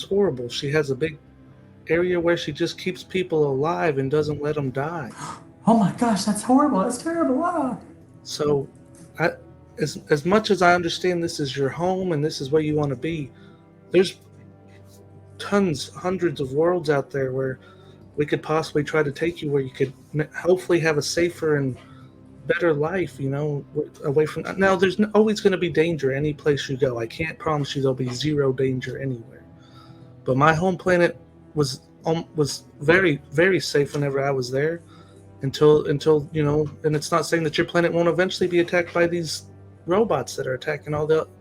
horrible. She has a big area where she just keeps people alive and doesn't let them die. Oh my gosh, that's horrible. That's terrible. Ah. So, as much as I understand this is your home and this is where you want to be, there's hundreds of worlds out there where we could possibly try to take you where you could hopefully have a safer and better life, away from. Now, there's always going to be danger any place you go. I can't promise you there'll be zero danger anywhere. But my home planet was very, very safe whenever I was there, until and it's not saying that your planet won't eventually be attacked by these robots that are attacking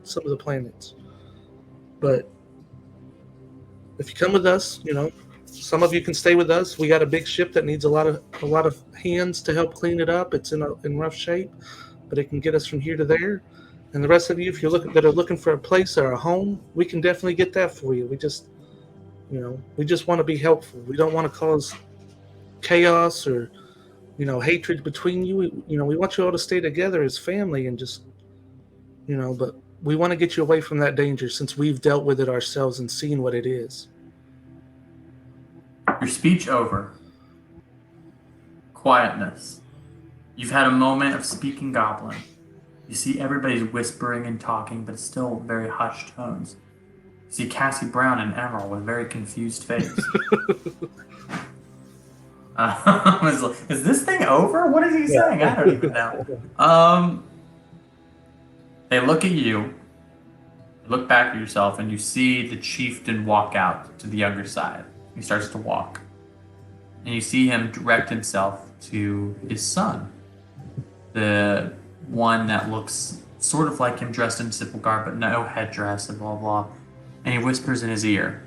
some of the planets. But if you come with us, some of you can stay with us. We got a big ship that needs a lot of hands to help clean it up. It's in rough shape, but it can get us from here to there. And the rest of you, if you're looking for a place or a home, we can definitely get that for you. We just want to be helpful. We don't want to cause chaos or hatred between you. We want you all to stay together as family and just but we want to get you away from that danger since we've dealt with it ourselves and seen what it is. Your speech over. Quietness. You've had a moment of speaking Goblin. You see everybody's whispering and talking, but it's still very hushed tones. You see Cassie Brown and Emerald with very confused face. Is this thing over? What is he saying? I don't even know. They look at you, look back at yourself, and you see the chieftain walk out to the younger side. He starts to walk. And you see him direct himself to his son. The one that looks sort of like him, dressed in simple garb, but no headdress and blah, blah. And he whispers in his ear.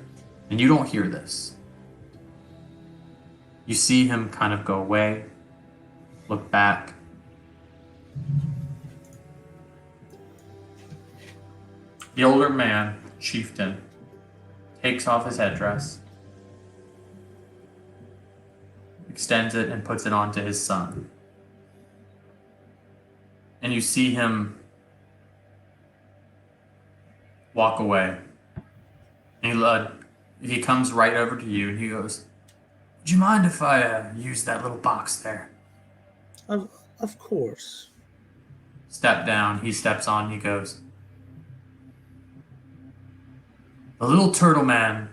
And you don't hear this. You see him kind of go away, look back. The older man, chieftain, takes off his headdress, extends it, and puts it onto his son. And you see him walk away. And he comes right over to you and he goes, "Would you mind if I use that little box there?" Of course. Step down. He steps on. He goes, "The little turtle man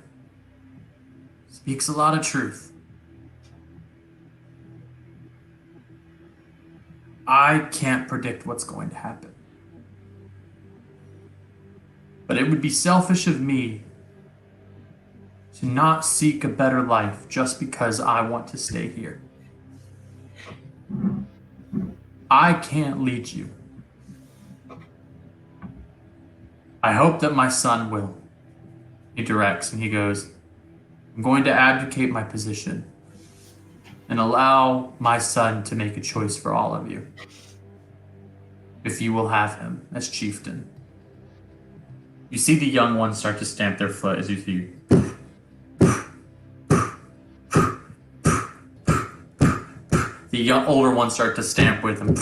speaks a lot of truth. I can't predict what's going to happen. But it would be selfish of me to not seek a better life just because I want to stay here. I can't lead you. I hope that my son will." He directs and he goes, "I'm going to abdicate my position and allow my son to make a choice for all of you, if you will have him as chieftain." You see the young ones start to stamp their foot as you see the older ones start to stamp with them.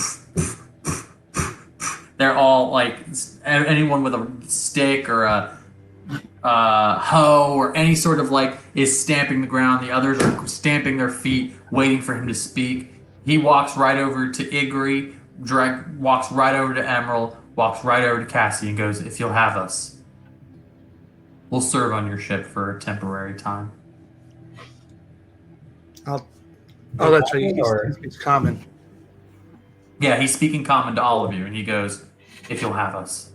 They're all like, anyone with a stick or a hoe or any sort of is stamping the ground. The others are stamping their feet, waiting for him to speak. He walks right over to Igri, walks right over to Emerald, walks right over to Cassie and goes, "If you'll have us, we'll serve on your ship for a temporary time." Oh, that's right. He's common. Yeah, he's speaking common to all of you, and he goes, "If you'll have us."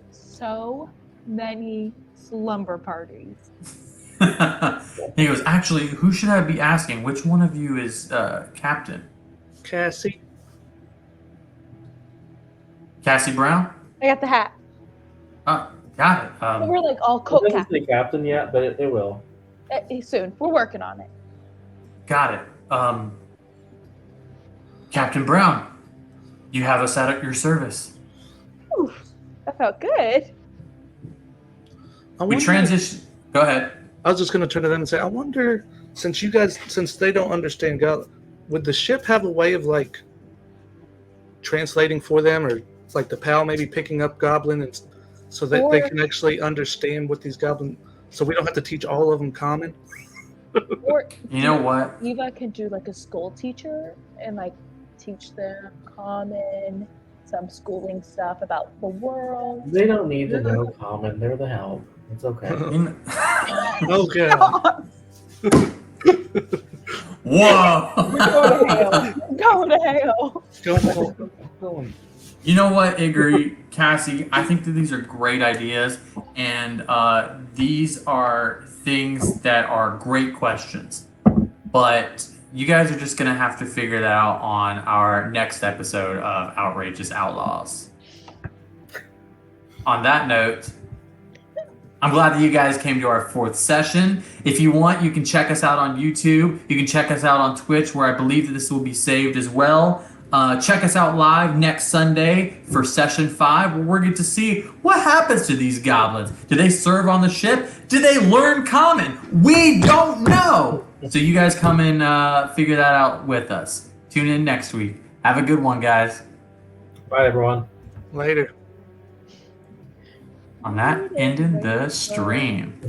So many slumber parties. He goes, "Actually, who should I be asking? Which one of you is captain?" Cassie. Cassie Brown? I got the hat. Got it. We're all It coat doesn't captain. say captain yet, but it will. Soon. We're working on it. Got it. Captain Brown, you have us at your service. Ooh, that felt good. We transition. Go ahead. I was just going to turn to them and say, I wonder, since they don't understand God, would the ship have a way of translating for them, or the PAL maybe picking up Goblin, and so that they can actually understand what these Goblin so we don't have to teach all of them common. Or You know what? Eva could do like a school teacher and like teach them common, some schooling stuff about the world. They don't need to know common. They're the help. It's okay. In- Okay. Whoa! Go to hell. Go to hell. Go. You know what, Igor, Cassie? I think that these are great ideas, and these are things that are great questions. But you guys are just going to have to figure that out on our next episode of Outrageous Outlaws. On that note, I'm glad that you guys came to our 4th session. If you want, you can check us out on YouTube. You can check us out on Twitch, where I believe that this will be saved as well. Check us out live next Sunday for session 5, where we're going to see what happens to these goblins. Do they serve on the ship? Do they learn common? We don't know. So you guys come and figure that out with us. Tune in next week. Have a good one, guys. Bye, everyone. Later. On that, ending the stream.